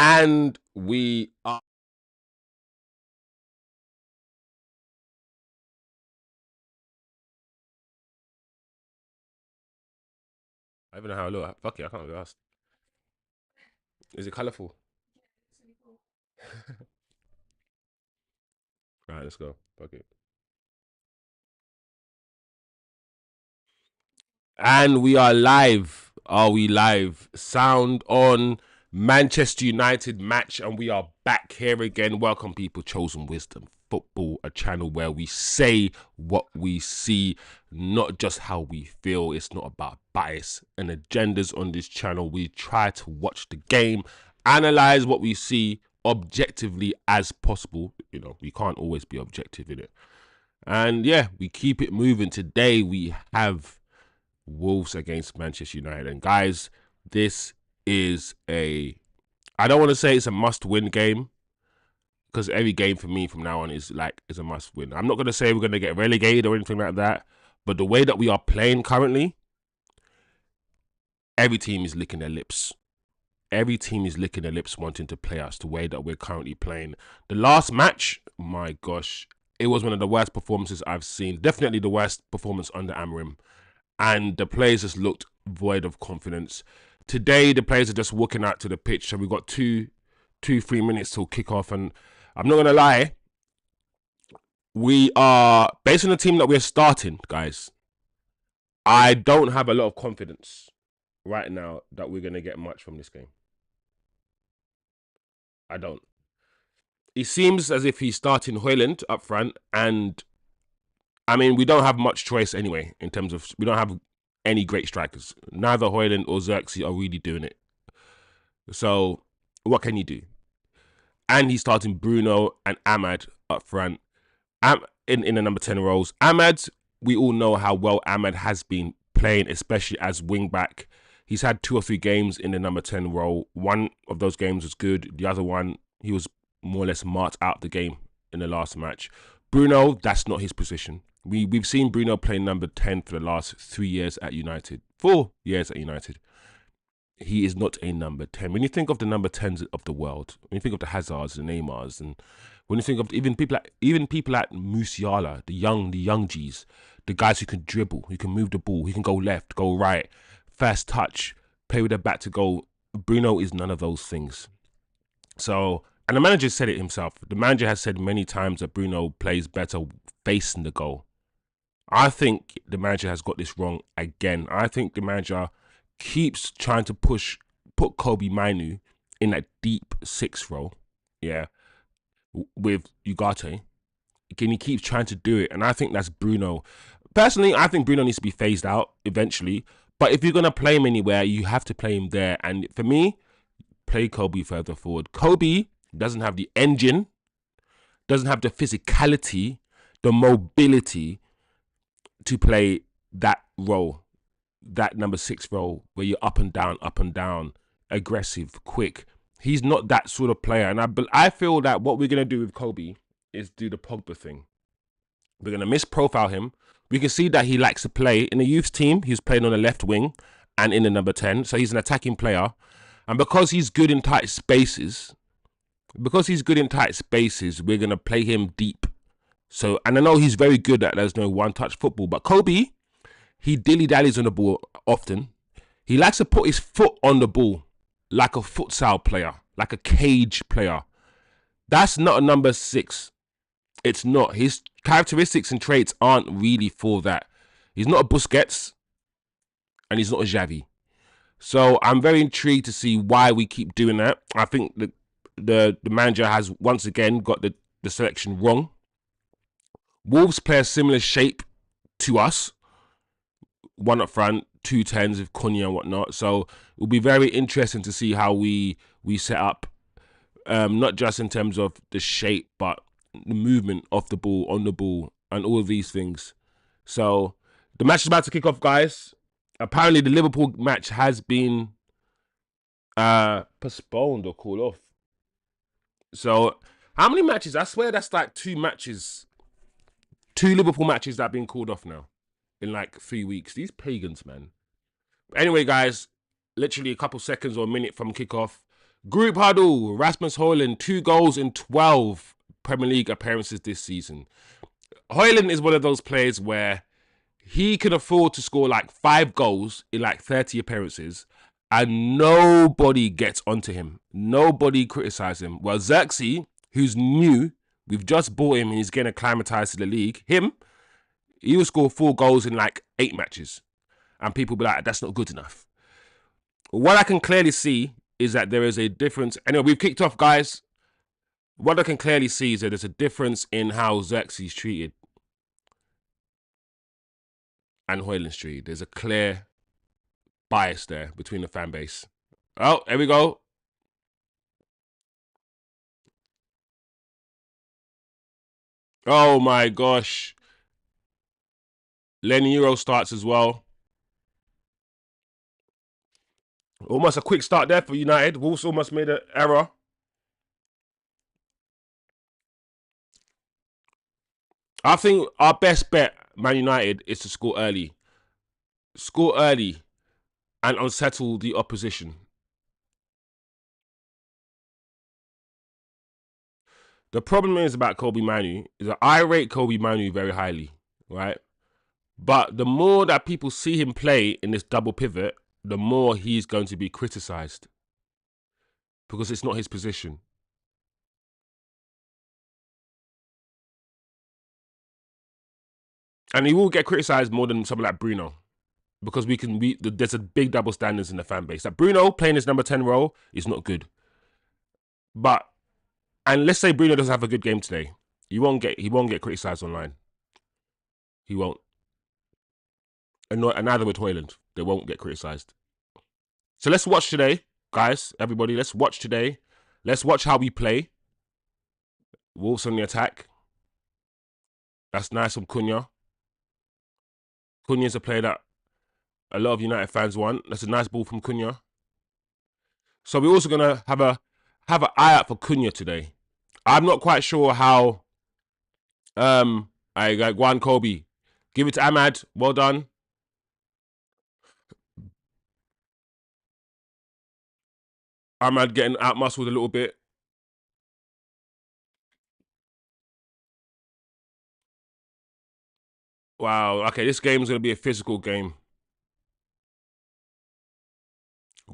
And we are. I don't even know how I look. Fuck it, I can't be asked. Is it colourful? Right, let's go. Fuck it. And we are live. Are we live? Sound on Manchester United match, and we are back here again. Welcome, people. Chosen Wisdom Football, a channel where we say what we see, not just how we feel. It's not about bias and agendas on this channel. We try to watch the game, analyze what we see objectively as possible. You know, we can't always be objective in it. And yeah, we keep it moving. Today we have Wolves against Manchester United. And guys, this is I don't want to say it's a must-win game, because every game for me from now on is a must-win. I'm not going to say we're going to get relegated or anything like that, but the way that we are playing currently, every team is licking their lips. Every team is licking their lips wanting to play us the way that we're currently playing. The last match, my gosh, it was one of the worst performances I've seen. Definitely the worst performance under Amorim. And the players just looked void of confidence. Today, the players are just walking out to the pitch. So we've got 3 minutes till kickoff. And I'm not going to lie, we are, based on the team that we're starting, guys, I don't have a lot of confidence right now that we're going to get much from this game. I don't. It seems as if he's starting hojlund up front, and I mean, we don't have much choice anyway in terms of, we don't have any great strikers. Neither hojlund or Zirkzee are really doing it. So what can you do? And he's starting Bruno and Ahmad up front in the number 10 roles. Ahmad, we all know how well Ahmad has been playing, especially as wing back. He's had 2 or 3 games in the number 10 role. One of those games was good. The other one, he was more or less marked out the game in the last match. Bruno, that's not his position. We've seen Bruno play number 10 for the last 3 years at United. 4 years at United. He is not a number 10. When you think of the number 10s of the world, when you think of the Hazards, the Neymars, and when you think of even people like Musiala, the young G's, the guys who can dribble, who can move the ball, who can go left, go right, fast touch, play with their back to goal, Bruno is none of those things. So, and the manager said it himself. The manager has said many times that Bruno plays better facing the goal. I think the manager has got this wrong again. I think the manager keeps trying to put Kobe Mainu in that deep 6 role, yeah, with Ugarte. Again, he keeps trying to do it, and I think that's Bruno. Personally, I think Bruno needs to be phased out eventually. But if you're gonna play him anywhere, you have to play him there. And for me, play Kobe further forward. Kobe doesn't have the engine, doesn't have the physicality, the mobility to play that role, that number 6 role where you're up and down, aggressive, quick. He's not that sort of player. And I feel that what we're going to do with Kobe is do the Pogba thing. We're going to misprofile him. We can see that he likes to play. In the youth team, he's playing on the left wing and in the number 10. So he's an attacking player. And because he's good in tight spaces, we're going to play him deep. So, and I know he's very good at there's no one-touch football. But Kobe, he dilly-dallies on the ball often. He likes to put his foot on the ball like a futsal player, like a cage player. That's not a number 6. It's not. His characteristics and traits aren't really for that. He's not a Busquets, and he's not a Xavi. So I'm very intrigued to see why we keep doing that. I think the manager has once again got the selection wrong. Wolves play a similar shape to us. 1 up front, 2 10s with Cunha and whatnot. So it will be very interesting to see how we set up, not just in terms of the shape, but the movement of the ball, on the ball, and all of these things. So the match is about to kick off, guys. Apparently the Liverpool match has been postponed or called off. So how many matches? I swear that's like 2 matches. 2 Liverpool matches that have been called off now in like 3 weeks. These pagans, man. Anyway, guys, literally a couple seconds or a minute from kickoff. Group huddle. Rasmus Hojlund, 2 goals in 12 Premier League appearances this season. Hojlund is one of those players where he can afford to score like 5 goals in like 30 appearances and nobody gets onto him. Nobody criticizes him. Well, Zirkzee, who's new, we've just bought him and he's getting acclimatized to the league. He will score 4 goals in like 8 matches. And people will be like, that's not good enough. What I can clearly see is that there is a difference. Anyway, we've kicked off, guys. What I can clearly see is that there's a difference in how Zirkzee's treated and Hojlund's treated. There's a clear bias there between the fan base. Oh, there we go. Oh my gosh. Lenny Euro starts as well. Almost a quick start there for United. Wolves almost made an error. I think our best bet, Man United, is to score early. Score early and unsettle the opposition. The problem is about Kobe Manu is that I rate Kobe Manu very highly, right? But the more that people see him play in this double pivot, the more he's going to be criticised because it's not his position. And he will get criticised more than someone like Bruno because there's a big double standards in the fan base. That Bruno playing his number 10 role is not good. And let's say Bruno doesn't have a good game today, he won't get criticised online. He won't. And neither with Hojlund. They won't get criticised. So let's watch today, guys. Everybody, let's watch today. Let's watch how we play. Wolves on the attack. That's nice from Cunha. Cunha's a player that a lot of United fans want. That's a nice ball from Cunha. So we're also gonna have an eye out for Cunha today. I'm not quite sure how. I got Juan Kobe. Give it to Ahmad. Well done. Ahmad getting out muscled a little bit. Wow. Okay, this game is gonna be a physical game.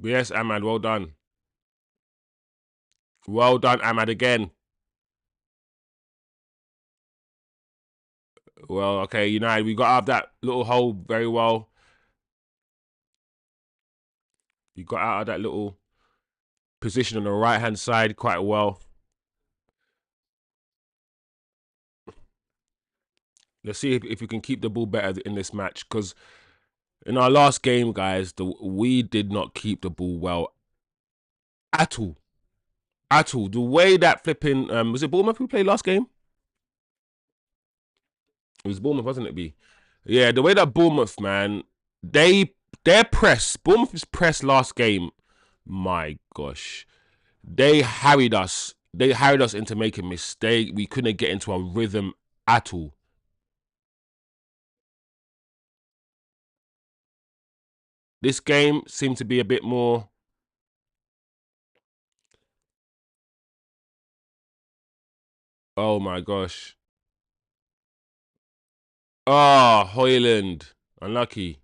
Yes, Ahmad. Well done. Well done, Ahmad, again. Well, okay, United, we got out of that little hole very well. We got out of that little position on the right-hand side quite well. Let's see if we can keep the ball better in this match, because in our last game, guys, we did not keep the ball well at all. At all. The way that flipping... was it Bournemouth who played last game? It was Bournemouth, wasn't it, B? Yeah, the way that Bournemouth, man, their press, Bournemouth's press last game, my gosh, they harried us. They harried us into making mistakes. We couldn't get into a rhythm at all. This game seemed to be a bit more... Oh my gosh. Oh, Hojlund. Unlucky.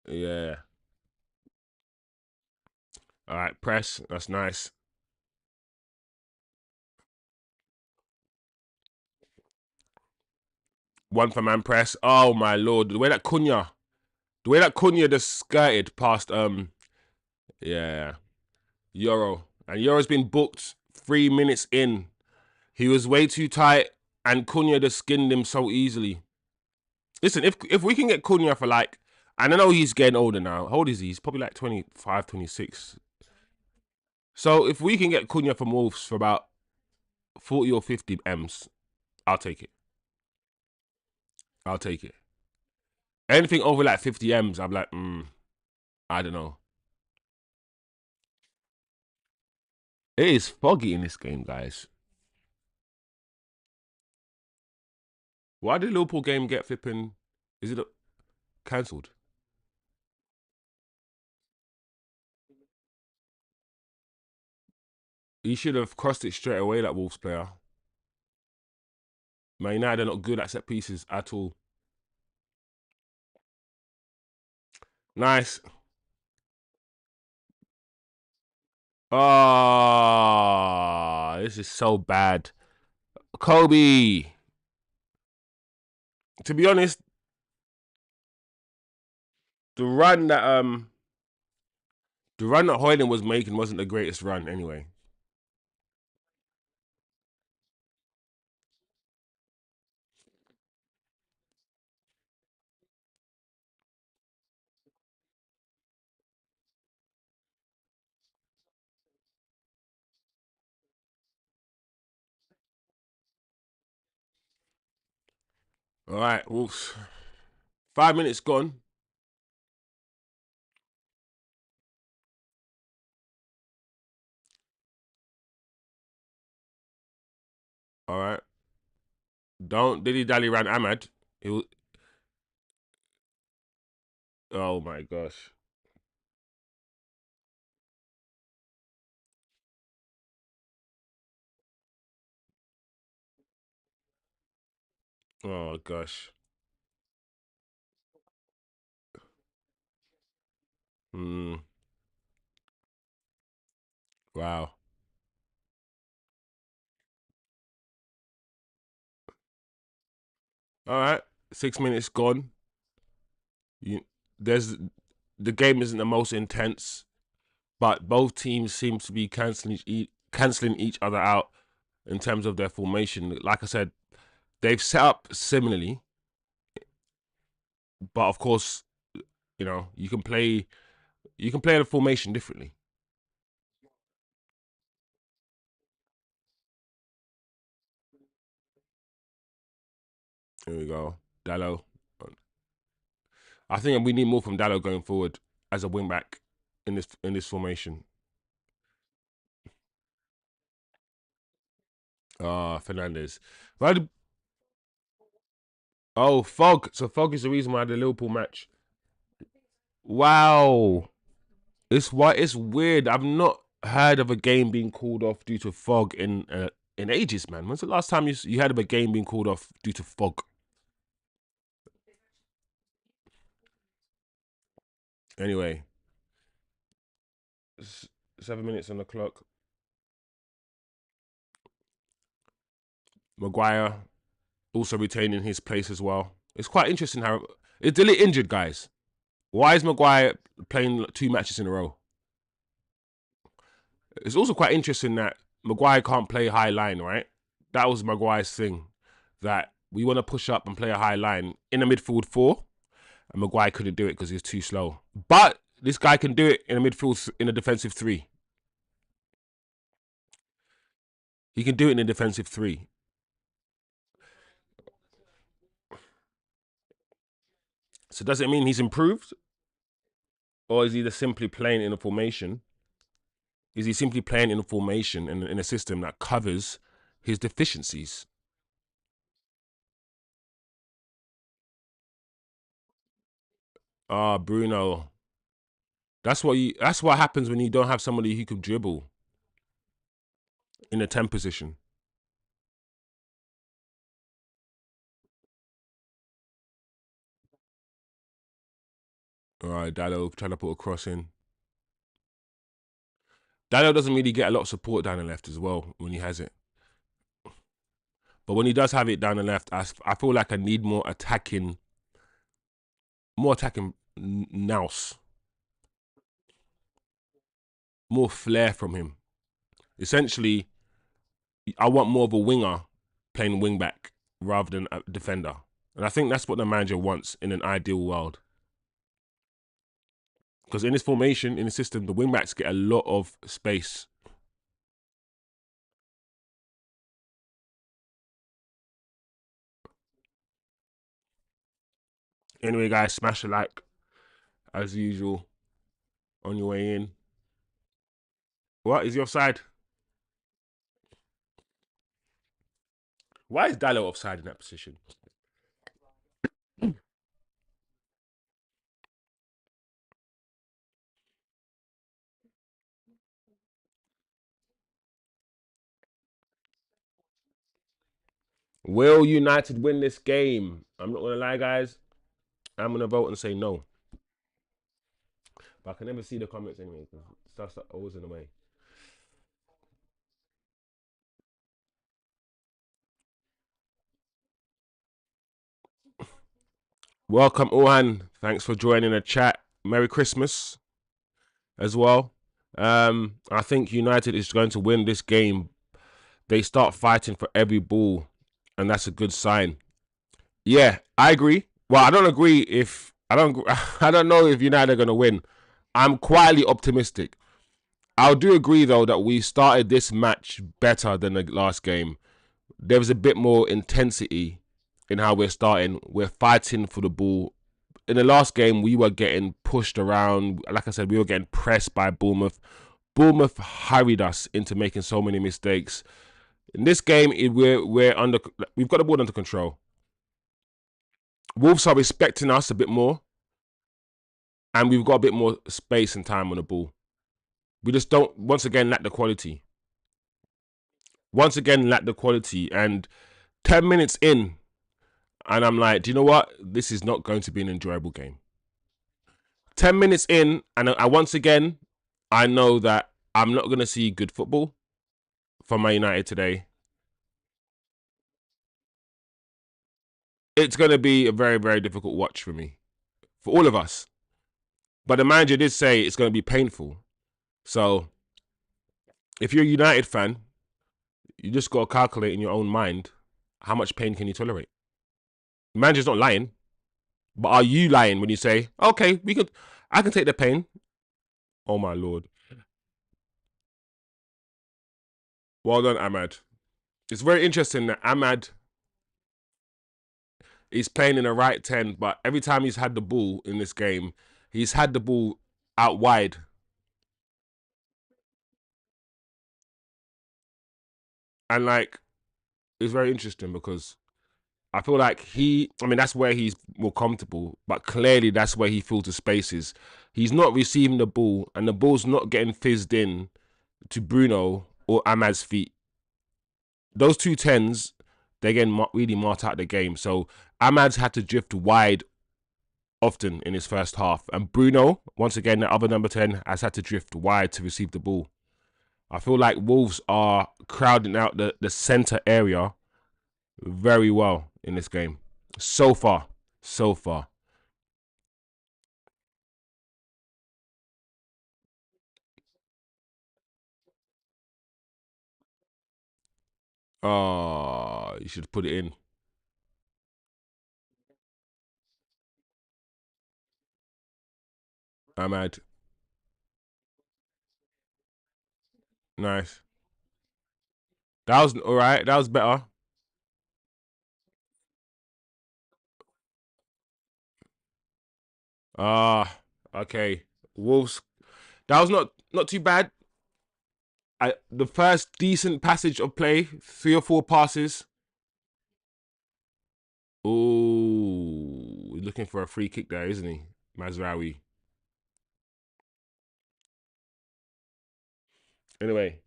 Yeah. All right, press. That's nice. One for man press. Oh my lord. The way that Cunha just skirted past yeah, Euro. And Euro's been booked 3 minutes in. He was way too tight and Cunha just skinned him so easily. Listen, if we can get Cunha for like, and I know he's getting older now. How old is he? He's probably like 25, 26. So if we can get Cunha from Wolves for about 40 or 50 M's, I'll take it. I'll take it. Anything over like 50 M's, I'm like, I don't know. It is foggy in this game, guys. Why did the Liverpool game get flipping? Is it Cancelled. He should have crossed it straight away, that Wolves player. Man United are not good at set pieces at all. Nice. Oh, this is so bad. Kobe. To be honest, the run that Hojlund was making wasn't the greatest run anyway. All right, Wolves. 5 minutes gone. All right. Don't dilly dally around Ahmad. He'll. Oh my gosh. Oh gosh. Hmm. Wow. All right. 6 minutes gone. You, there's the game isn't the most intense, but both teams seem to be canceling each other out in terms of their formation. Like I said, they've set up similarly, but of course, you can play the formation differently. Here we go, Dallo. I think we need more from Dallo going forward as a wing back in this formation. Fernandez. Why oh, Fog. So Fog is the reason why the Liverpool match. Wow. It's weird. I've not heard of a game being called off due to fog in ages, man. When's the last time you heard of a game being called off due to fog? Anyway, 7 minutes on the clock. Maguire also retaining his place as well. It's quite interesting how is Ligt injured, guys? Why is Maguire playing 2 matches in a row? It's also quite interesting that Maguire can't play high line, right? That was Maguire's thing. That we want to push up and play a high line in a midfield four, and Maguire couldn't do it because he was too slow. But this guy can do it in a midfield in a defensive three. He can do it in a defensive three. So does it mean he's improved, or is he just simply playing in a formation? Is he simply playing in a formation and in a system that covers his deficiencies? Bruno. That's what happens when you don't have somebody who can dribble in a 10 position. All right, Dallo trying to put a cross in. Dallo doesn't really get a lot of support down the left as well when he has it. But when he does have it down the left, I feel like I need more attacking nous, more flair from him. Essentially, I want more of a winger playing wing back rather than a defender. And I think that's what the manager wants in an ideal world. Because in this formation, in the system, the wing backs get a lot of space. Anyway, guys, smash a like as usual on your way in. What is your side? Why is Dallo offside in that position? Will United win this game? I'm not gonna lie, guys. I'm gonna vote and say no. But I can never see the comments anyway because stuff's always in the way. Welcome, Ohan. Thanks for joining the chat. Merry Christmas as well. I think United is going to win this game. They start fighting for every ball, and that's a good sign. Yeah, I agree. Well, I don't agree if I don't. I don't know if United are going to win. I'm quietly optimistic. I do agree though that we started this match better than the last game. There was a bit more intensity in how we're starting. We're fighting for the ball. In the last game, we were getting pushed around. Like I said, we were getting pressed by Bournemouth. Bournemouth hurried us into making so many mistakes. In this game, we've got the ball under control. Wolves are respecting us a bit more, and we've got a bit more space and time on the ball. We just don't once again lack the quality. Once again lack the quality, and 10 minutes in, and I'm like, do you know what? This is not going to be an enjoyable game. 10 minutes in, and I once again, I know that I'm not going to see good football from Man United today. It's going to be a very, very difficult watch for me, for all of us. But the manager did say it's going to be painful. So if you're a United fan, you just got to calculate in your own mind how much pain can you tolerate. The manager's not lying, but are you lying when you say, okay, I can take the pain? Oh my lord. Well done, Ahmad. It's very interesting that Ahmad is playing in a right 10, but every time he's had the ball in this game, he's had the ball out wide. And like, it's very interesting because I feel like that's where he's more comfortable, but clearly that's where he feels the spaces. He's not receiving the ball, and the ball's not getting fizzed in to Bruno or Ahmad's feet. Those two tens, they're getting really marked out of the game. So Ahmad's had to drift wide often in his first half. And Bruno, once again, the other number 10, has had to drift wide to receive the ball. I feel like Wolves are crowding out the centre area very well in this game. So far. So far. Oh, you should put it in. Ahmad. Nice. That was alright. That was better. Ah, okay. Wolves. That was not too bad. The first decent passage of play, 3 or 4 passes. Ooh, looking for a free kick there, isn't he? Mazraoui. Anyway,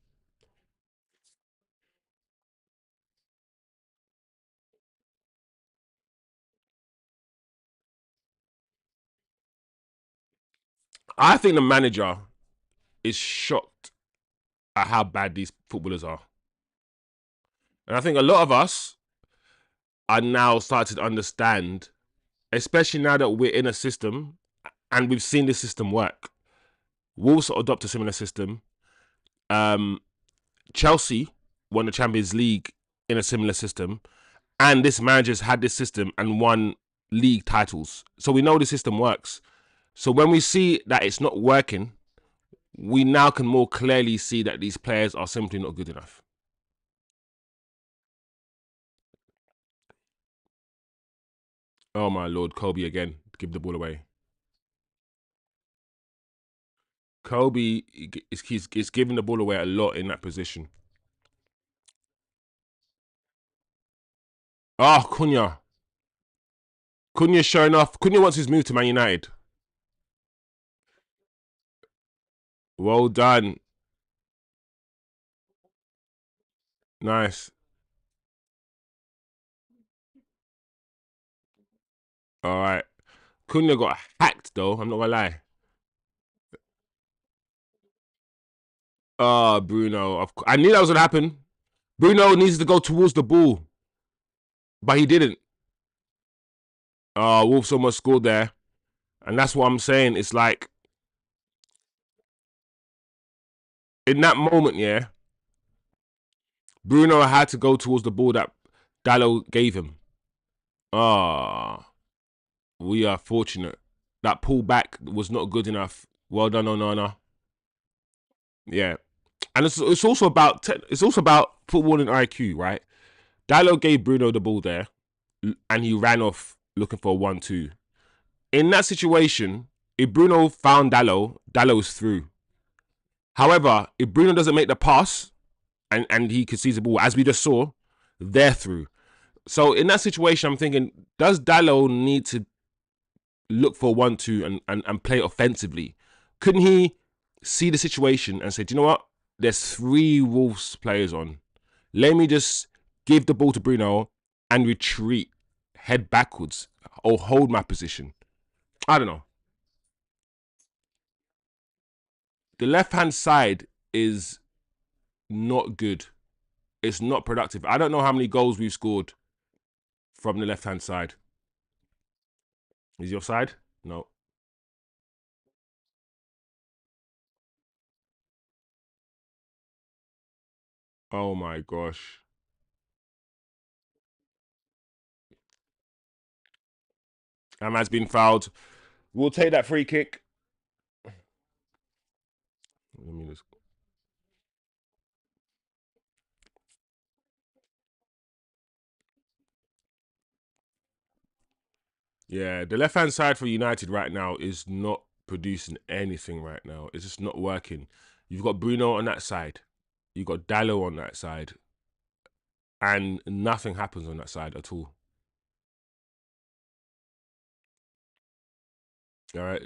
I think the manager is shocked at how bad these footballers are. And I think a lot of us are now starting to understand, especially now that we're in a system and we've seen this system work. Wolves adopt a similar system. Um, Chelsea won the Champions League in a similar system. And this manager's had this system and won league titles. So we know the system works. So when we see that it's not working, we now can more clearly see that these players are simply not good enough. Oh my lord, Kobe again, give the ball away. Kobe is giving the ball away a lot in that position. Oh, Cunha. Cunha's showing off. Cunha wants his move to Man United. Well done. Nice. All right. Cunha got hacked though. I'm not gonna lie. Bruno. I knew that was gonna happen. Bruno needs to go towards the ball, but he didn't. Wolves almost scored there, and that's what I'm saying. It's like in that moment, yeah, Bruno had to go towards the ball that Dallo gave him. We are fortunate. That pull back was not good enough. Well done, Onana. Yeah, and it's also about footballing IQ, right? Dallo gave Bruno the ball there, and he ran off looking for a 1-2. In that situation, if Bruno found Dallo, Dallo's through. However, if Bruno doesn't make the pass and he can seize the ball, as we just saw, they're through. So in that situation, I'm thinking, does Dallo need to look for 1-2 and play offensively? Couldn't he see the situation and say, do you know what? There's 3 Wolves players on. Let me just give the ball to Bruno and retreat, head backwards, or hold my position. I don't know. The left-hand side is not good. It's not productive. I don't know how many goals we've scored from the left-hand side. Is your side? No. Oh my gosh. That man's been fouled. We'll take that free kick. Let me just... Yeah, the left-hand side for United right now is not producing anything right now. It's just not working. You've got Bruno on that side. You've got Dallo on that side. And nothing happens on that side at all. All right.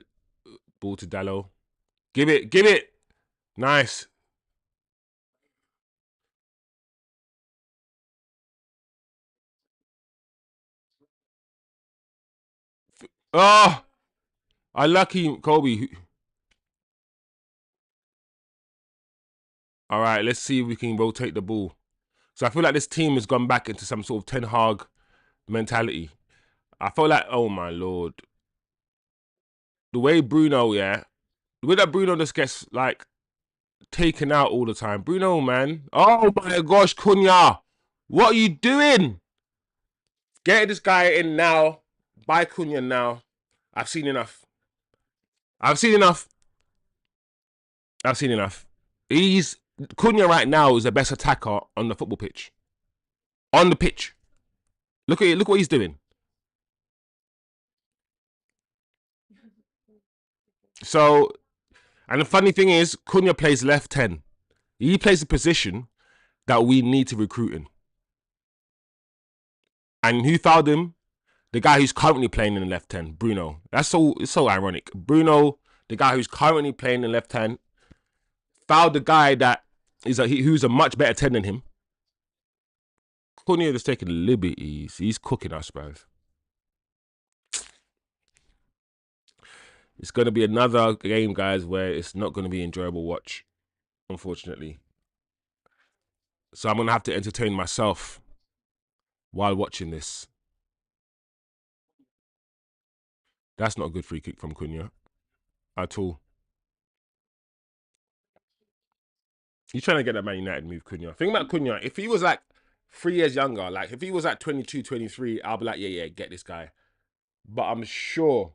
Ball to Dallo. Give it. Give it. Nice. Oh, unlucky Kobe. All right, let's see if we can rotate the ball. So I feel like this team has gone back into some sort of Ten Hag mentality. I feel like, oh my lord, the way Bruno, yeah, the way that Bruno just gets like taken out all the time. Bruno, man, oh my gosh, Cunha, what are you doing? Get this guy in now. Buy Cunha now. I've seen enough. I've seen enough. I've seen enough. He's Cunha right now is the best attacker on the football pitch. On the pitch. Look at it. Look what he's doing. So, and the funny thing is, Cunha plays left 10. He plays a position that we need to recruit in. And who fouled him? The guy who's currently playing in the left 10, Bruno. It's so ironic. Bruno, the guy who's currently playing in the left 10, fouled the guy that who's a much better 10 than him. Cunha just taking liberties. He's cooking us, bro. It's going to be another game, guys, where it's not going to be enjoyable watch, unfortunately. So I'm going to have to entertain myself while watching this. That's not a good free kick from Cunha at all. He's trying to get that Man United move, Cunha. Think about Cunha. If he was like 3 years younger, like if he was like 22, 23, I'll be like, yeah, get this guy. But I'm sure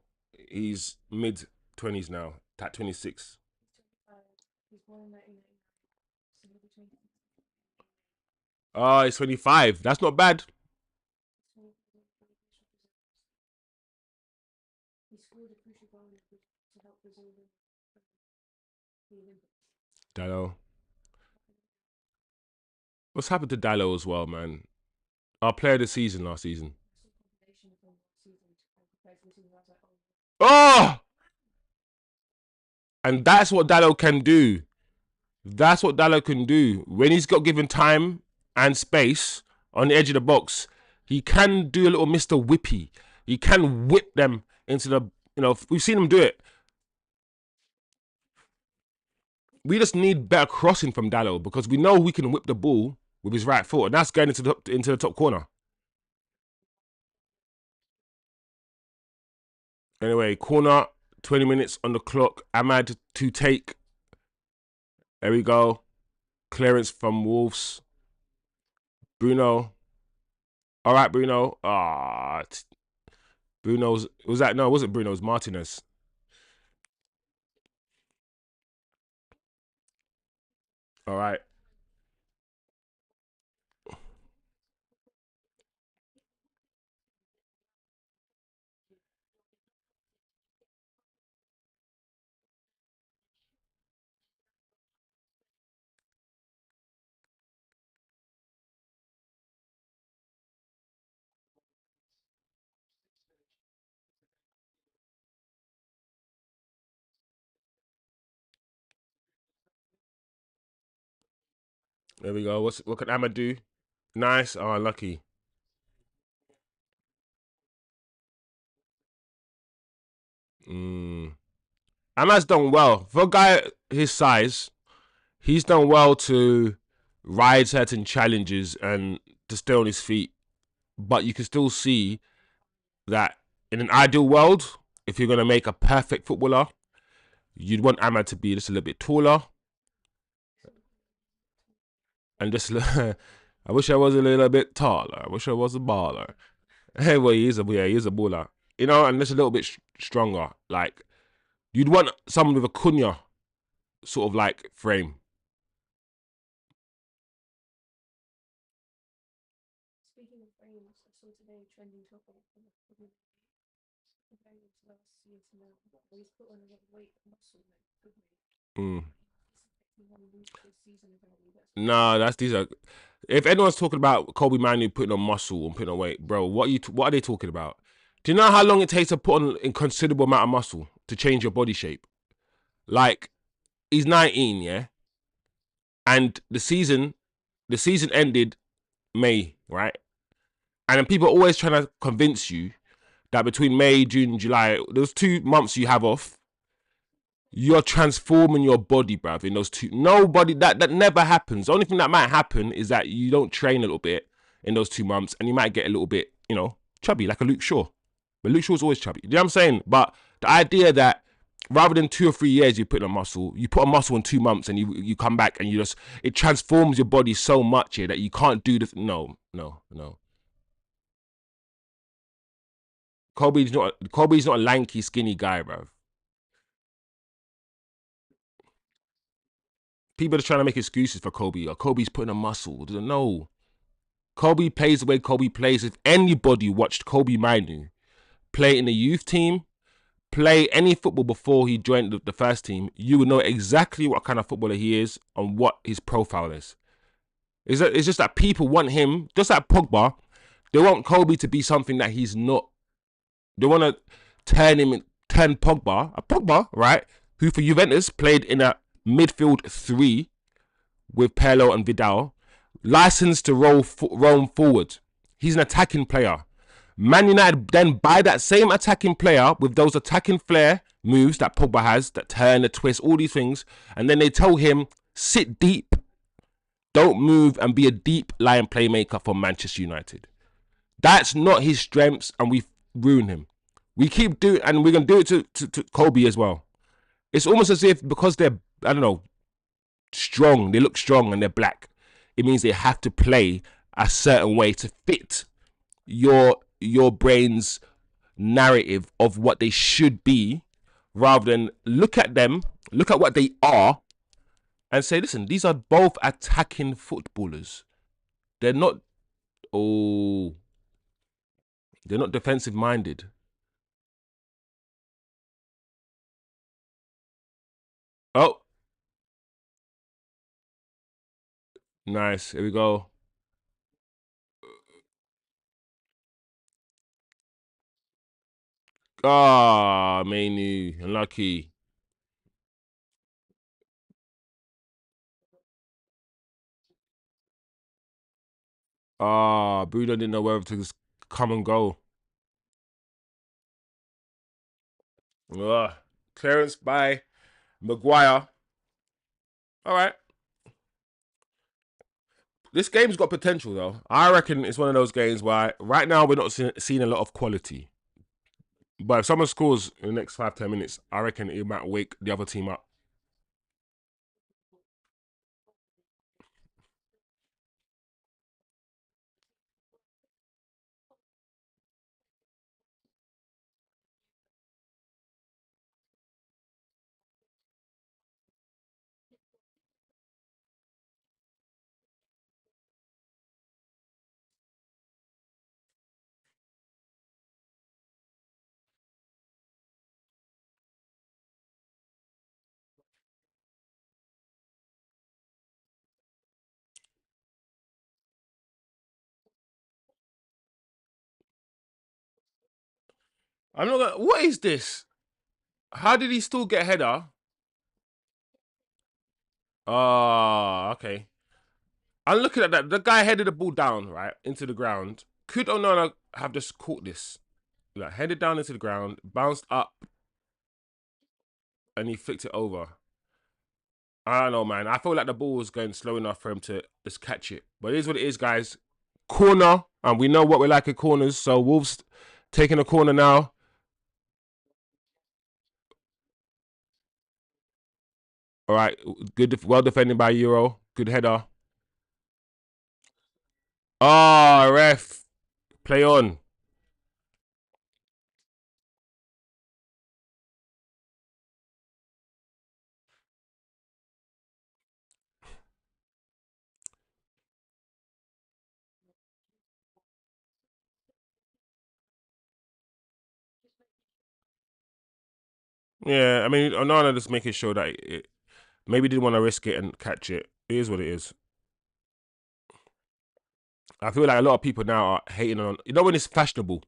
he's mid-20s now, at 26. Oh, he's 25. That's not bad. Dallo. What's happened to Dallo as well, man? Our player of the season last season. Oh! And that's what Dallo can do. That's what Dallo can do. When he's got given time and space on the edge of the box, he can do a little Mr. Whippy. He can whip them into the, we've seen him do it. We just need better crossing from Dallo because we know we can whip the ball with his right foot, and that's going into the top corner. Anyway, corner, 20 minutes on the clock. Ahmad to take. There we go. Clearance from Wolves. Bruno. All right, Bruno. Bruno's. Was that? No, it wasn't Bruno's. Martinez. All right. There we go. What can Ahmad do? Nice. Oh, lucky. Mm. Ahmad's done well. For a guy his size, he's done well to ride certain challenges and to stay on his feet. But you can still see that in an ideal world, if you're going to make a perfect footballer, you'd want Ahmad to be just a little bit taller and just. I wish I was a little bit taller. I wish I was a baller. Hey, well, he is a baller. And just a little bit stronger. Like you'd want someone with a Cunha sort of like frame. Mm. Nah, that's these are. If anyone's talking about Kobe Manu putting on muscle and putting on weight, bro, what are they talking about? Do you know how long it takes to put on a considerable amount of muscle to change your body shape? Like he's 19, yeah, and the season ended May, right? And then people are always trying to convince you that between May, June, July, those 2 months you have off, you're transforming your body, bruv, in those two. Nobody, that never happens. The only thing that might happen is that you don't train a little bit in those 2 months and you might get a little bit, chubby, like a Luke Shaw. But Luke Shaw's always chubby. You know what I'm saying? But the idea that rather than 2 or 3 years you put on muscle, you put on muscle in 2 months and you come back and it transforms your body so much here that you can't do this. No, no, no. Kobe's not a lanky, skinny guy, bro. People are trying to make excuses for Kobe. Or Kobe's putting on muscle. No. Kobe plays the way Kobe plays. If anybody watched Kobe Manu play in the youth team, play any football before he joined the first team, you would know exactly what kind of footballer he is and what his profile is. It's just that people want him, just like Pogba, they want Kobe to be something that he's not. They want to turn Pogba, right? Who for Juventus played in a midfield three with Pirlo and Vidal, licensed to roam forward. He's an attacking player. Man United then buy that same attacking player with those attacking flair moves that Pogba has, that turn, the twist, all these things, and then they tell him, sit deep, don't move, and be a deep line playmaker for Manchester United. That's not his strengths, and we ruin him. We keep doing, and we're gonna do it to Kobe as well. It's almost as if because they're, I don't know, strong, they look strong and they're black, it means they have to play a certain way to fit your brain's narrative of what they should be, rather than look at them, look at what they are, and say, listen, these are both attacking footballers. They're not. Oh, they're not defensive minded. Oh, nice. Here we go. Ah, Manu, unlucky. Ah, Bruno didn't know whether to just come and go. Ugh. Clearance by Maguire. All right. This game's got potential, though. I reckon it's one of those games where right now we're not seeing a lot of quality. But if someone scores in the next 5-10 minutes, I reckon it might wake the other team up. I'm not gonna. What is this? How did he still get a header? Ah, okay. I'm looking at that. The guy headed the ball down, right, into the ground. Could Onana have just caught this? Like, headed down into the ground, bounced up, and he flicked it over. I don't know, man. I feel like the ball was going slow enough for him to just catch it. But it is what it is, guys. Corner, and we know what we like at corners. So Wolves taking a corner now. All right, good, well defended by Euro. Good header. Ah, ref, play on. Yeah, I mean, Onana just making sure that maybe didn't want to risk it and catch it. It is what it is. I feel like a lot of people now are hating on. You know when it's fashionable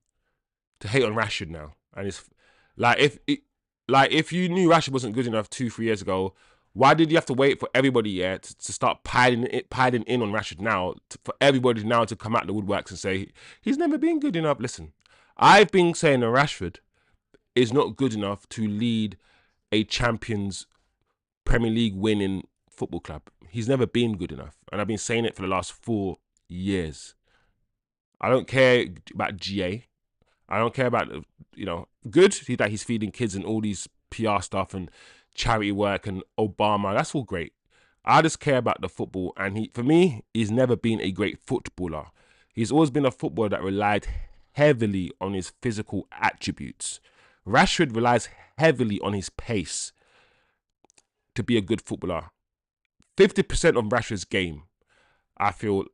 to hate on Rashford now, and it's like if you knew Rashford wasn't good enough 2-3 years ago, why did you have to wait for everybody to start piling in on Rashford now? For everybody now to come out the woodworks and say he's never been good enough. Listen, I've been saying that Rashford is not good enough to lead a Champions Premier League winning football club. He's never been good enough, and I've been saying it for the last 4 years. I don't care about GA. I don't care about good. That he's feeding kids and all these PR stuff and charity work and Obama. That's all great. I just care about the football, and for me, he's never been a great footballer. He's always been a footballer that relied heavily on his physical attributes. Rashford relies heavily on his pace to be a good footballer. 50% of Rashford's game, I feel,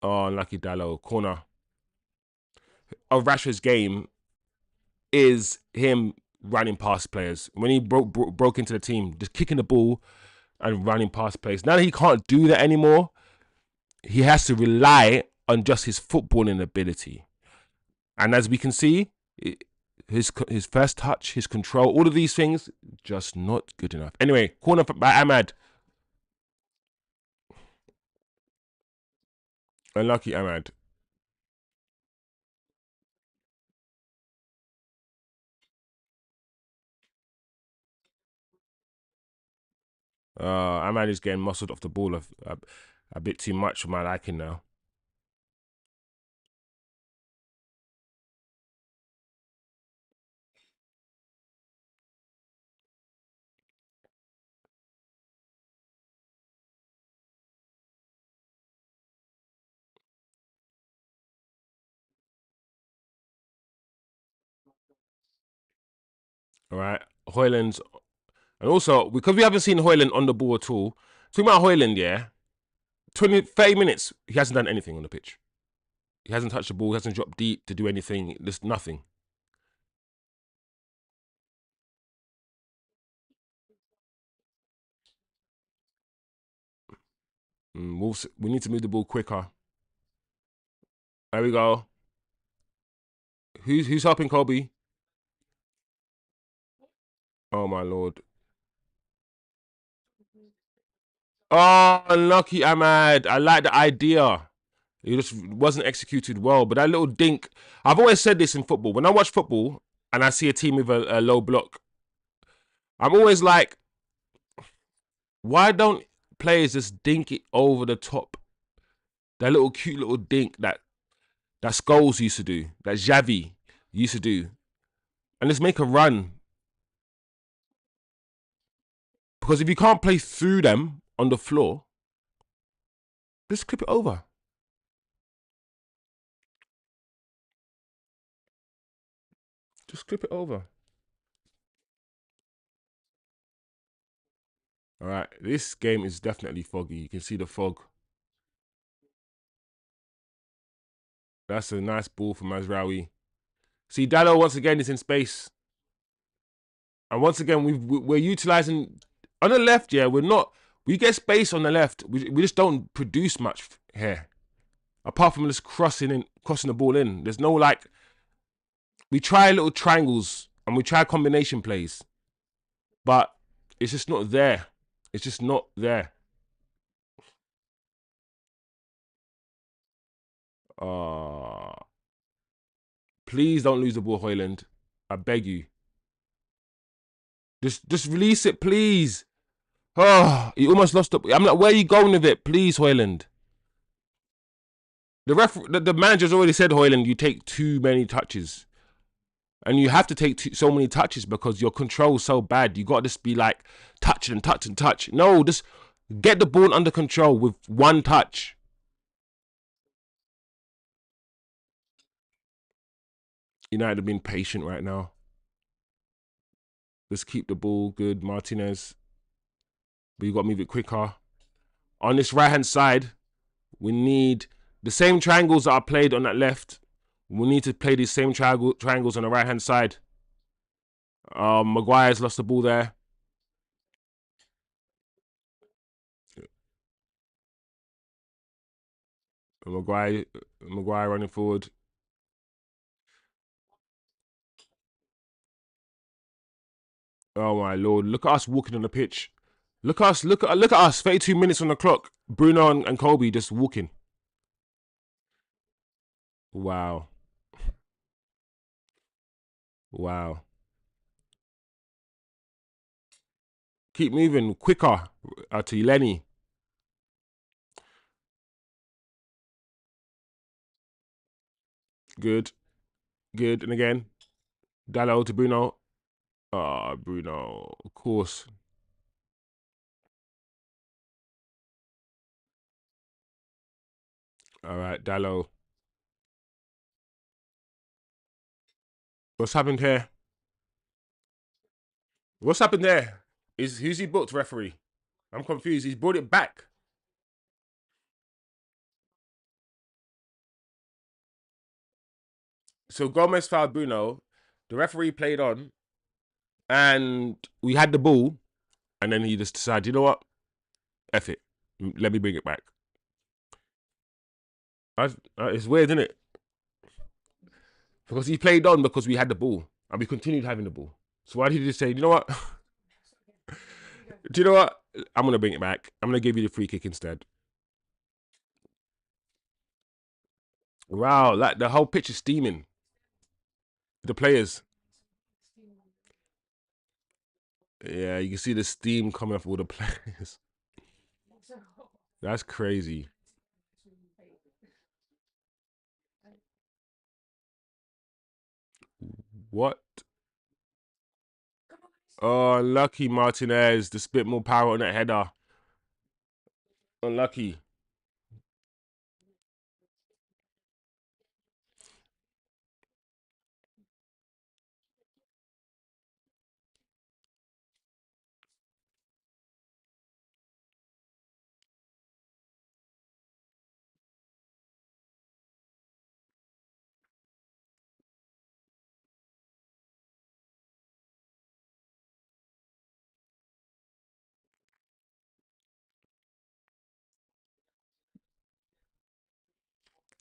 oh, lucky Dallo, corner, of Rashford's game is him running past players. When he broke into the team, just kicking the ball and running past players. Now that he can't do that anymore, he has to rely on just his footballing ability. And as we can see, his first touch, his control, all of these things, just not good enough. Anyway, corner by Ahmad. Unlucky Ahmad. Ahmad is getting muscled off the ball a bit too much for my liking now. All right, Hojlund's, and also because we haven't seen Hojlund on the ball at all. Talking about Hojlund, yeah, 30 minutes he hasn't done anything on the pitch. He hasn't touched the ball. He hasn't dropped deep to do anything. There's nothing. Wolves, we need to move the ball quicker. There we go. Who's helping Kobe? Oh my lord. Oh, unlucky Ahmad. I like the idea. It just wasn't executed well. But that little dink. I've always said this in football. When I watch football, and I see a team with a low block, I'm always like, why don't players just dink it over the top? That little cute little dink that Scholes used to do, that Xavi used to do, and just make a run. Because if you can't play through them on the floor, just clip it over. Just clip it over. All right, this game is definitely foggy. You can see the fog. That's a nice ball from Mazraoui. See, Dallo once again is in space. And once again, we're utilizing on the left. Yeah, we're not. We get space on the left. We just don't produce much here, apart from just crossing the ball in. There's no like. We try little triangles and we try combination plays, but it's just not there. It's just not there. Please don't lose the ball, Hojlund. I beg you. Just release it, please. Oh, you almost lost it. I'm like, where are you going with it? Please, Hojlund. The manager's already said, Hojlund, you take too many touches. And you have to take so many touches because your control's so bad. You got to just be like, touch and touch and touch. No, just get the ball under control with one touch. United have been patient right now. Let's keep the ball good, Martinez. But you got to move it quicker. On this right-hand side, we need the same triangles that are played on that left. We need to play these same triangles on the right-hand side. Maguire's lost the ball there. Maguire running forward. Oh my lord! Look at us walking on the pitch. Look at us! Look at us! 32 minutes on the clock. Bruno and Kobe just walking. Wow. Wow. Keep moving quicker to Lenny. Good. Good. And again. Dallo to Bruno. Ah, Bruno. Of course. All right, Dallo. What's happened here? What's happened there? Who's he booked, referee? I'm confused. He's brought it back. So Gomez fouled Bruno. The referee played on, and we had the ball, and then he just decided, you know what? F it. Let me bring it back. It's weird, isn't it? Because he played on because we had the ball, and we continued having the ball. So why did he just say, you know what? Do you know what? I'm going to bring it back. I'm going to give you the free kick instead. Wow, like the whole pitch is steaming. The players. Yeah, you can see the steam coming off all the players. That's crazy. What? Oh, unlucky Martinez. Just a bit more power on that header. Unlucky.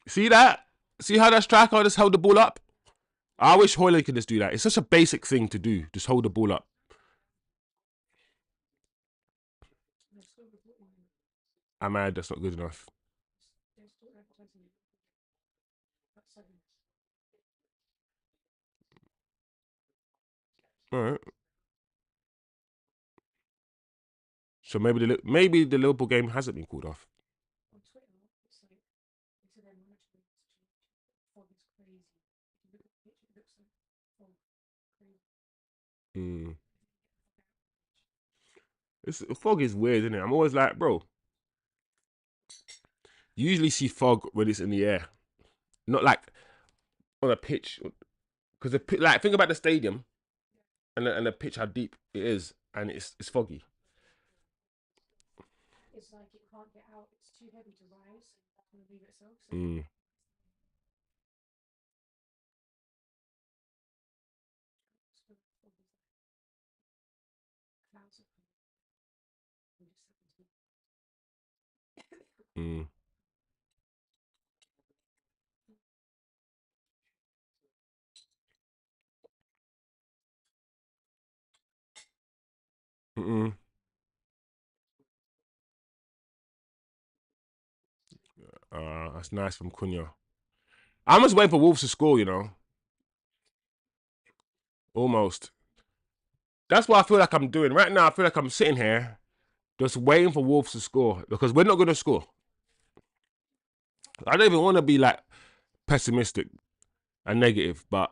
See that? See how that striker just held the ball up? I wish Hojlund could just do that. It's such a basic thing to do. Just hold the ball up. I'm mad. That's not good enough. All right. So maybe the Liverpool game hasn't been called off. Mm. Fog is weird, isn't it? I'm always like, bro. You usually see fog when it's in the air, not like on a pitch. Because like think about the stadium and the pitch, how deep it is, and it's foggy. Mm. Mm. Mm-mm. That's nice from Cunha. I'm just waiting for Wolves to score. Almost. That's what I feel like I'm doing right now. I feel like I'm sitting here just waiting for Wolves to score because we're not going to score. I don't even want to be like pessimistic and negative, but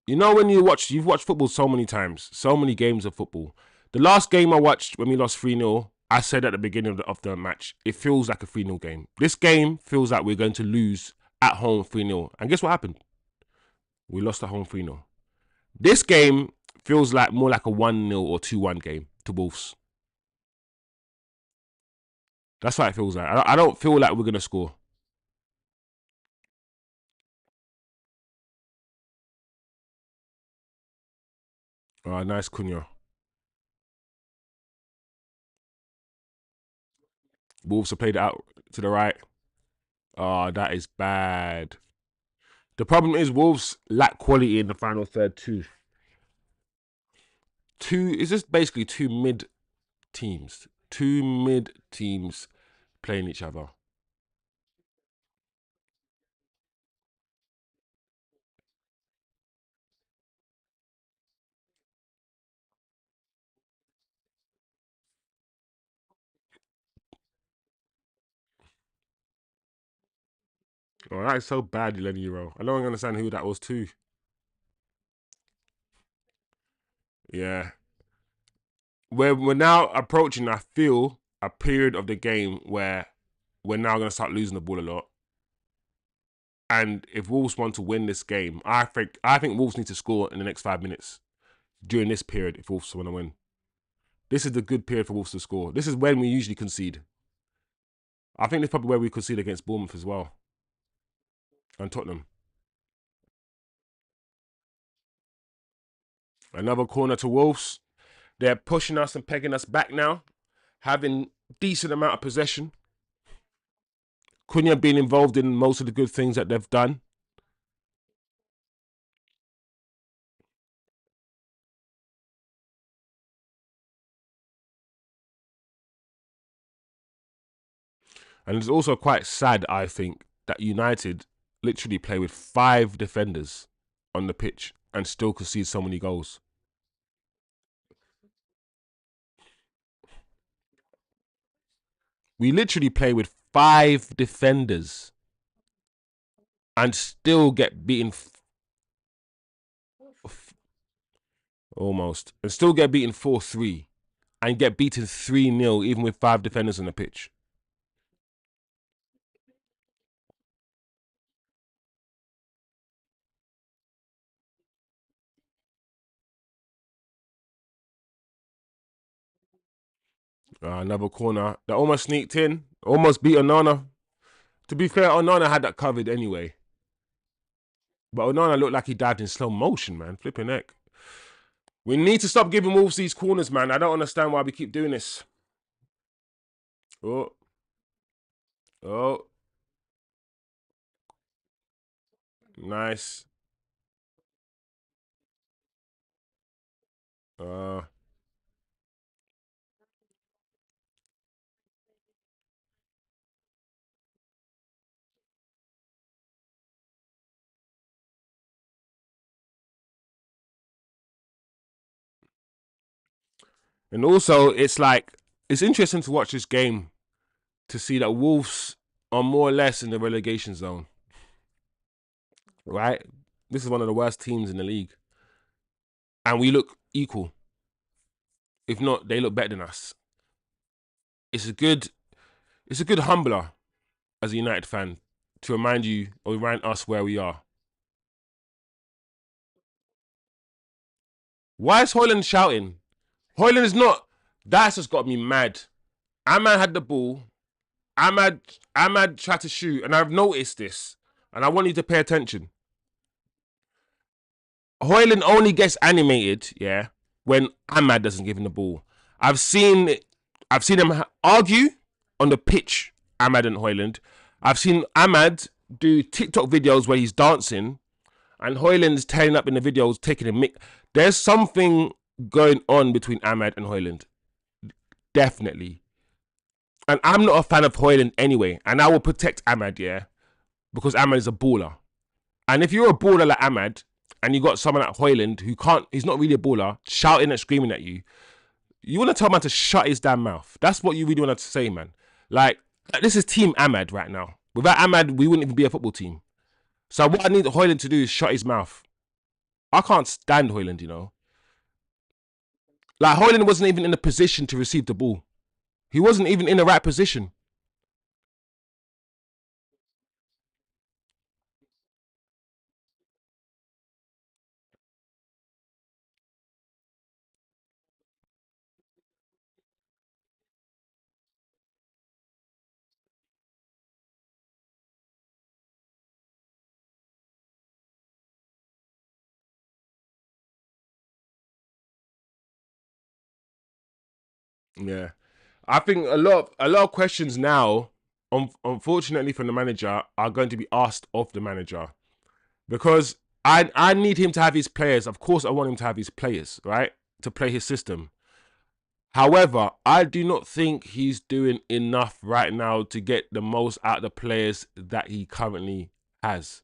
when you've watched football so many times, so many games of football. The last game I watched when we lost 3-0, I said at the beginning of the match, it feels like a 3-0 game. This game feels like we're going to lose at home 3-0. And guess what happened? We lost at home 3-0. This game feels like more like a 1-0 or 2-1 game to Wolves. That's what it feels like. I don't feel like we're going to score. Nice Cunha. Wolves have played it out to the right. That is bad. The problem is Wolves lack quality in the final third too. It's just basically two mid teams playing each other. That is so bad, Lenny Euro. I don't understand who that was too. Yeah, we're now approaching, I feel, a period of the game where we're now going to start losing the ball a lot. And if Wolves want to win this game, I think Wolves need to score in the next 5 minutes during this period if Wolves want to win. This is the good period for Wolves to score. This is when we usually concede. I think this is probably where we concede against Bournemouth as well and Tottenham. Another corner to Wolves. They're pushing us and pegging us back now, having decent amount of possession. Cunha being involved in most of the good things that they've done. And it's also quite sad, I think, that United literally play with 5 defenders on the pitch and still concede so many goals. We literally play with 5 defenders and still get beaten almost, and still get beaten 4-3 and get beaten 3-0 even with 5 defenders on the pitch. Another corner that almost sneaked in, almost beat Onana. To be fair, Onana had that covered anyway. But Onana looked like he dived in slow motion, man. Flipping heck. We need to stop giving Wolves these corners, man. I don't understand why we keep doing this. Oh, oh, nice. Uh, And also, it's like, it's interesting to watch this game to see that Wolves are more or less in the relegation zone, right? This is one of the worst teams in the league. And we look equal. If not, they look better than us. It's a good humbler as a United fan to remind you or remind us where we are. Why is Hojlund shouting? Hojlund is not. That's just got me mad. Ahmad had the ball. Ahmad tried to shoot, and I've noticed this, and I want you to pay attention. Hojlund only gets animated, yeah, when Ahmad doesn't give him the ball. I've seen him argue on the pitch, Ahmad and Hojlund. I've seen Ahmad do TikTok videos where he's dancing, and Hojlund's turning up in the videos taking a mic. There's something going on between Ahmad and Hojlund, definitely. And I'm not a fan of Hojlund anyway, and I will protect Ahmad, yeah, because Ahmad is a baller. And if you're a baller like Ahmad, and you got someone like Hojlund who he's not really a baller, shouting and screaming at you, you want to tell man to shut his damn mouth. That's what you really want to say, man. Like, this is Team Ahmad right now. Without Ahmad, we wouldn't even be a football team. So what I need Hojlund to do is shut his mouth. I can't stand Hojlund, you know. Like, Hojlund wasn't even in a position to receive the ball. He wasn't even in the right position. Yeah. I think a lot of questions now, unfortunately from the manager, are going to be asked of the manager. Because I need him to have his players. Of course, I want him to have his players, right? To play his system. However, I do not think he's doing enough right now to get the most out of the players that he currently has.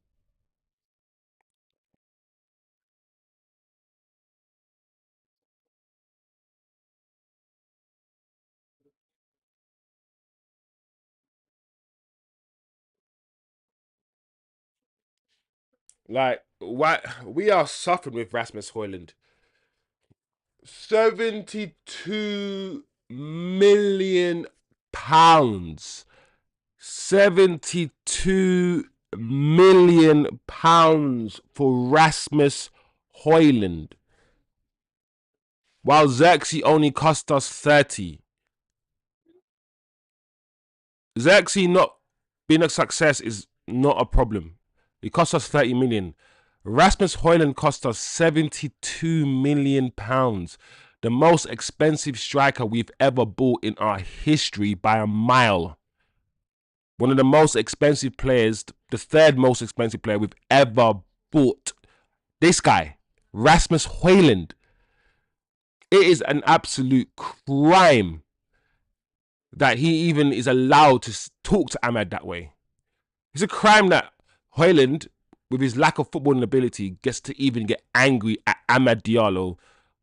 Like, why we are suffering with Rasmus Hojlund. 72 million pounds. 72 million pounds for Rasmus Hojlund. While Zirkzee only cost us 30. Zirkzee not being a success is not a problem. It cost us 30 million. Rasmus Hojlund cost us 72 million pounds. The most expensive striker we've ever bought in our history by a mile. One of the most expensive players, the third most expensive player we've ever bought. This guy, Rasmus Hojlund. It is an absolute crime that he even is allowed to talk to Ahmad that way. It's a crime that Hojlund, with his lack of footballing ability, gets to even get angry at Amad Diallo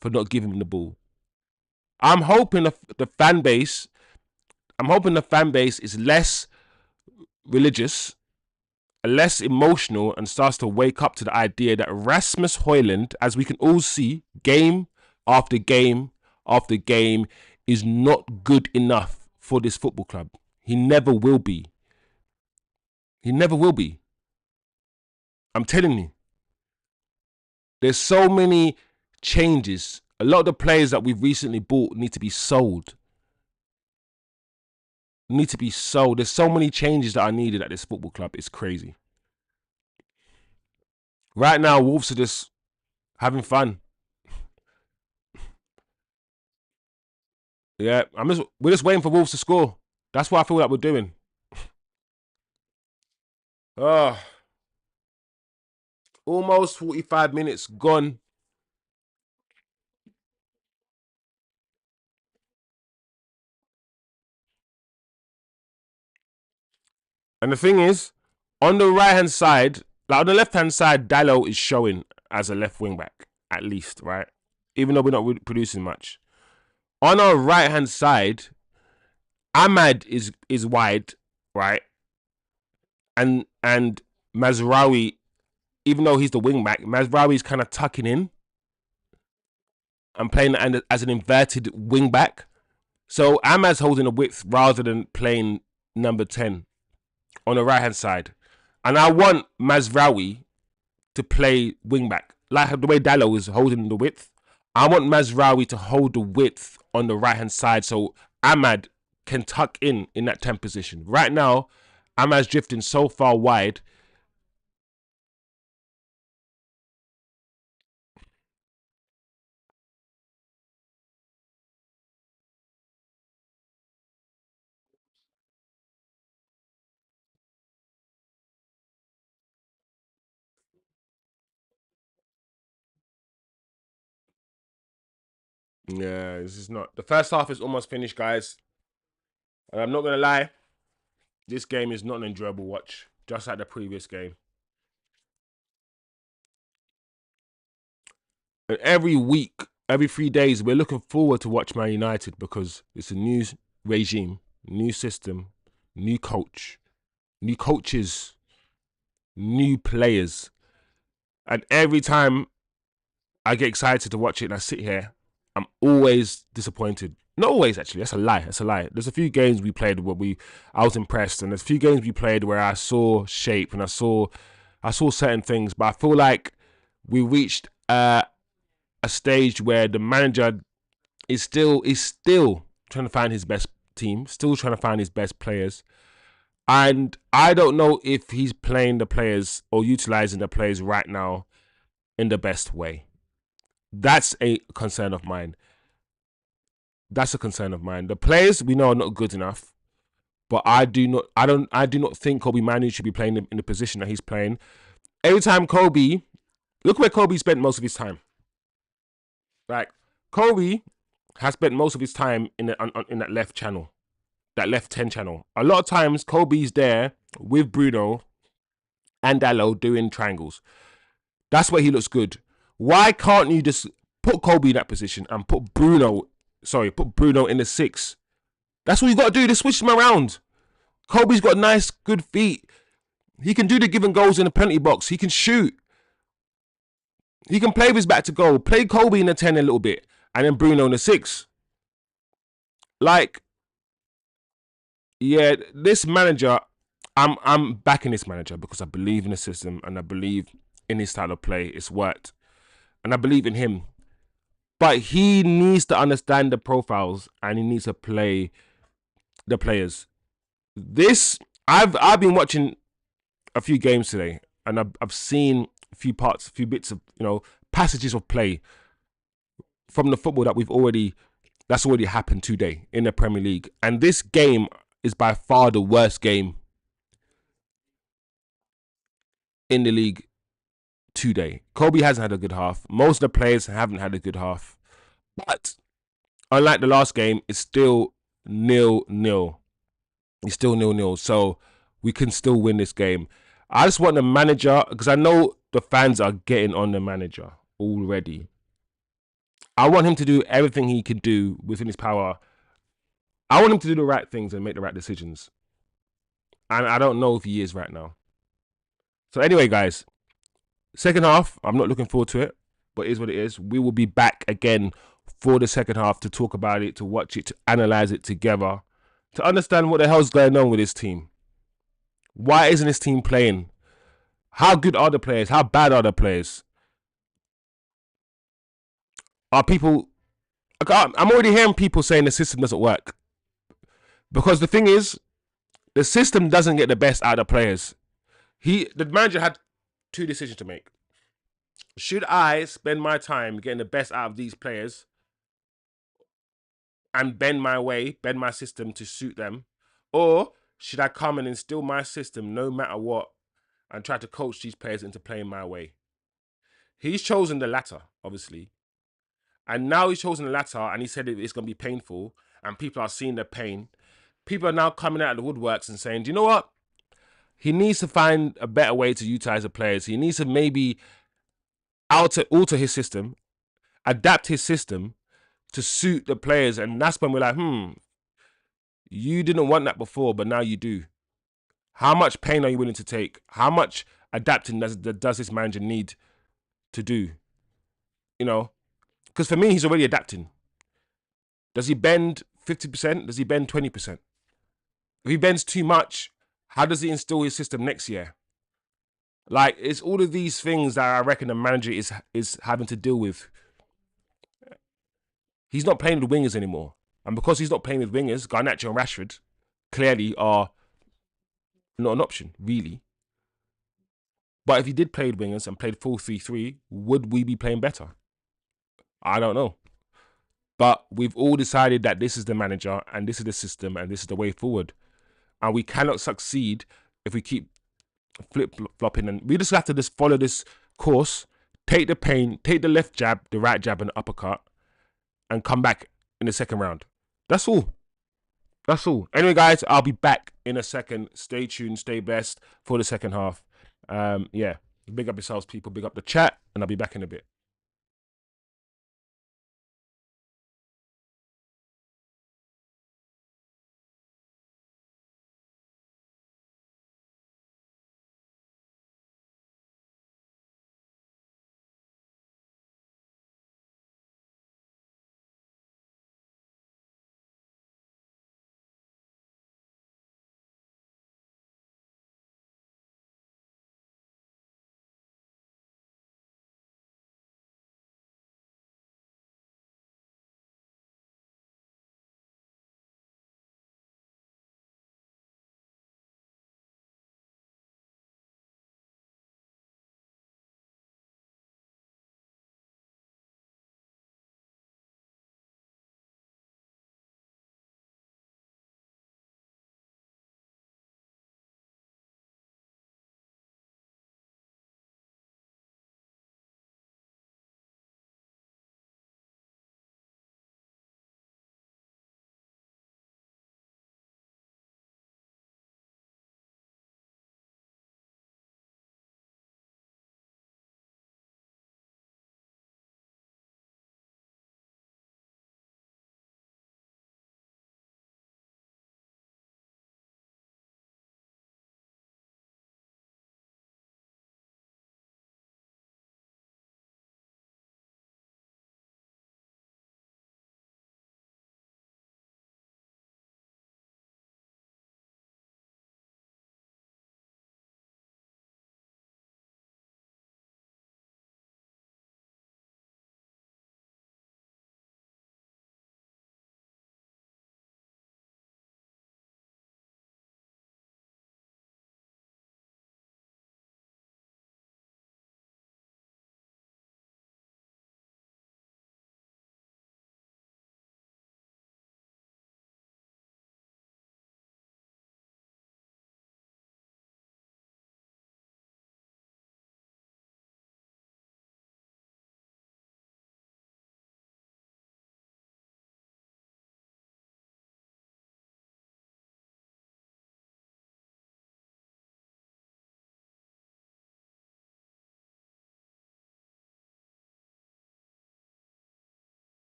for not giving him the ball. I'm hoping the fan base is less religious, less emotional, and starts to wake up to the idea that Rasmus Hojlund, as we can all see, game after game after game, is not good enough for this football club. He never will be. He never will be. I'm telling you. There's so many changes. A lot of the players that we've recently bought need to be sold. There's so many changes that are needed at this football club. It's crazy. Right now, Wolves are just having fun. Yeah, we're just waiting for Wolves to score. That's what I feel like we're doing. Oh, almost 45 minutes gone. And the thing is, on the right hand side, like on the left hand side, Dallo is showing as a left wing back, at least, right? Even though we're not producing much. On our right hand side, Ahmad is wide, right? And Mazraoui, even though he's the wing back, Mazraoui is kind of tucking in and playing as an inverted wing back. So Ahmad's holding a width rather than playing number 10 on the right hand side. And I want Mazraoui to play wing back. Like the way Dallo is holding the width. I want Mazraoui to hold the width on the right hand side so Ahmad can tuck in that 10 position. Right now, Ahmad's drifting so far wide. Yeah, this is not. The first half is almost finished, guys. And I'm not going to lie, this game is not an enjoyable watch, just like the previous game. And every week, every 3 days, we're looking forward to watch Man United because it's a new regime, new system, new coach, new coaches, new players. And every time I get excited to watch it and I sit here, I'm always disappointed. Not always, actually. That's a lie. That's a lie. There's a few games we played where I was impressed, and there's a few games we played where I saw shape and I saw certain things. But I feel like we reached a stage where the manager is still trying to find his best team, still trying to find his best players. And I don't know if he's playing the players or utilizing the players right now in the best way. That's a concern of mine. That's a concern of mine. The players we know are not good enough, but I do not think Kobe Manu should be playing in the position that he's playing. Every time Kobe, look where Kobe spent most of his time. Like Kobe has spent most of his time in that left channel, that left 10 channel. A lot of times Kobe's there with Bruno and Dallo doing triangles. That's where he looks good. Why can't you just put Kobe in that position and put Bruno in the 6? That's what you got to do. Just switch them around. Kobe's got nice, good feet. He can do the given goals in the penalty box. He can shoot. He can play with his back to goal. Play Kobe in the 10 a little bit, and then Bruno in the 6. Like, yeah, this manager, I'm backing this manager because I believe in the system and I believe in his style of play. It's worked, and I believe in him. But he needs to understand the profiles and he needs to play the players. I've been watching a few games today, and I've seen a few bits of passages of play from the football that's already happened today in the Premier League. And this game is by far the worst game in the league today. Kobe hasn't had a good half. Most of the players haven't had a good half. But unlike the last game, it's still 0-0. It's still 0-0. So we can still win this game. I just want the manager, because I know the fans are getting on the manager already. I want him to do everything he can do within his power. I want him to do the right things and make the right decisions. And I don't know if he is right now. So anyway, guys, second half, I'm not looking forward to it, but it is what it is. We will be back again for the second half to talk about it, to watch it, to analyze it together, to understand what the hell's going on with this team. Why isn't this team playing? How good are the players? How bad are the players? Are people... I'm already hearing people saying the system doesn't work. Because the thing is, the system doesn't get the best out of the players. The manager had two decisions to make. Should I spend my time getting the best out of these players and bend my system to suit them? Or should I come and instill my system no matter what and try to coach these players into playing my way? He's chosen the latter, obviously. And now he's chosen the latter, and he said it's going to be painful, and people are seeing the pain. People are now coming out of the woodworks and saying, do you know what? He needs to find a better way to utilize the players. He needs to maybe alter his system, adapt his system to suit the players. And that's when we're like, you didn't want that before, but now you do. How much pain are you willing to take? How much adapting does this manager need to do? You know, because for me, he's already adapting. Does he bend 50%? Does he bend 20%? If he bends too much, how does he instill his system next year? Like, it's all of these things that I reckon the manager is having to deal with. He's not playing with wingers anymore. And because he's not playing with wingers, Garnacho and Rashford clearly are not an option, really. But if he did play with wingers and played 4-3-3, would we be playing better? I don't know. But we've all decided that this is the manager and this is the system and this is the way forward. And we cannot succeed if we keep flip-flopping. And we just have to just follow this course, take the pain, take the left jab, the right jab and the uppercut, and come back in the second round. That's all. That's all. Anyway, guys, I'll be back in a second. Stay tuned, stay blessed for the second half. Yeah, big up yourselves, people. Big up the chat, and I'll be back in a bit.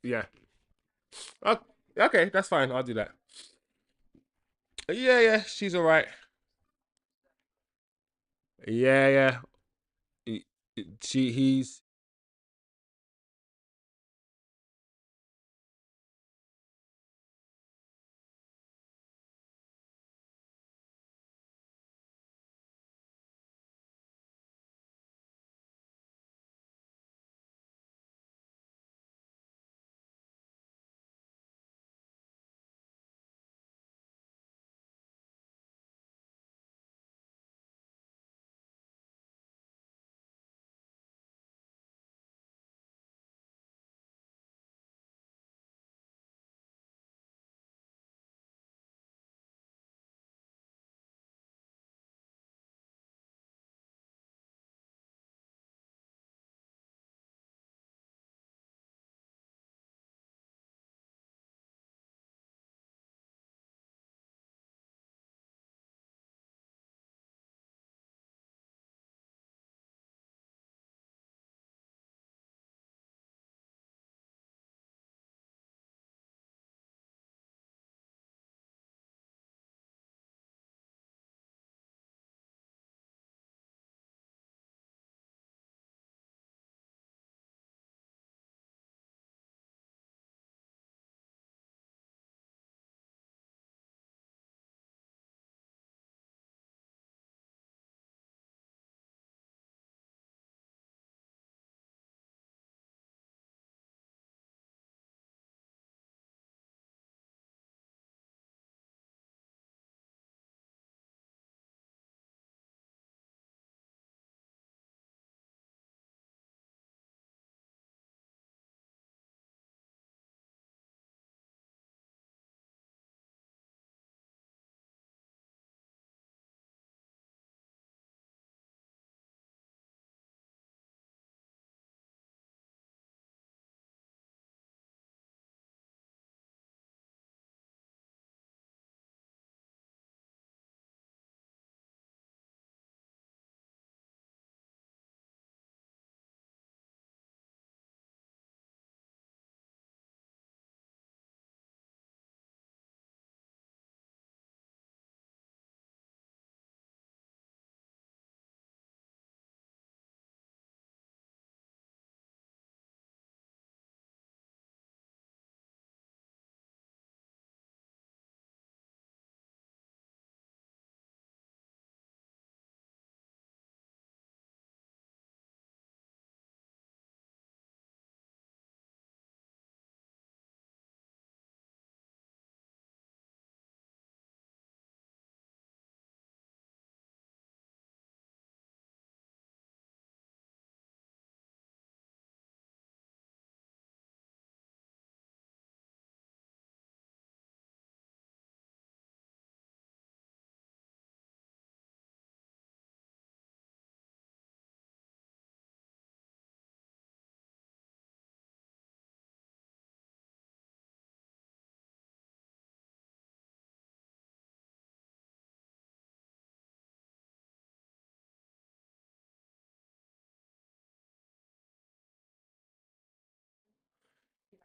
Yeah. Okay, that's fine. I'll do that. Yeah, yeah, she's all right. Yeah, yeah. He- he's.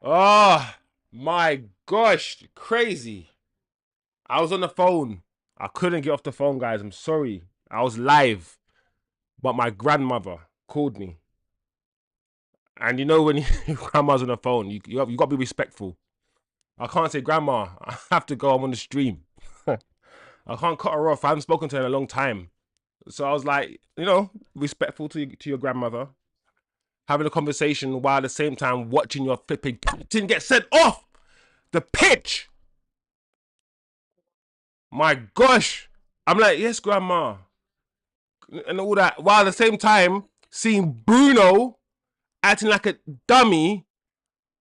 Oh my gosh, crazy! I was on the phone. I couldn't get off the phone, guys. I'm sorry. I was live, but my grandmother called me, and you know when grandma's on the phone, you got to be respectful. I can't say grandma. I have to go. I'm on the stream. I can't cut her off. I haven't spoken to her in a long time. So I was like, respectful to your grandmother, having a conversation while at the same time watching your flipping captain get sent off the pitch. My gosh. I'm like, yes, grandma. And all that. While at the same time seeing Bruno acting like a dummy,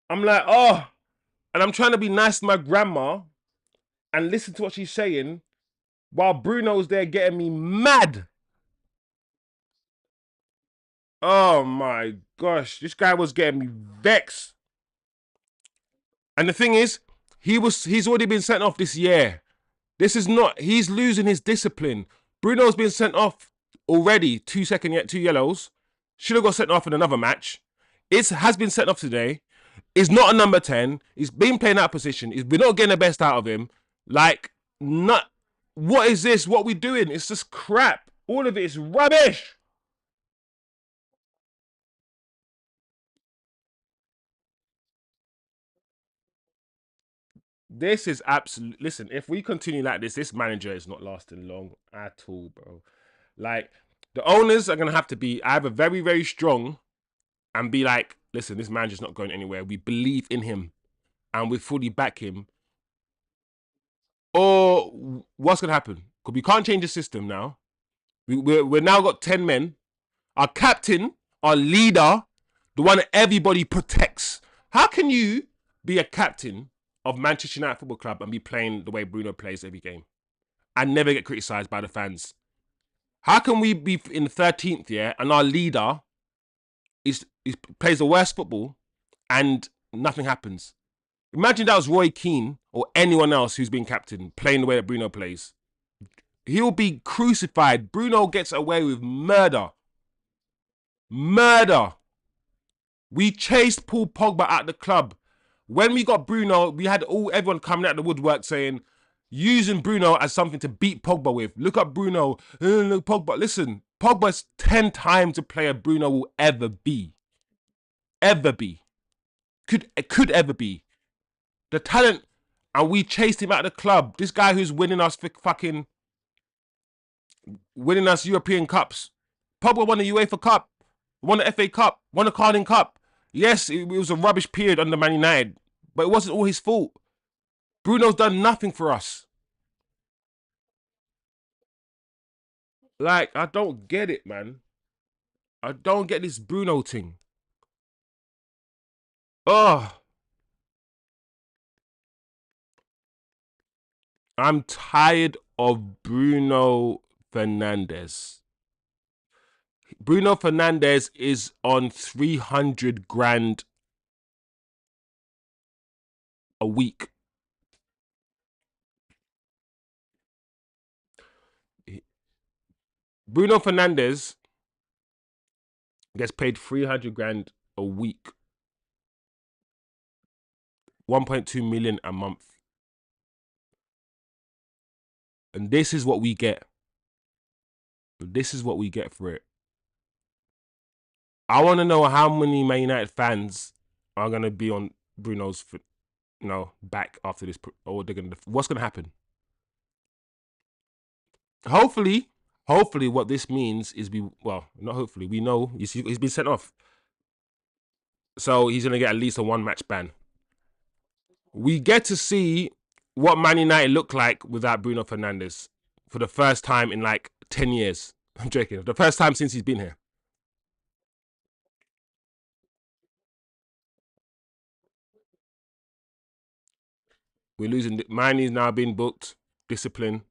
I'm like, oh. And I'm trying to be nice to my grandma and listen to what she's saying while Bruno's there getting me mad. Oh my gosh. This guy was getting me vexed. And the thing is, he's already been sent off this year. This is not, he's losing his discipline. Bruno's been sent off already, 2 yet 2 yellows. Should have got sent off in another match. It has been sent off today. He's not a number 10. He's been playing that position. We're not getting the best out of him. Like, not. What is this? What are we doing? It's just crap. All of it is rubbish. This is absolute. Listen, if we continue like this manager is not lasting long at all, bro. Like, the owners are gonna have to be either very, very strong and be like, listen, this manager's not going anywhere. We believe in him and we fully back him. Or what's gonna happen? Because we can't change the system now. We're now got 10 men. Our captain, our leader, the one that everybody protects. How can you be a captain of Manchester United Football Club and be playing the way Bruno plays every game and never get criticised by the fans? How can we be in 13th year and our leader is plays the worst football and nothing happens? Imagine that was Roy Keane or anyone else who's been captain playing the way that Bruno plays. He'll be crucified. Bruno gets away with murder. Murder. We chased Paul Pogba out the club. When we got Bruno, we had everyone coming out the woodwork saying, using Bruno as something to beat Pogba with. Look at Bruno. Look, Pogba. Listen, Pogba's 10 times a player Bruno will ever be. Ever be. Could ever be. The talent, and we chased him out of the club. This guy who's winning us for fucking winning us European Cups. Pogba won the UEFA Cup, won the FA Cup, won the Carling Cup. Yes, it was a rubbish period under Man United, but it wasn't all his fault. Bruno's done nothing for us. Like, I don't get it, man. I don't get this Bruno thing. Oh, I'm tired of Bruno Fernandes. Bruno Fernandes is on 300 grand a week. Bruno Fernandes gets paid 300 grand a week, 1.2 million a month. And this is what we get. This is what we get for it. I want to know how many Man United fans are going to be on Bruno's back after this, or they're going to. What's going to happen? Hopefully, what this means is not hopefully, we know he's been sent off, so he's going to get at least a 1 match ban. We get to see what Man United look like without Bruno Fernandes for the first time in like 10 years. I'm joking. The first time since he's been here. We're losing. Manny's now been booked. Discipline.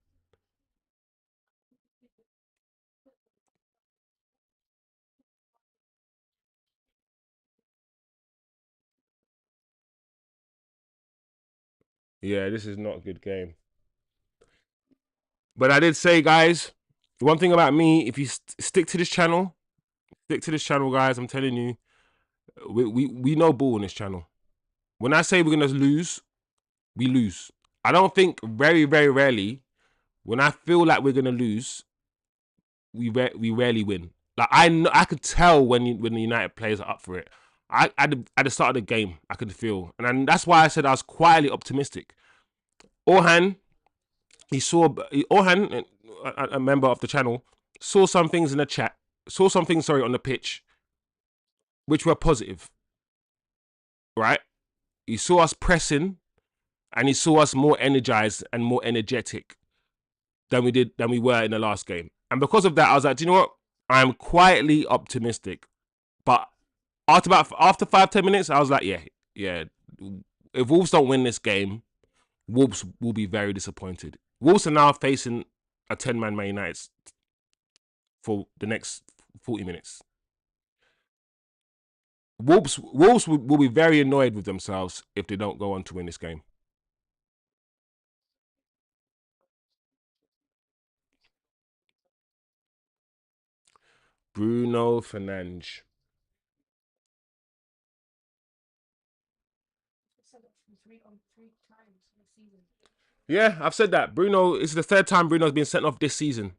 Yeah, this is not a good game. But I did say, guys, one thing about me, if you stick to this channel, guys, I'm telling you, we know ball on this channel. When I say we're going to lose, we lose. I don't think very, very rarely, when I feel like we're going to lose, we rarely win. Like, I could tell when the United players are up for it. At the start of the game, I could feel. And that's why I said I was quietly optimistic. Orhan, Orhan, a member of the channel, saw some things in the chat, saw some things, sorry, on the pitch, which were positive, right? He saw us pressing, and he saw us more energized and more energetic than we were in the last game. And because of that, I was like, do you know what? I'm quietly optimistic. But after 5-10 minutes, I was like, yeah. If Wolves don't win this game, Wolves will be very disappointed. Wolves are now facing a 10-man Man United for the next 40 minutes. Wolves will be very annoyed with themselves if they don't go on to win this game. Bruno Fernandes. Yeah, I've said that. Bruno, it's the third time Bruno's been sent off this season.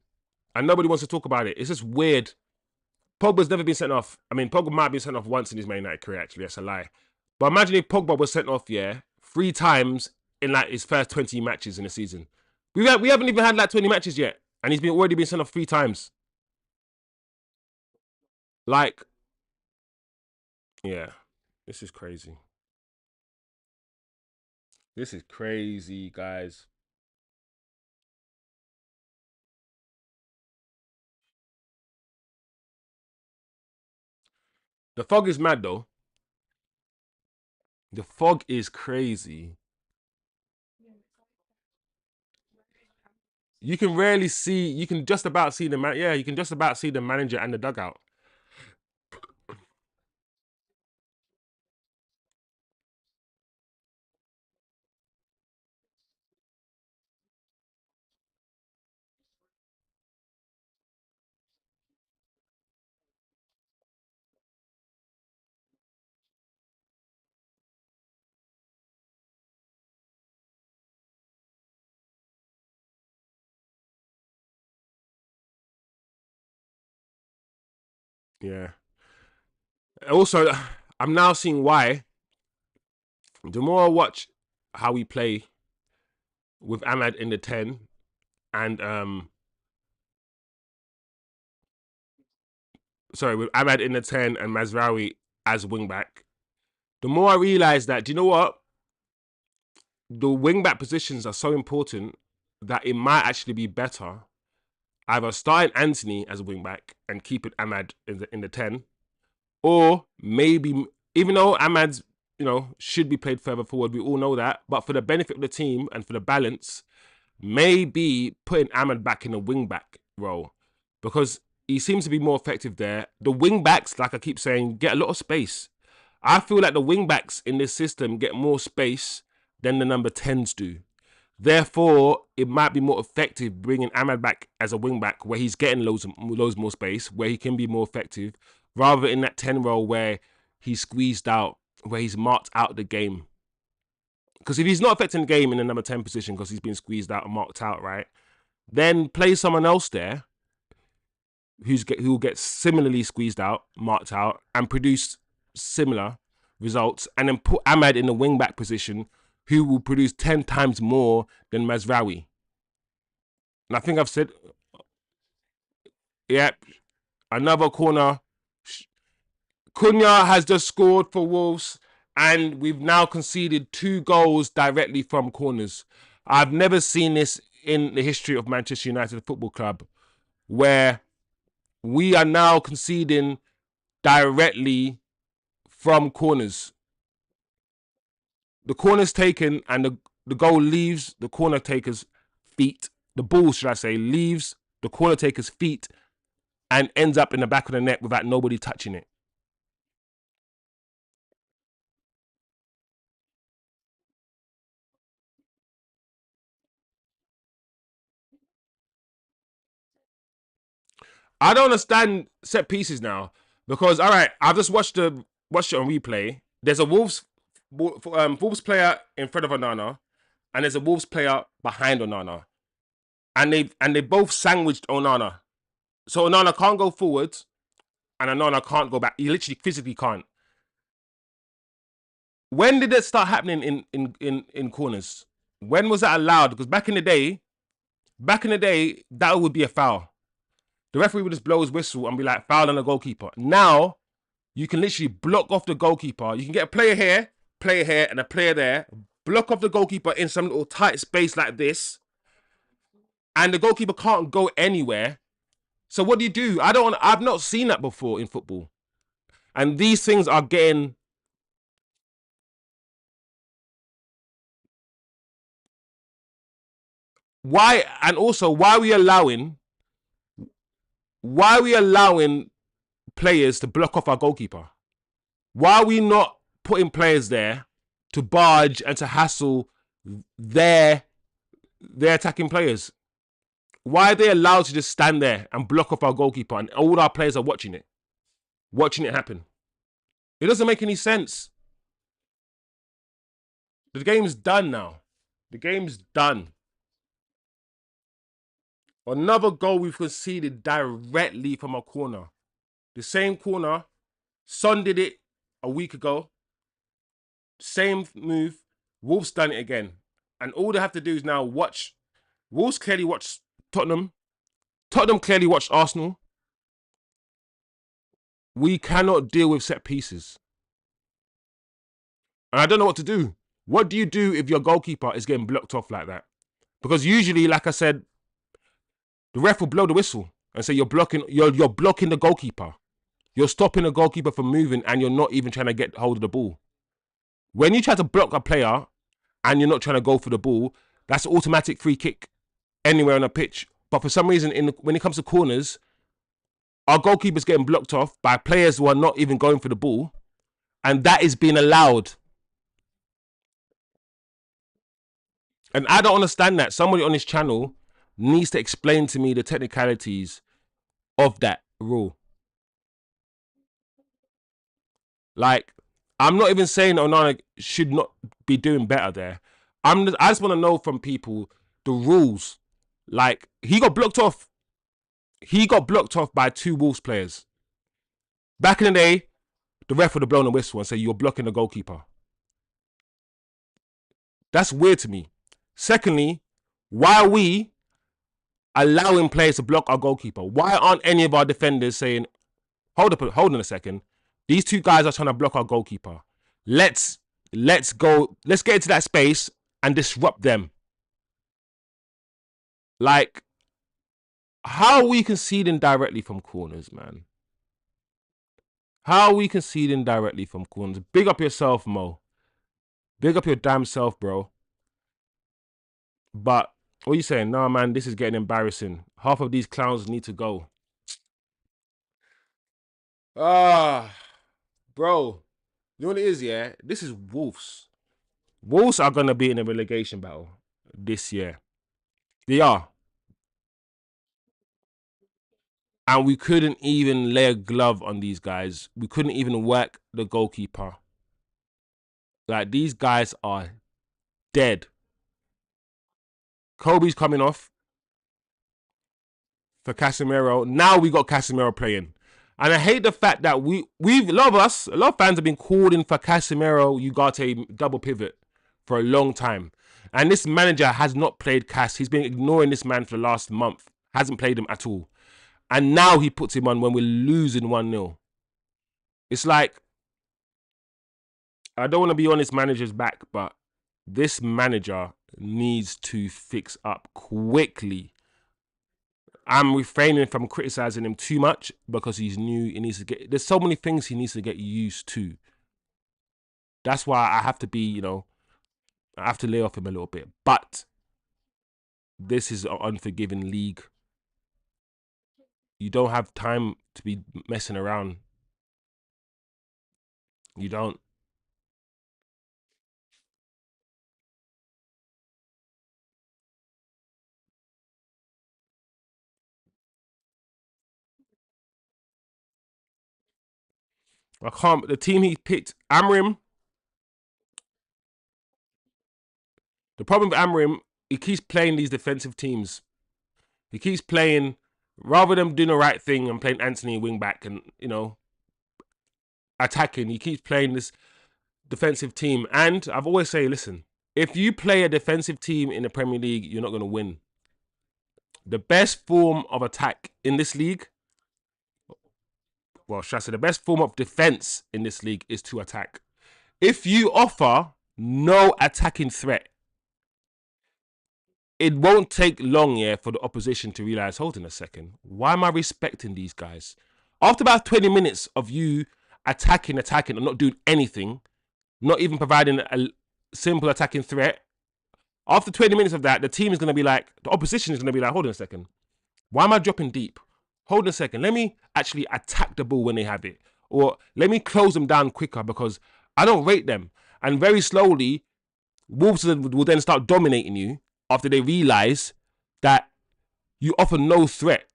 And nobody wants to talk about it. It's just weird. Pogba's never been sent off. I mean, Pogba might have been sent off once in his Man United career, actually. That's a lie. But imagine if Pogba was sent off, yeah, 3 times in like his first 20 matches in the season. We haven't even had like 20 matches yet. And he's already been sent off 3 times. Like, yeah, this is crazy. This is crazy, guys. The fog is mad, though. The fog is crazy. You can rarely see, you can just about see the man. Yeah, you can just about see the manager and the dugout. Yeah. Also, I'm now seeing why. The more I watch how we play with Ahmad in the 10 and with Ahmad in the 10 and Mazraoui as wing back, the more I realize that, do you know what? The wing back positions are so important that it might actually be better either starting Antony as a wing back and keeping Ahmad in the 10, or maybe, even though Ahmad's, should be played further forward, we all know that, but for the benefit of the team and for the balance, maybe putting Ahmad back in the wing back role, because he seems to be more effective there. The wing backs, like I keep saying, get a lot of space. I feel like the wing backs in this system get more space than the number 10s do. Therefore, it might be more effective bringing Ahmad back as a wing back where he's getting loads more space, where he can be more effective, rather in that 10 role where he's squeezed out, where he's marked out the game. Because if he's not affecting the game in the number 10 position because he's been squeezed out and marked out, right, then play someone else there who will get similarly squeezed out, marked out, and produce similar results, and then put Ahmad in the wing back position who will produce 10 times more than Mazraoui. And I think I've said, yeah, another corner. Cunha has just scored for Wolves, and we've now conceded 2 goals directly from corners. I've never seen this in the history of Manchester United Football Club, where we are now conceding directly from corners. The corner's taken, and the goal leaves the corner taker's feet. The ball, should I say, leaves the corner taker's feet and ends up in the back of the net without nobody touching it. I don't understand set pieces now because, all right, I've just watched it on replay. There's a Wolves player in front of Onana, and there's a Wolves player behind Onana, and they both sandwiched Onana. So Onana can't go forward, and Onana can't go back. He literally physically can't. When did it start happening in corners? When was that allowed? Because back in the day, that would be a foul. The referee would just blow his whistle and be like, foul on the goalkeeper. Now, you can literally block off the goalkeeper. You can get a player here, and a player there. Block off the goalkeeper in some little tight space like this. And the goalkeeper can't go anywhere. So what do you do? I've not seen that before in football. And these things are getting... Why? And also, why are we allowing players to block off our goalkeeper? Why are we not putting players there to barge and to hassle their attacking players? Why are they allowed to just stand there and block off our goalkeeper and all our players are watching it happen? It doesn't make any sense. The game's done now. The game's done. Another goal we've conceded directly from a corner. The same corner. Son did it a week ago. Same move. Wolves done it again. And all they have to do is now watch. Wolves clearly watched Tottenham. Tottenham clearly watched Arsenal. We cannot deal with set pieces. And I don't know what to do. What do you do if your goalkeeper is getting blocked off like that? Because usually, like I said, the ref will blow the whistle and say you're blocking the goalkeeper. You're stopping the goalkeeper from moving and you're not even trying to get hold of the ball. When you try to block a player and you're not trying to go for the ball, that's an automatic free kick anywhere on a pitch. But for some reason, when it comes to corners, our goalkeeper's getting blocked off by players who are not even going for the ball. And that is being allowed. And I don't understand that. Somebody on this channel needs to explain to me the technicalities of that rule. Like, I'm not even saying Onana should not be doing better there. I just want to know from people the rules. Like, he got blocked off. He got blocked off by 2 Wolves players. Back in the day, the ref would have blown a whistle and say, you're blocking the goalkeeper. That's weird to me. Secondly, why are we allowing players to block our goalkeeper? Why aren't any of our defenders saying, hold on a second, these 2 guys are trying to block our goalkeeper. Let's go. Let's get into that space and disrupt them. Like, how are we conceding directly from corners, man? How are we conceding directly from corners? Big up yourself, Mo. Big up your damn self, bro. But what are you saying? Nah, man, this is getting embarrassing. Half of these clowns need to go. Bro. You know what it is, yeah? This is Wolves. Wolves are going to be in a relegation battle this year. They are. And we couldn't even lay a glove on these guys. We couldn't even work the goalkeeper. Like, these guys are dead. Kobe's coming off for CASEMIRO. Now we got CASEMIRO playing. And I hate the fact that a lot of fans have been calling for CASEMIRO, Ugarte double pivot for a long time. And this manager has not played Cas. He's been ignoring this man for the last month. Hasn't played him at all. And now he puts him on when we're losing 1-0. It's like, I don't want to be on this manager's back, but this manager needs to fix up quickly. I'm refraining from criticizing him too much because he's new. He needs to get. There's so many things he needs to get used to. That's why I have to be, I have to lay off him a little bit. But this is an unforgiving league. You don't have time to be messing around. You don't. I can't. The team he picked, Amorim. The problem with Amorim, he keeps playing these defensive teams. He keeps playing, rather than doing the right thing and playing Antony wing back and, attacking, he keeps playing this defensive team. And I've always say, listen, if you play a defensive team in the Premier League, you're not going to win. The best form of attack in this league, well, should I say the best form of defense in this league is to attack. If you offer no attacking threat, it won't take long, for the opposition to realize, hold on a second, why am I respecting these guys? After about 20 minutes of you attacking, and not doing anything, not even providing a simple attacking threat, after 20 minutes of that, the team is going to be like, the opposition is going to be like, hold on a second, why am I dropping deep? Hold on a second, let me actually attack the ball when they have it. Or let me close them down quicker because I don't rate them. And very slowly, Wolves will then start dominating you after they realize that you offer no threat.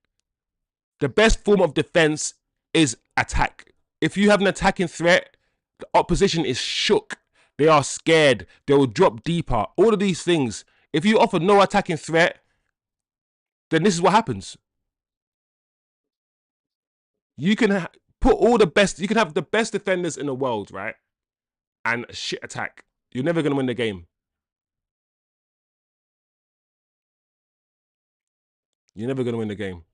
The best form of defense is attack. If you have an attacking threat, the opposition is shook. They are scared. They will drop deeper. All of these things. If you offer no attacking threat, then this is what happens. You can put all the best. You can have the best defenders in the world, right? And shit attack. You're never gonna win the game. You're never gonna win the game.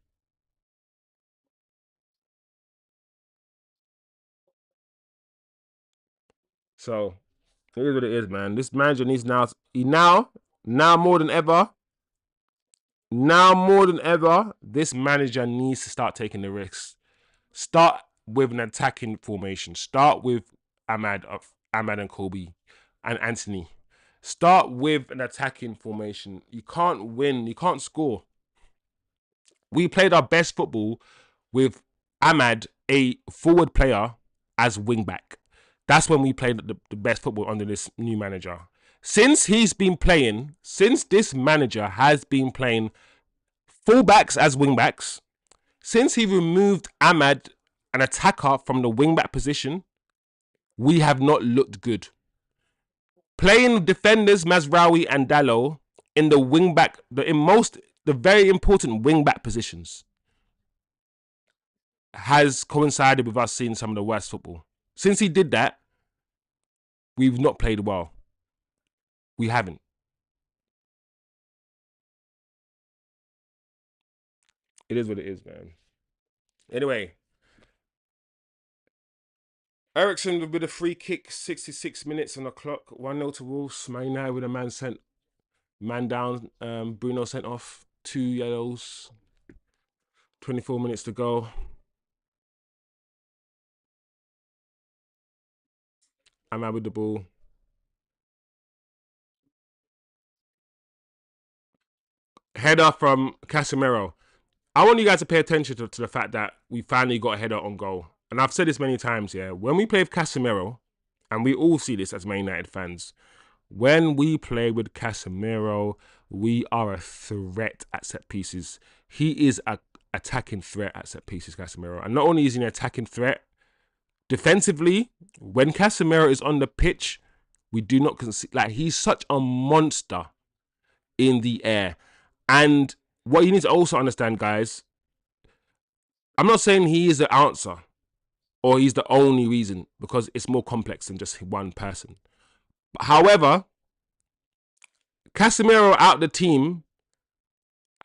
So it is what it is, man. This manager needs now more than ever. Now more than ever, this manager needs to start taking the risks. Start with an attacking formation. Start with Ahmad and Kobe and Antony. Start with an attacking formation. You can't win. You can't score. We played our best football with Ahmad, a forward player, as wing back. That's when we played the best football under this new manager. Since this manager has been playing fullbacks as wingbacks, since he removed Ahmad, an attacker, from the wingback position, we have not looked good. Playing defenders Mazraoui and Dalot in the wingback, the very important wingback positions, has coincided with us seeing some of the worst football. Since he did that, we've not played well. We haven't. It is what it is, man. Anyway, Ericsson with a free kick, 66 minutes on the clock, 1-0 to Wolves. Man United with a man down. Bruno sent off, 2 yellows, 24 minutes to go. I'm out with the ball. Header from Casemiro. I want you guys to pay attention to the fact that we finally got a header on goal. And I've said this many times, yeah. When we play with Casemiro, and we all see this as Man United fans, when we play with Casemiro, we are a threat at set pieces. He is an attacking threat at set pieces, Casemiro. And not only is he an attacking threat, defensively, when Casemiro is on the pitch, we do not concede. Like, he's such a monster in the air. And what you need to also understand, guys, I'm not saying he is the answer or he's the only reason, because it's more complex than just one person. However, Casemiro out the team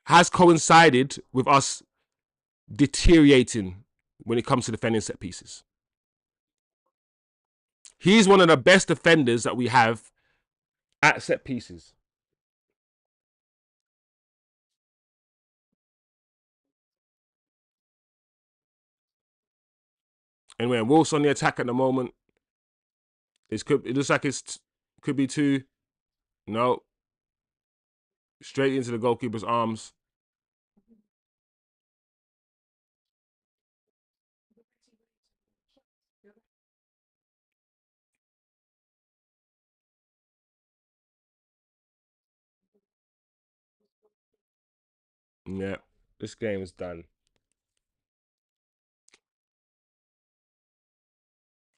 has coincided with us deteriorating when it comes to defending set pieces. He's one of the best defenders that we have at set pieces. And when Wolves on the attack at the moment, it looks like it could be 2. No, straight into the goalkeeper's arms. Yeah, this game is done.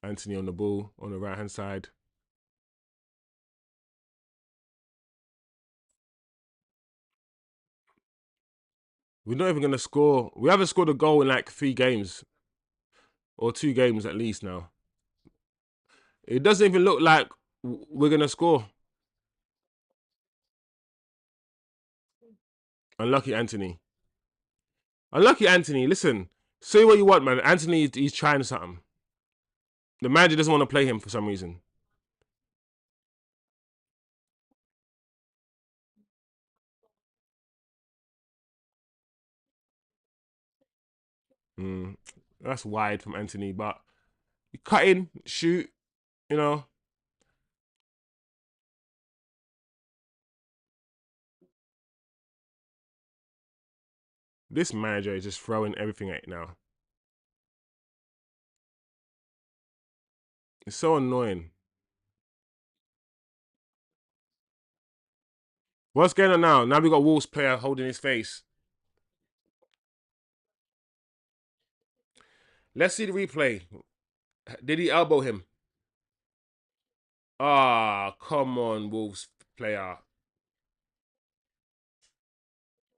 Antony on the ball on the right hand side. We're not even going to score. We haven't scored a goal in like 3 games or 2 games at least now. It doesn't even look like we're going to score. Unlucky Antony. Unlucky Antony. Listen, say what you want, man. Antony, he's trying something. The manager doesn't want to play him for some reason. That's wide from Antony, but you cut in, shoot, you know. This manager is just throwing everything at it now. It's so annoying. What's going on now? Now we got Wolves player holding his face. Let's see the replay. Did he elbow him? Ah, come on, Wolves player.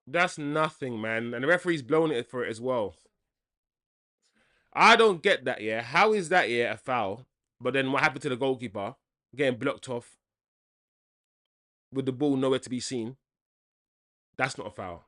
That's nothing, man. And the referee's blown it for it as well. I don't get that, yeah. How is that, yeah, a foul? But then what happened to the goalkeeper? Getting blocked off with the ball nowhere to be seen. That's not a foul.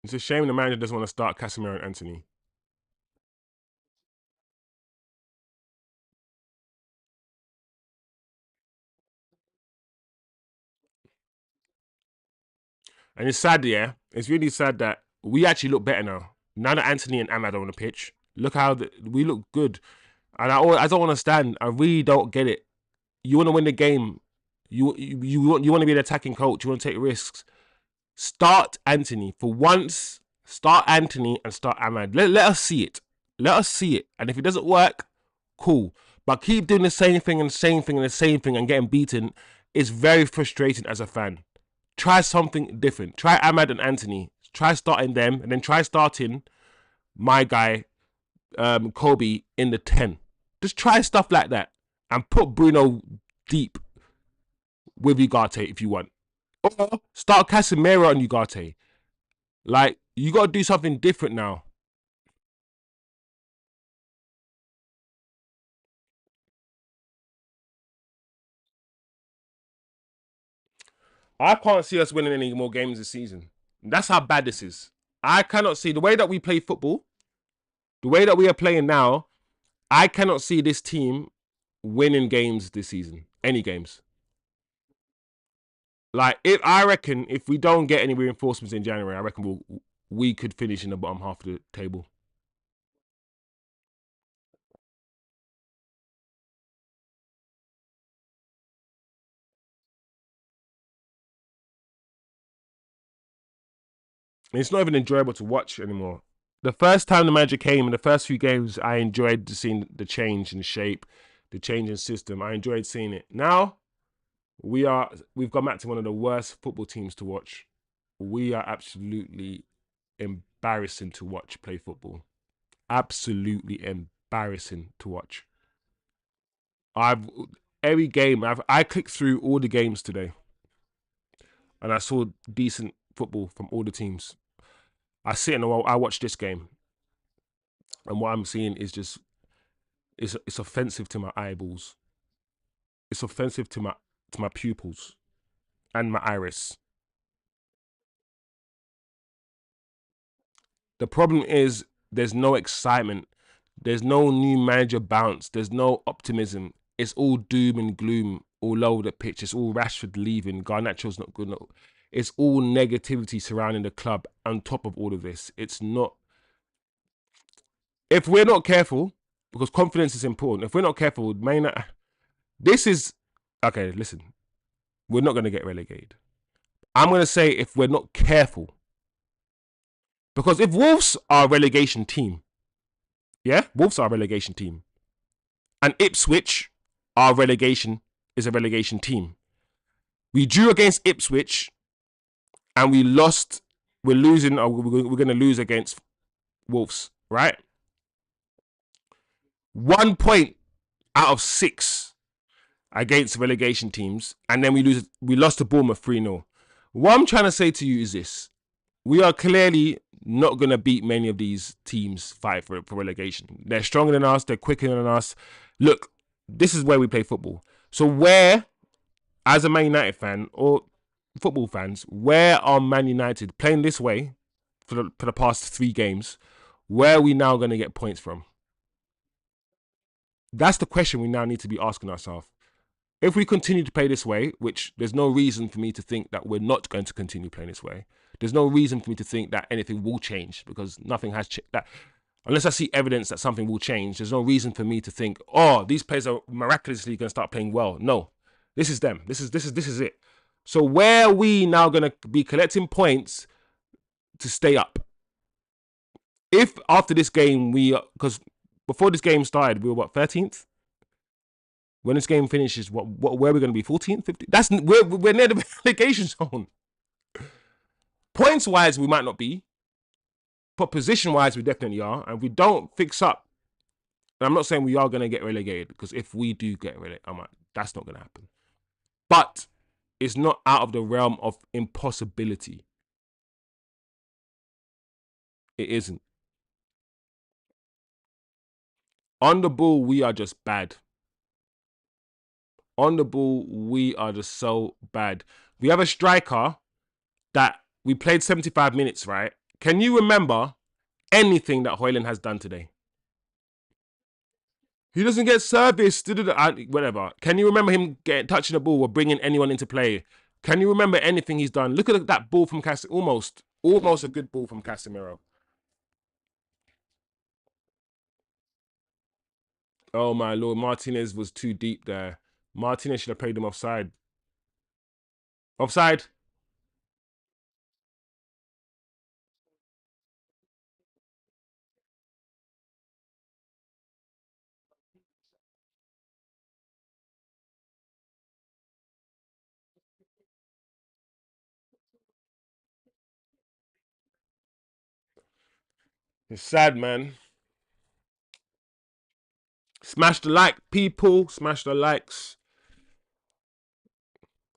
It's a shame the manager doesn't want to start CASEMIRO and Antony. And it's sad, yeah. It's really sad that we actually look better now. Now that Antony and Ahmad are on the pitch, look how we look good. And I don't understand. I really don't get it. You want to win the game. You want to be an attacking coach. You want to take risks. Start Antony for once. Start Antony and start Ahmad. Let us see it. Let us see it. And if it doesn't work, cool. But keep doing the same thing and the same thing and the same thing and getting beaten is very frustrating as a fan. Try something different. Try Ahmad and Antony. Try starting them and then try starting my guy, Kobe, in the 10. Just try stuff like that and put Bruno deep with Ugarte if you want. Or start Casemiro on Ugarte. Like, you got to do something different now. I can't see us winning any more games this season. That's how bad this is. I cannot see the way that we play football, the way that we are playing now. I cannot see this team winning games this season. Any games. Like, if I reckon if we don't get any reinforcements in January, I reckon we could finish in the bottom half of the table. And it's not even enjoyable to watch anymore. The first time the manager came in the first few games, I enjoyed seeing the change in shape, the change in system. I enjoyed seeing it. Now we've gone back to one of the worst football teams to watch. We are absolutely embarrassing to watch play football. Absolutely embarrassing to watch. I've every game I clicked through all the games today, and I saw decent football from all the teams. I sit and I watch this game, and what I'm seeing is just it's offensive to my eyeballs. It's offensive to my pupils and my iris. The problem is there's no excitement. There's no new manager bounce. There's no optimism. It's all doom and gloom all over the pitch. It's all Rashford leaving. Garnacho's not good. No. It's all negativity surrounding the club on top of all of this. It's not. If we're not careful, because confidence is important, if we're not careful, this is. Okay, listen. We're not going to get relegated. I'm going to say if we're not careful. Because if Wolves are a relegation team, yeah, Wolves are a relegation team, and Ipswich are relegation is a relegation team. We drew against Ipswich, and we lost. We're losing, or we're going to lose against Wolves, right? 1 point out of 6 against relegation teams, and then we lose. We lost to Bournemouth 3-0. What I'm trying to say to you is this: we are clearly not going to beat many of these teams fight for relegation. They're stronger than us. They're quicker than us. Look, this is where we play football. So where, as a Man United fan or football fans, where are Man United playing this way for the past 3 games? Where are we now going to get points from? That's the question we now need to be asking ourselves. If we continue to play this way, which there's no reason for me to think that we're not going to continue playing this way, there's no reason for me to think that anything will change because nothing has changed. Unless I see evidence that something will change, there's no reason for me to think, oh, these players are miraculously going to start playing well. No, this is them. This is it. So where are we now going to be collecting points to stay up? If after this game because before this game started we were what, 13th. When this game finishes, where are we going to be? 14th, 15th? That's we're near the relegation zone. Points wise, we might not be, but position wise, we definitely are. And if we don't fix up, and I'm not saying we are going to get relegated, because if we do get relegated, that's not going to happen. But it's not out of the realm of impossibility. It isn't. On the ball, we are just bad. On the ball, we are just so bad. We have a striker that we played 75 minutes, right? Can you remember anything that Hojlund has done today? He doesn't get service, whatever. Can you remember him touching the ball or bringing anyone into play? Can you remember anything he's done? Look at that ball from Casemiro. Almost a good ball from Casemiro. Oh my lord, Martinez was too deep there. Martinez should have played him offside. Offside. It's sad, man. Smash the like, people. Smash the likes.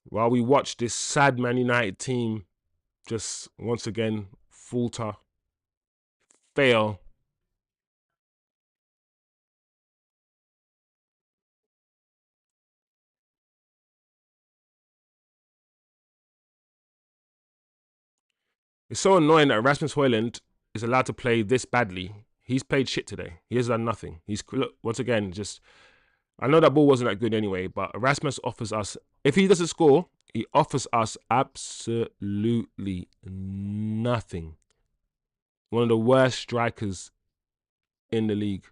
While we watch this sad Man United team just once again falter, fail. It's so annoying that Rasmus Hojlund is allowed to play this badly. He's played shit today. He has done nothing. Look, once again, just, I know that ball wasn't that good anyway, but Rasmus offers us, if he doesn't score, he offers us absolutely nothing. One of the worst strikers in the league.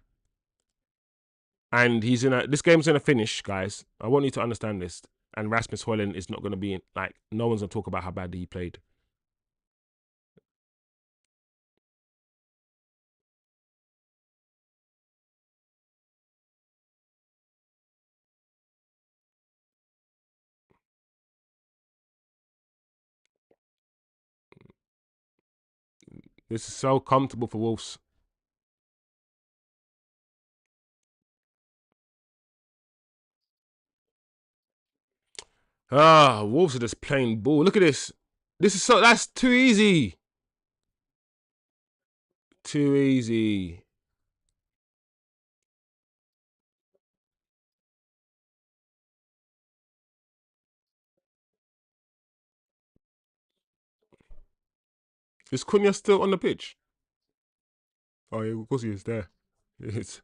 And this game's gonna finish, guys. I want you to understand this. And Rasmus Hojlund is not gonna be like, no one's gonna talk about how badly he played. This is so comfortable for Wolves. Wolves are just playing ball. Look at this. That's too easy. Too easy. Is Cunha still on the pitch? Oh yeah, of course he is there. It's,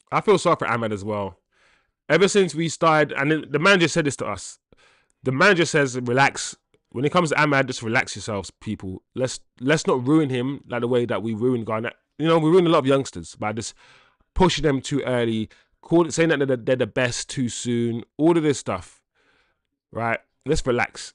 I feel sorry for Ahmed as well. Ever since we started, and the manager said this to us. The manager says, relax. When it comes to Ahmed, just relax yourselves, people. Let's not ruin him like the way that we ruined Garnacho. You know, we ruined a lot of youngsters by just pushing them too early, saying that they're the best too soon, all of this stuff, right? Let's relax.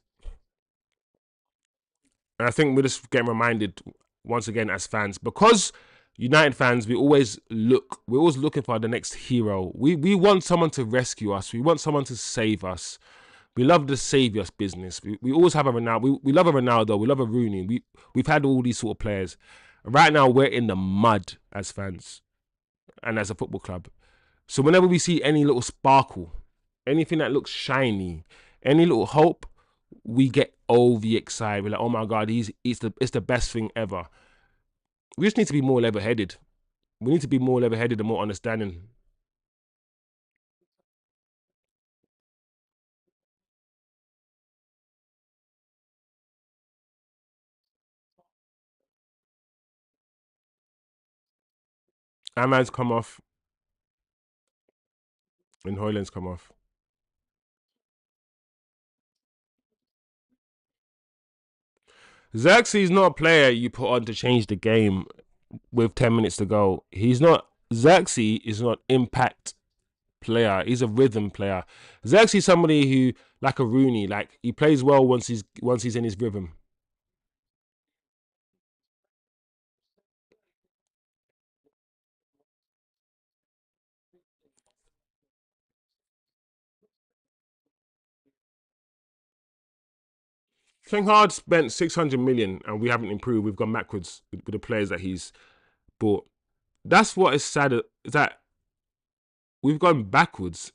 And I think we're just getting reminded once again as fans, because United fans, we're always looking for the next hero. We want someone to rescue us. We want someone to save us. We love the saviors business. We always have a Ronaldo. We love a Ronaldo. We love a Rooney. We've had all these sort of players. Right now, we're in the mud as fans and as a football club. So whenever we see any little sparkle, anything that looks shiny, any little hope, we get overly excited. We're like, oh my God, it's the best thing ever. We just need to be more level-headed. We need to be more level-headed and more understanding. Ahmad's come off and Hojlund's come off. Zirkzee is not a player you put on to change the game with 10 minutes to go. He's not. Zirkzee is not impact player. He's a rhythm player. Zirkzee is somebody who, like a Rooney, like he plays well once he's in his rhythm. Ten Hag spent 600 million and we haven't improved. We've gone backwards with the players that he's bought. That's what is sad. Is that we've gone backwards.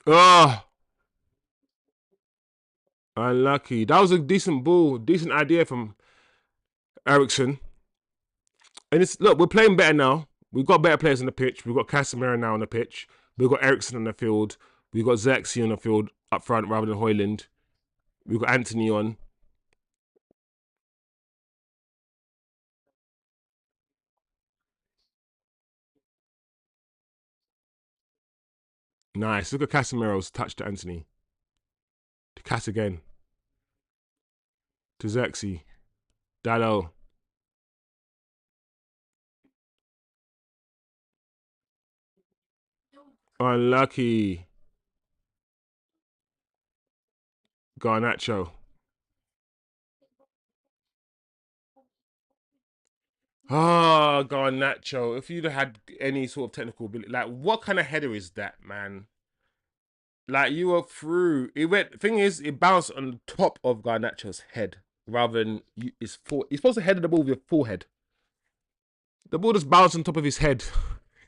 Oh, unlucky. That was a decent ball, decent idea from Ericsson. And it's look, we're playing better now. We've got better players on the pitch. We've got CASEMIRO now on the pitch. We've got Ericsson on the field. We've got Zirkzee on the field up front rather than hojlund. We've got Antony on. Nice. Look at Casemiro's touch to Antony. To Cas again. To Zirkzee. Dallo. Unlucky. Garnacho. Ah, oh, Garnacho. If you'd had any sort of technical ability, like what kind of header is that, man? Like you were through. It went. Thing is, it bounced on top of Garnacho's head rather than it's full. You're supposed to head the ball with your forehead. The ball just bounced on top of his head.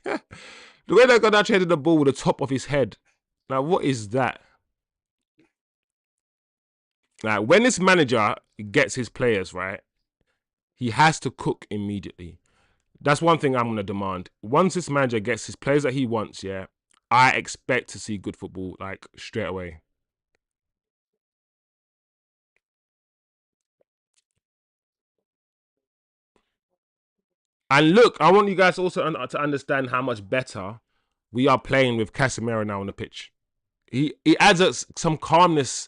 The way that Garnacho headed the ball with the top of his head. Like what is that? Like when this manager gets his players right, he has to cook immediately. That's one thing I'm gonna demand. Once this manager gets his players that he wants, yeah, I expect to see good football like straight away. And look, I want you guys also to understand how much better we are playing with Casemiro now on the pitch. He adds us some calmness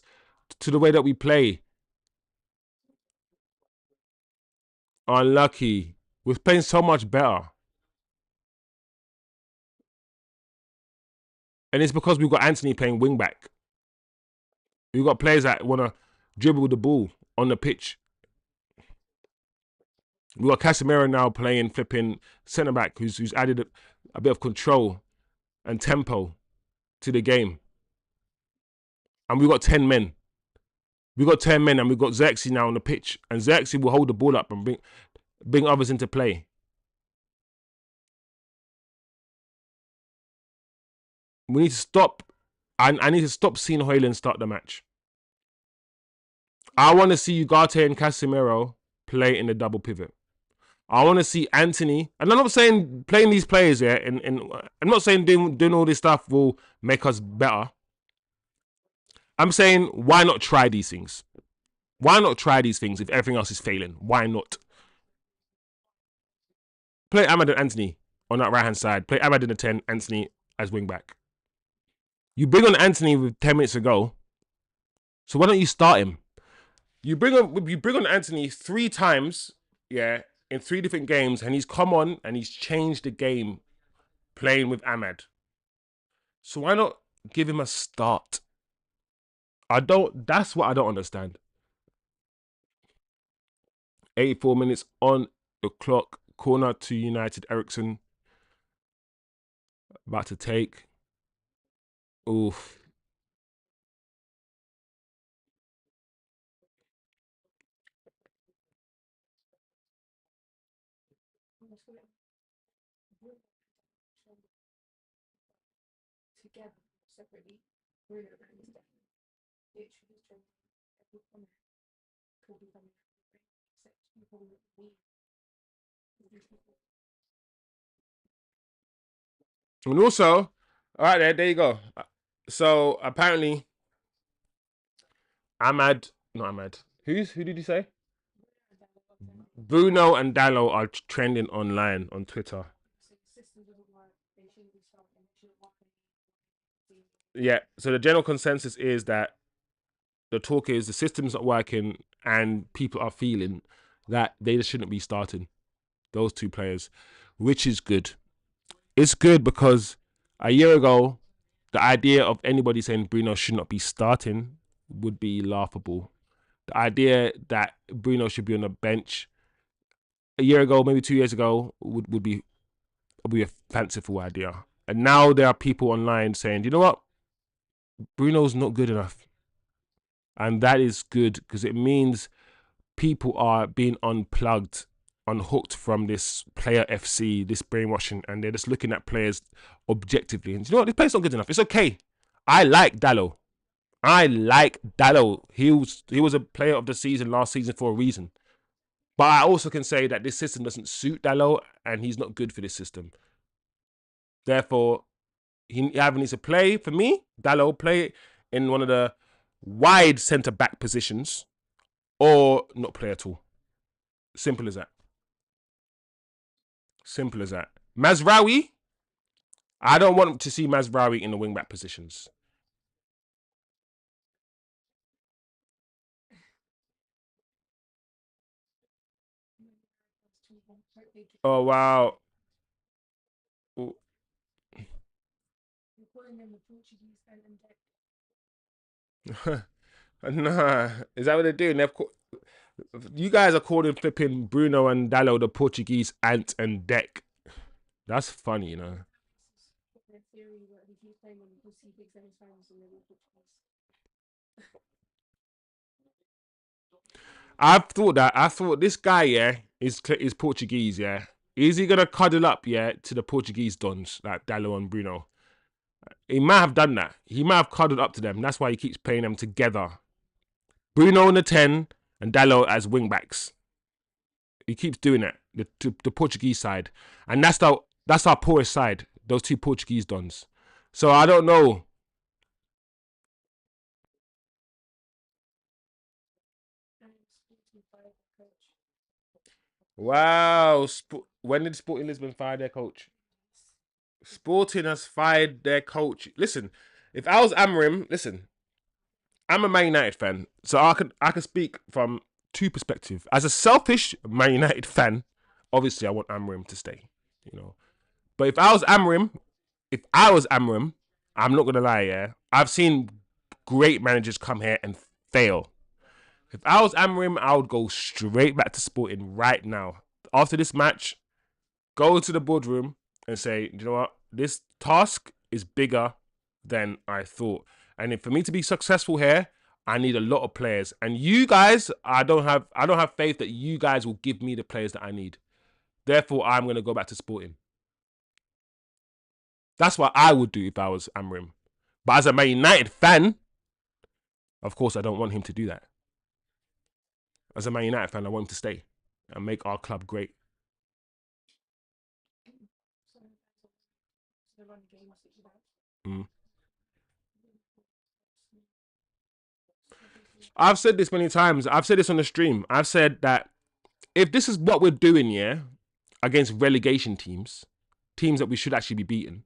to the way that we play. Unlucky. We're playing so much better. And it's because we've got Antony playing wing back. We've got players that want to dribble the ball on the pitch. We've got Casemiro now playing flipping centre back who's added a bit of control and tempo to the game. And we've got 10 men. We've got 10 men and we've got Zirkzee now on the pitch. And Zirkzee will hold the ball up and bring others into play. We need to stop. I need to stop seeing hojlund start the match. I want to see ugarte and Casemiro play in the double pivot. I want to see Antony, and I'm not saying playing these players here, and I'm not saying doing all this stuff will make us better. I'm saying why not try these things? Why not try these things if everything else is failing? Why not? Play Ahmad and Antony on that right hand side. Play Ahmad in the 10, Antony as wing back. You bring on Antony with 10 minutes to go, so why don't you start him? You bring on Antony 3 times, yeah, in 3 different games, and he's come on and he's changed the game playing with Ahmad. So why not give him a start? That's what I don't understand. 84 minutes on the clock. Corner to United. Ericsson about to take. Oof. And also, all right, there you go. So apparently, Ahmad, not Ahmad. Who did you say? Bruno and Dallo are trending online on Twitter. Yeah. So the general consensus is that the talk is the system's not working, and people are feeling that they just shouldn't be starting those two players, which is good. It's good because a year ago, the idea of anybody saying Bruno should not be starting would be laughable. The idea that Bruno should be on the bench a year ago, maybe 2 years ago, would be a fanciful idea. And now there are people online saying, you know what, Bruno's not good enough, and that is good because it means people are being unplugged, unhooked from this player FC, this brainwashing, and they're just looking at players objectively. And you know what? This player's not good enough. It's okay. I like Dallo. He was a player of the season last season for a reason. But I also can say that this system doesn't suit Dallo, and he's not good for this system. Therefore, he either needs to play, for me, Dallo, play in one of the wide centre back positions or not play at all. Simple as that. Simple as that. Mazraoui, I don't want to see Mazraoui in the wing back positions. Oh wow. Nah, is that what they're doing? You guys are calling flipping Bruno and Dallo the Portuguese Ant and Deck. That's funny, you know. I've thought that. I thought this guy, yeah, is Portuguese, yeah. Is he gonna cuddle up, yeah, to the Portuguese dons like Dallo and Bruno? He might have done that. He might have cuddled up to them. That's why he keeps playing them together. Bruno in the 10 and Dallo as wing backs. He keeps doing it. The Portuguese side, and that's our poorest side. Those two Portuguese dons. So I don't know. Wow. When did Sporting Lisbon fire their coach? Sporting has fired their coach. Listen, if I was Amorim, listen, I'm a Man United fan, so I can speak from two perspectives. As a selfish Man United fan, obviously I want Amorim to stay. You know, but if I was Amorim, I'm not gonna lie. Yeah, I've seen great managers come here and fail. If I was Amorim, I would go straight back to Sporting right now. After this match, go to the boardroom and say, you know what, this task is bigger than I thought. And if, for me to be successful here, I need a lot of players. And you guys, I don't have faith that you guys will give me the players that I need. Therefore, I'm gonna go back to Sporting. That's what I would do if I was Amrim. But as a Man United fan, of course, I don't want him to do that. As a Man United fan, I want him to stay and make our club great. Mm. I've said this many times. I've said this on the stream. I've said that if this is what we're doing, yeah, against relegation teams, teams that we should actually be beating,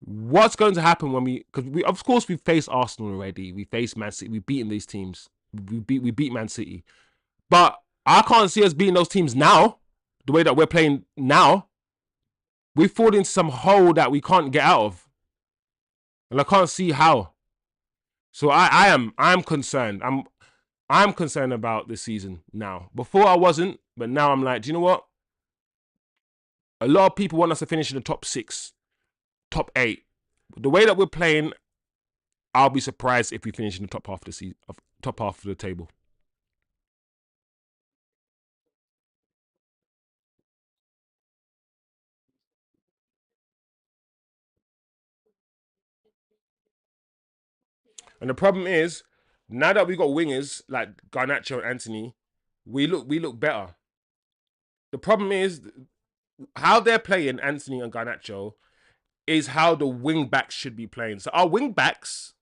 what's going to happen when because of course we faced Arsenal already, we faced Man City, we've beaten these teams, we beat Man City, but I can't see us beating those teams now. The way that we're playing now, we've fallen into some hole that we can't get out of, and I can't see how. So I'm concerned. I'm concerned about this season now. Before I wasn't, but now I'm like, do you know what? A lot of people want us to finish in the top 6, top 8. The way that we're playing, I'll be surprised if we finish in the top half of the season, top half of the table. And the problem is, now that we got wingers like Garnacho and Antony, we look better. The problem is how they're playing Antony and Garnacho is how the wing backs should be playing. So our wing backs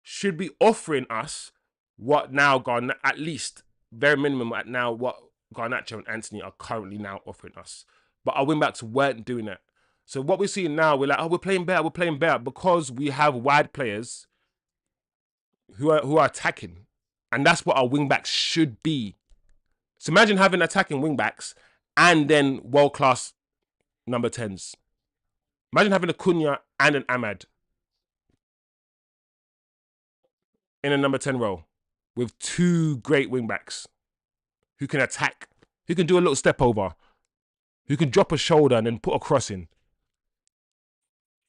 should be offering us what now at least very minimum at now what Garnacho and Antony are currently now offering us. But our wing backs weren't doing that. So what we're seeing now, we're like, oh, we're playing better because we have wide players who are attacking, and that's what our wing backs should be. So imagine having attacking wing backs and then world class number 10s. Imagine having a Cunha and an Ahmad in a number 10 role with two great wing backs who can attack, who can do a little step over, who can drop a shoulder and then put a cross in.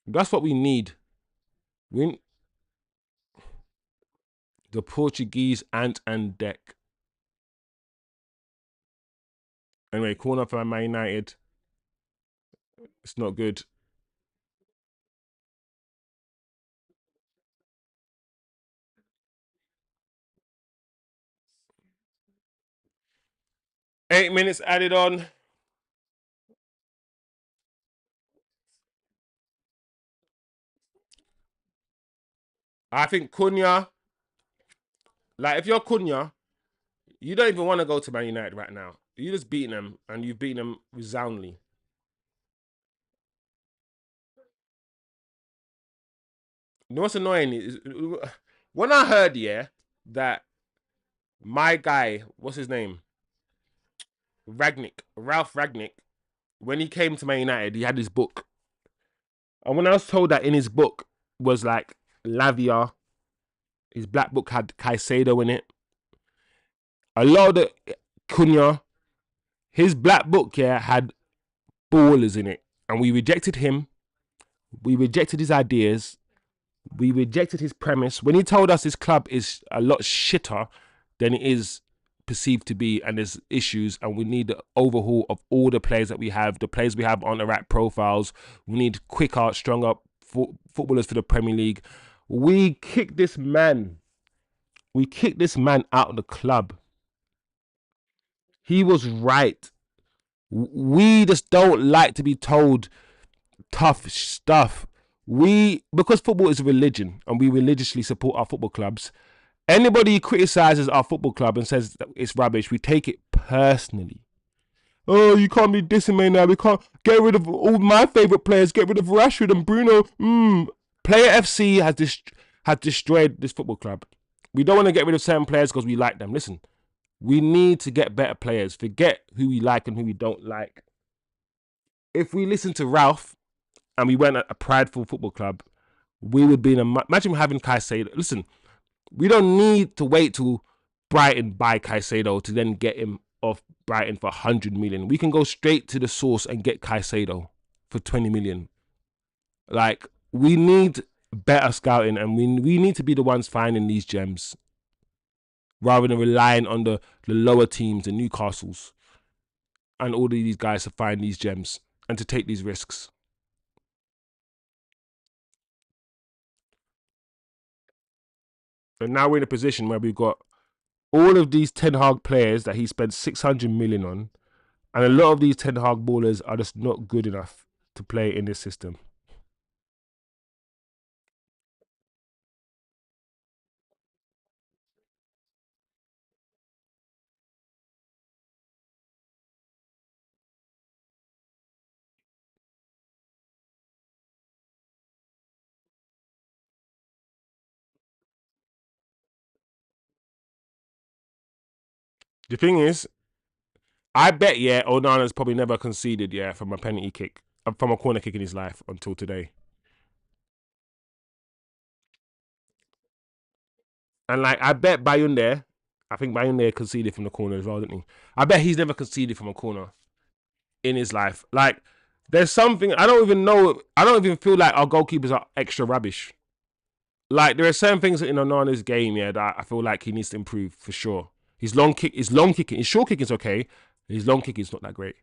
That's what we need. The Portuguese ant and deck. Anyway, corner for Man United. It's not good. Eight minutes added on. I think Cunha, like if you're Cunha, you don't even want to go to Man United right now. You just beaten them and you've beaten them resoundingly. You know what's annoying is when I heard, that my guy, what's his name? Ralph Ragnick, when he came to Man United, he had his book. And when I was told that in his book was like Lavia, his black book had Caicedo in it. A lot of the Cunha, his black book, had ballers in it. And we rejected him. We rejected his ideas. We rejected his premise. When he told us his club is a lot shitter than it is perceived to be, and there's issues, and we need the overhaul of all the players that we have. The players we have on the right profiles. We need quicker, stronger footballers for the Premier League. We kicked this man. We kicked this man out of the club. He was right. We just don't like to be told tough stuff. Because football is a religion and we religiously support our football clubs. Anybody who criticizes our football club and says that it's rubbish, we take it personally. Oh, you can't be dissing me now. We can't get rid of all my favourite players. Get rid of Rashford and Bruno. Player FC has destroyed this football club. We don't want to get rid of certain players because we like them. Listen, we need to get better players. Forget who we like and who we don't like. If we listen to Ralph and we went at a prideful football club, we would be in a... Imagine having Caicedo. Listen, we don't need to wait till Brighton buy Caicedo to then get him off Brighton for 100 million. We can go straight to the source and get Caicedo for 20 million. Like, we need better scouting, and we need to be the ones finding these gems rather than relying on the lower teams, the Newcastles and all of these guys to find these gems and to take these risks. And now we're in a position where we've got all of these Ten Hag players that he spent 600 million on, and a lot of these Ten Hag ballers are just not good enough to play in this system. The thing is, I bet, Onana's probably never conceded, from a penalty kick, from a corner kick in his life until today. And like, I bet Bayunde, I think Bayunde conceded from the corner as well, didn't he? I bet he's never conceded from a corner in his life. Like, there's something, I don't even feel like our goalkeepers are extra rubbish. Like, there are certain things in Onana's game, that I feel like he needs to improve for sure. His short kicking is okay. His long kick is not that great.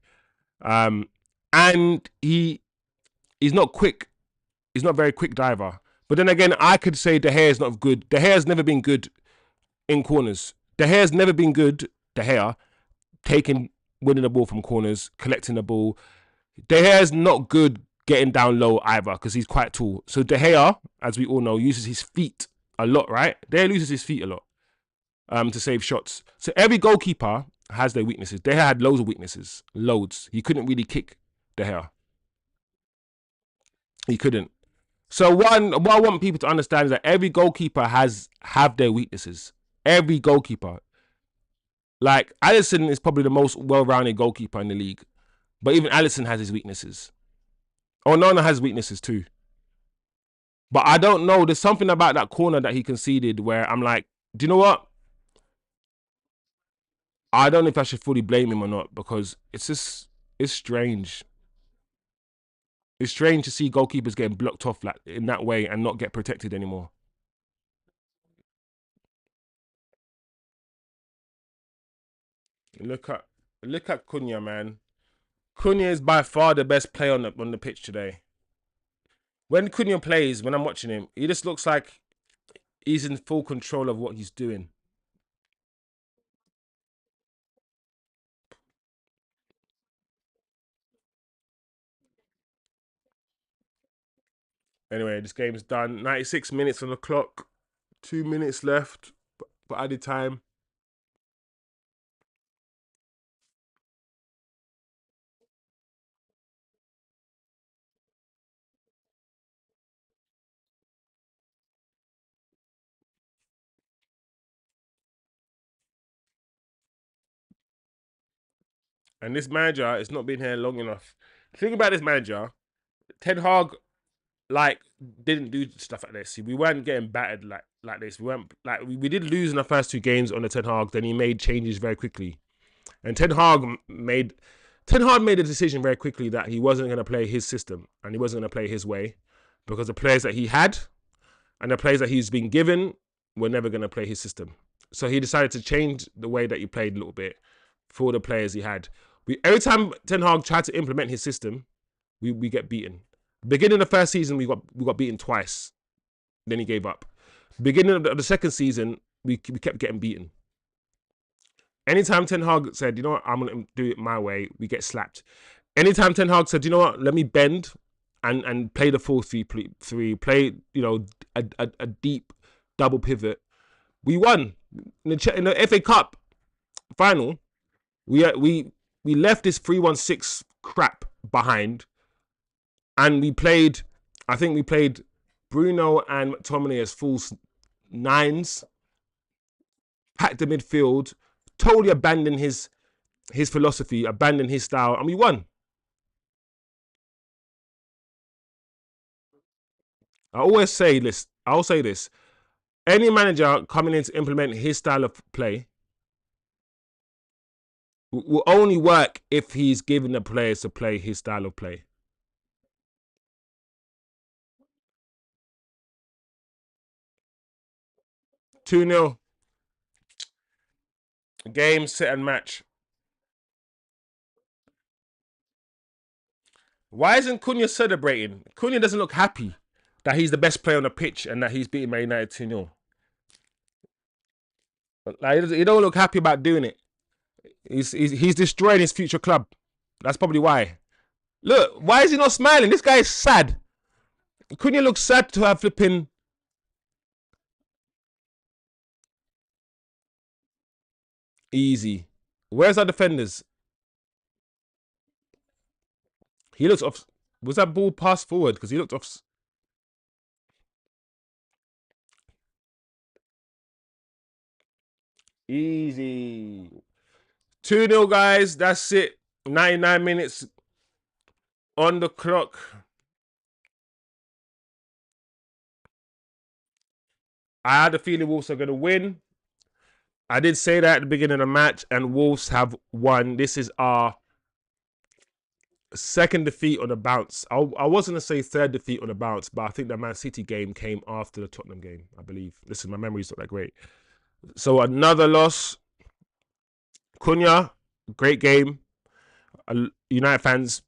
And he's not quick. He's not a very quick diver. But then again, I could say De Gea is not good. De Gea's never been good in corners. De Gea's never been good. De Gea winning the ball from corners, collecting the ball. De Gea's not good getting down low either because he's quite tall. So De Gea, as we all know, uses his feet a lot, right? De Gea loses his feet a lot. to save shots. So every goalkeeper has their weaknesses. De Gea had loads of weaknesses, loads. He couldn't really kick De Gea. He couldn't. So what I want people to understand is that every goalkeeper have their weaknesses. Every goalkeeper. Like Alisson is probably the most well-rounded goalkeeper in the league, but even Alisson has his weaknesses. Oh, Nana has weaknesses too. But I don't know. There's something about that corner that he conceded where I'm like, do you know what? I don't know if I should fully blame him or not because it's strange. It's strange to see goalkeepers getting blocked off like in that way and not get protected anymore. Look at look at Cunha, man. Cunha is by far the best player on the pitch today. When Cunha plays, when I'm watching him, he just looks like he's in full control of what he's doing. Anyway, this game's done. 96 minutes on the clock. 2 minutes left for added time. And this manager has not been here long enough. Think about this manager. Ten Hag like didn't do stuff like this. We weren't getting battered like this. We weren't like we did lose in the first two games on the Ten Hag. Then he made changes very quickly, and Ten Hag made a decision very quickly that he wasn't going to play his system and he wasn't going to play his way because the players that he had and the players that he's been given were never going to play his system. So he decided to change the way that he played a little bit for the players he had. Every time Ten Hag tried to implement his system, we get beaten. Beginning of the first season, we got beaten twice. Then he gave up. Beginning of the second season, we kept getting beaten. Anytime Ten Hag said, you know what, I'm going to do it my way, we get slapped. Anytime Ten Hag said, you know what, let me bend and play the 4-3-3, play, a deep double pivot, we won. In the FA Cup final, we left this 3-1-6 crap behind and I think we played Bruno and McTominay as false nines, packed the midfield, totally abandoned his philosophy, abandoned his style, and we won. I'll say this. Any manager coming in to implement his style of play will only work if he's given the players to play his style of play. 2-0. Game, set, and match. Why isn't Cunha celebrating? Cunha doesn't look happy that he's the best player on the pitch and that he's beating Man United 2-0. Like, he don't look happy about doing it. He's destroying his future club. That's probably why. Look, why is he not smiling? This guy is sad. Cunha looks sad to have flipping easy. Where's our defenders? He looks off. Was that ball passed forward? Because he looked off. Easy. 2-0, guys. That's it. 99 minutes on the clock. I had a feeling Wolves are going to win. I did say that at the beginning of the match, and Wolves have won. This is our second defeat on the bounce. I wasn't going to say third defeat on the bounce, but I think the Man City game came after the Tottenham game, I believe. Listen, my memory's not that great. So another loss. Cunha, great game. United fans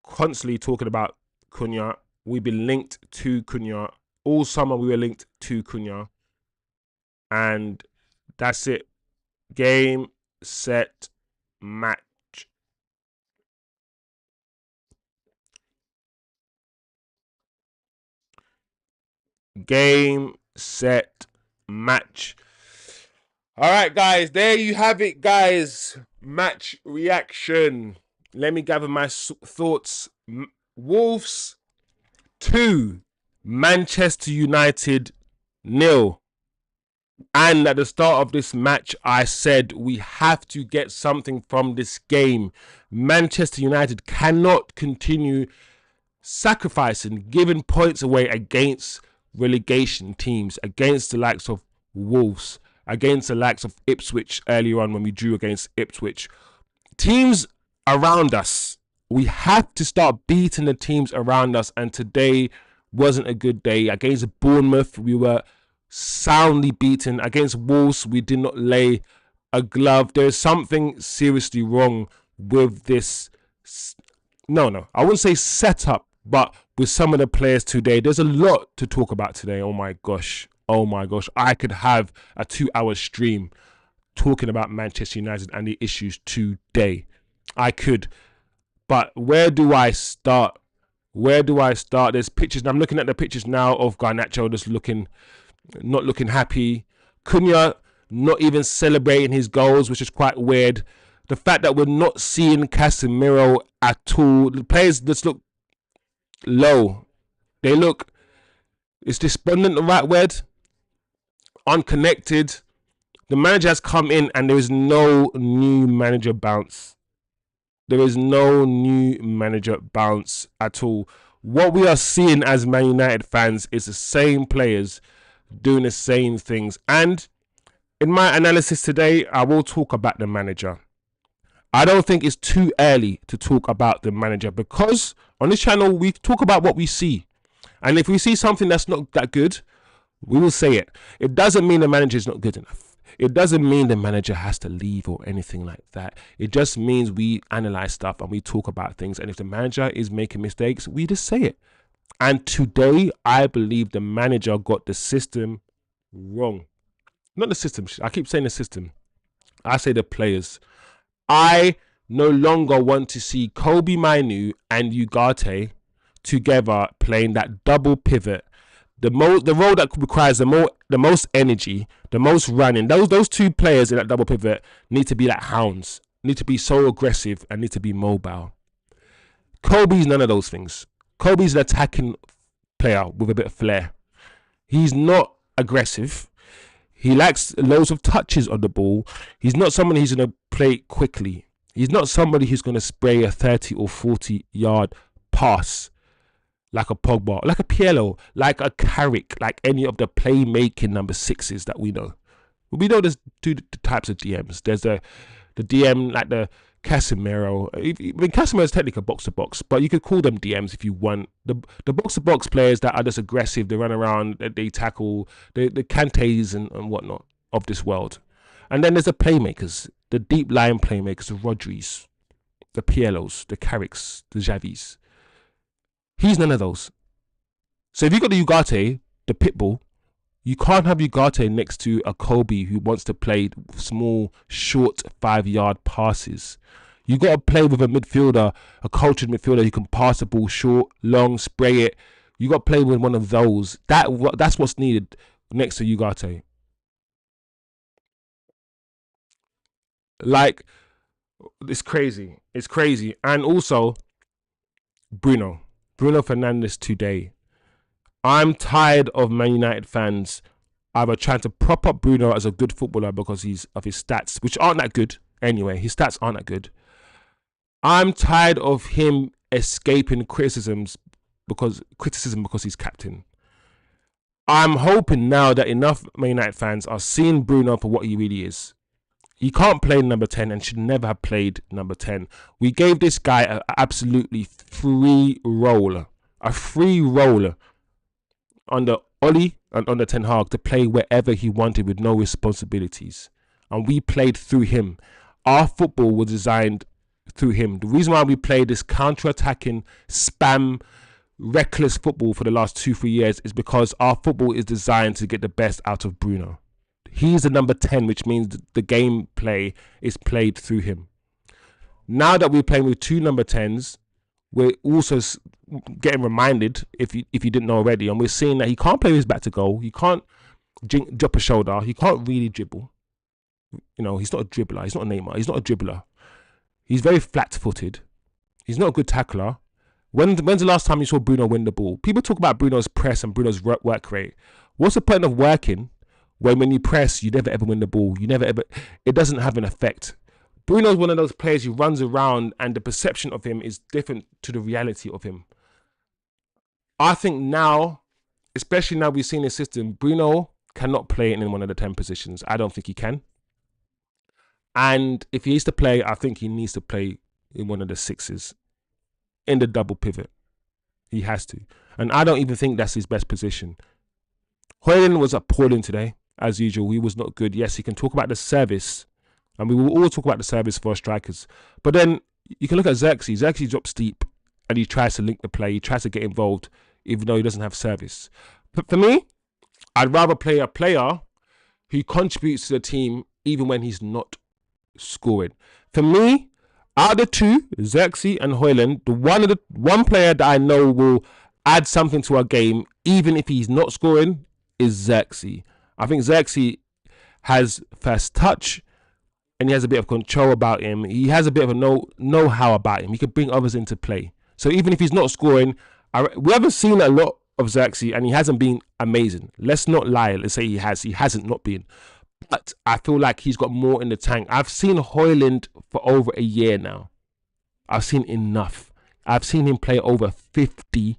constantly talking about Cunha. We've been linked to Cunha. All summer we were linked to Cunha. And that's it. Game, set, match. Game, set, match. All right, guys, there you have it, guys. Match reaction. Let me gather my thoughts. Wolves 2, Manchester United 0. And at the start of this match, I said we have to get something from this game. Manchester United cannot continue sacrificing, giving points away against relegation teams, against the likes of Wolves, against the likes of Ipswich earlier on when we drew against Ipswich. Teams around us, we have to start beating the teams around us, and today wasn't a good day. Against Bournemouth, we were soundly beaten. Against Wolves, we did not lay a glove. There's something seriously wrong with this. No, I wouldn't say setup, but with some of the players today. There's a lot to talk about today. Oh my gosh. I could have a 2-hour stream talking about Manchester United and the issues today. I could. But where do I start? There's pictures. I'm looking at the pictures now of Garnacho just not looking happy. Cunha not even celebrating his goals, which is quite weird. The fact that we're not seeing CASEMIRO at all. The players just look low. They look, is despondent the right word? Unconnected. The manager has come in and there is no new manager bounce. There is no new manager bounce at all. What we are seeing as Man United fans is the same players doing the same things. And in my analysis today, I will talk about the manager. I don't think it's too early to talk about the manager, because on this channel, we talk about what we see. And if we see something that's not that good, we will say it. It doesn't mean the manager is not good enough. It doesn't mean the manager has to leave or anything like that. It just means we analyze stuff and we talk about things. And if the manager is making mistakes, we just say it. And today, I believe the manager got the system wrong. Not the system. I keep saying the system. I say the players. I no longer want to see Kobbie Mainoo and Ugarte together playing that double pivot. The role that requires the most energy, the most running. Those two players in that double pivot need to be like hounds, need to be so aggressive and need to be mobile. Kobbie's none of those things. Kobbie's an attacking player with a bit of flair. He's not aggressive. He lacks loads of touches on the ball. He's not somebody who's going to play quickly. He's not somebody who's going to spray a 30 or 40 yard pass like a Pogba, like a Pielo, like a Carrick, like any of the playmaking number 6s that we know. We know there's two types of DMs. There's the DM like the CASEMIRO. I mean, CASEMIRO is technically a box-to-box, but you could call them DMs if you want. The box-to-box players that are just aggressive, they run around, they tackle, the Kantés and whatnot of this world. And then there's the playmakers, the deep-lying playmakers, the Rodris, the Pielos, the Carricks, the Xavis. He's none of those. So if you got the Ugarte, the pitbull, you can't have Ugarte next to a Kobbie who wants to play small, short 5-yard passes. You got to play with a midfielder, a cultured midfielder who can pass the ball short, long, spray it. You got to play with one of those. That's what's needed next to Ugarte. Like, it's crazy. It's crazy. And also, Bruno Fernandes today. I'm tired of Man United fans either trying to prop up Bruno as a good footballer because of his stats, which aren't that good anyway. His stats aren't that good. I'm tired of him escaping criticism because he's captain. I'm hoping now that enough Man United fans are seeing Bruno for what he really is. He can't play number 10 and should never have played number 10. We gave this guy an absolutely free role. A free role under Oli and under Ten Hag to play wherever he wanted with no responsibilities. And we played through him. Our football was designed through him. The reason why we played this counter-attacking, spam, reckless football for the last 2-3 years is because our football is designed to get the best out of Bruno. He's the number 10, which means the gameplay is played through him. Now that we're playing with 2 number 10s, we're also getting reminded, if you didn't know already, and we're seeing that he can't play his back to goal. He can't drop a shoulder. He can't really dribble. You know, he's not a dribbler. He's not a Neymar. He's not a dribbler. He's very flat-footed. He's not a good tackler. When's the last time you saw Bruno win the ball? People talk about Bruno's press and Bruno's work rate. What's the point of working when you press, you never ever win the ball? You never ever. It doesn't have an effect. Bruno's one of those players who runs around, and the perception of him is different to the reality of him. I think now, especially now we've seen his system, Bruno cannot play in one of the 10 positions. I don't think he can. And if he is to play, I think he needs to play in one of the 6s, in the double pivot. He has to. And I don't even think that's his best position. Hojlund was appalling today, as usual. He was not good. Yes, he can talk about the service, and we will all talk about the service for our strikers. But then you can look at Zirkzee. Zirkzee drops deep, and he tries to link the play. He tries to get involved, even though he doesn't have service. But for me, I'd rather play a player who contributes to the team even when he's not scoring. For me, out of the two, Zirkzee and Hojlund, the one player that I know will add something to our game, even if he's not scoring, is Zirkzee. I think Zirkzee has first touch, and he has a bit of control about him. He has a bit of a know-how about him. He can bring others into play. So even if he's not scoring, we haven't seen a lot of Zirkzee, and he hasn't been amazing. Let's not lie. Let's say he has. He hasn't not been. But I feel like he's got more in the tank. I've seen Hojlund for over a year now. I've seen enough. I've seen him play over 50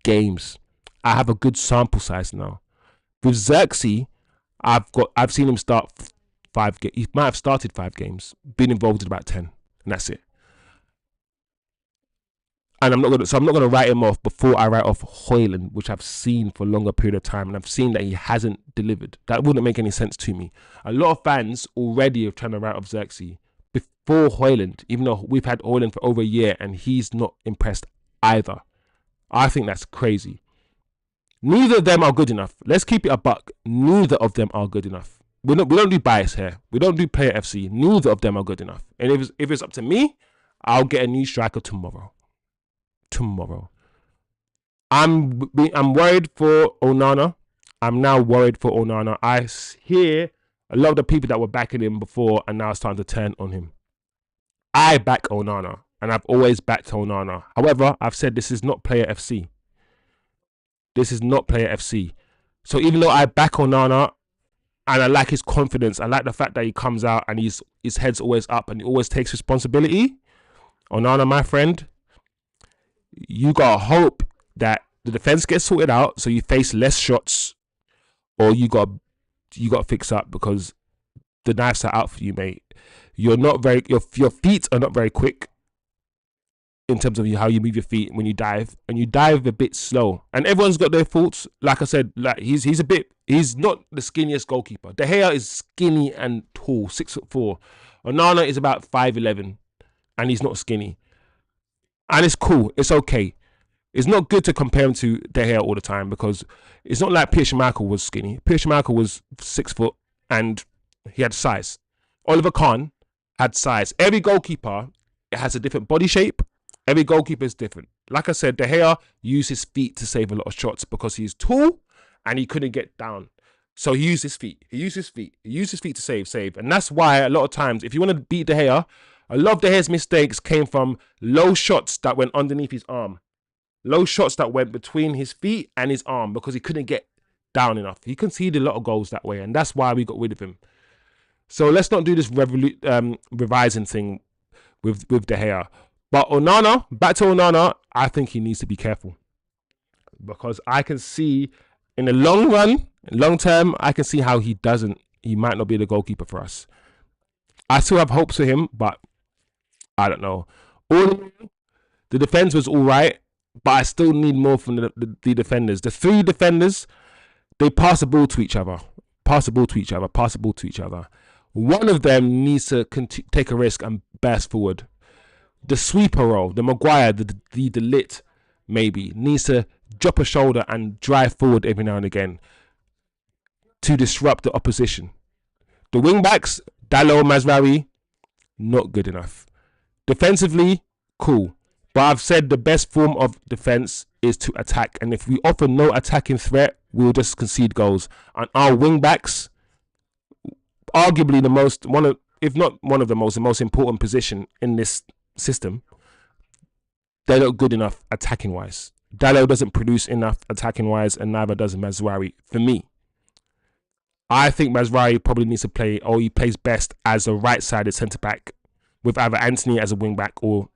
games. I have a good sample size now. With Zirkzee, I've seen him start 5 games. He might have started 5 games, been involved in about 10, and that's it. And I'm not gonna write him off before I write off Hojlund, which I've seen for a longer period of time, and I've seen that he hasn't delivered. That wouldn't make any sense to me. A lot of fans already are trying to write off Zirkzee before Hojlund, even though we've had Hojlund for over a year and he's not impressed either. I think that's crazy. Neither of them are good enough. Let's keep it a buck. Neither of them are good enough. We don't do bias here. We don't do player FC. Neither of them are good enough. And if it's up to me, I'll get a new striker tomorrow. I'm worried for Onana. I'm now worried for Onana. I hear a lot of the people that were backing him before are now starting to turn on him. I back Onana, and I've always backed Onana. However, I've said this is not player FC. This is not player FC. So even though I back Onana, and I like his confidence, I like the fact that he comes out and his head's always up and he always takes responsibility. Onana, my friend, you gotta hope that the defense gets sorted out so you face less shots, or you got fix up, because the knives are out for you, mate. You're not very your feet are not very quick in terms of how you move your feet when you dive, and you dive a bit slow. And everyone's got their faults. Like I said, like he's not the skinniest goalkeeper. De Gea is skinny and tall, 6'4". Onana is about 5'11", and he's not skinny. And it's cool. It's okay. It's not good to compare him to De Gea all the time, because it's not like Pierre Schmeichel was skinny. Pierre Schmeichel was 6 foot and he had size. Oliver Kahn had size. Every goalkeeper has a different body shape. Every goalkeeper is different. Like I said, De Gea used his feet to save a lot of shots because he's tall and he couldn't get down. So he used his feet. He used his feet to save. And that's why a lot of times, if you want to beat De Gea, a lot of De Gea's mistakes came from low shots that went underneath his arm. Low shots that went between his feet and his arm, because he couldn't get down enough. He conceded a lot of goals that way, and that's why we got rid of him. So let's not do this revising thing with De Gea. But Onana, back to Onana, I think he needs to be careful, because I can see in the long run, long term, I can see how he might not be the goalkeeper for us. I still have hopes for him, but I don't know. The defense was all right, but I still need more from the defenders. The 3 defenders, they pass the ball to each other. One of them needs to take a risk and burst forward. The sweeper role, the Maguire, the Ligt, maybe, needs to drop a shoulder and drive forward every now and again to disrupt the opposition. The wing-backs, Dalot, Mazraoui, not good enough. Defensively, cool. But I've said the best form of defense is to attack. And if we offer no attacking threat, we'll just concede goals. And our wing-backs, arguably if not one of the most important position in this system. They're not good enough attacking wise. Dalot doesn't produce enough attacking wise, and neither does Mazraoui. For me, I think Mazraoui probably needs to play, or he plays best as a right-sided centre back with either Antony as a wing back or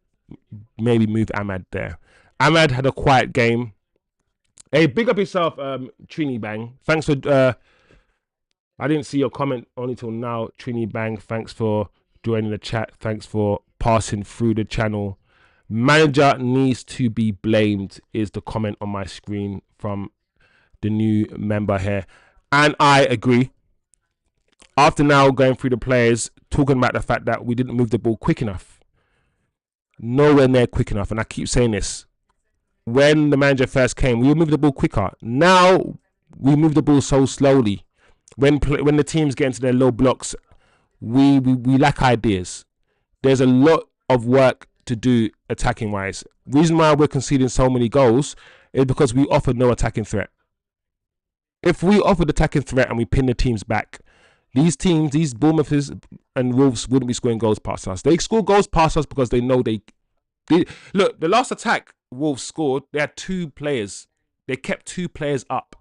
maybe move Ahmad there. Ahmad had a quiet game. Hey, big up yourself, Trini Bang. Thanks for. I didn't see your comment only till now, Trini Bang. Thanks for joining the chat. Thanks for passing through the channel. Manager needs to be blamed is the comment on my screen from the new member here. And I agree. After now going through the players, talking about the fact that we didn't move the ball quick enough. Nowhere near quick enough. And I keep saying this. When the manager first came, we moved the ball quicker. Now, we move the ball so slowly. When the teams get into their low blocks, we lack ideas. There's a lot of work to do attacking wise. Reason why we're conceding so many goals is because we offered no attacking threat. If we offered attacking threat and we pin the teams back, these teams, these Bournemouths and Wolves wouldn't be scoring goals past us. They score goals past us because they know they look, the last attack Wolves scored, they had 2 players. They kept 2 players up.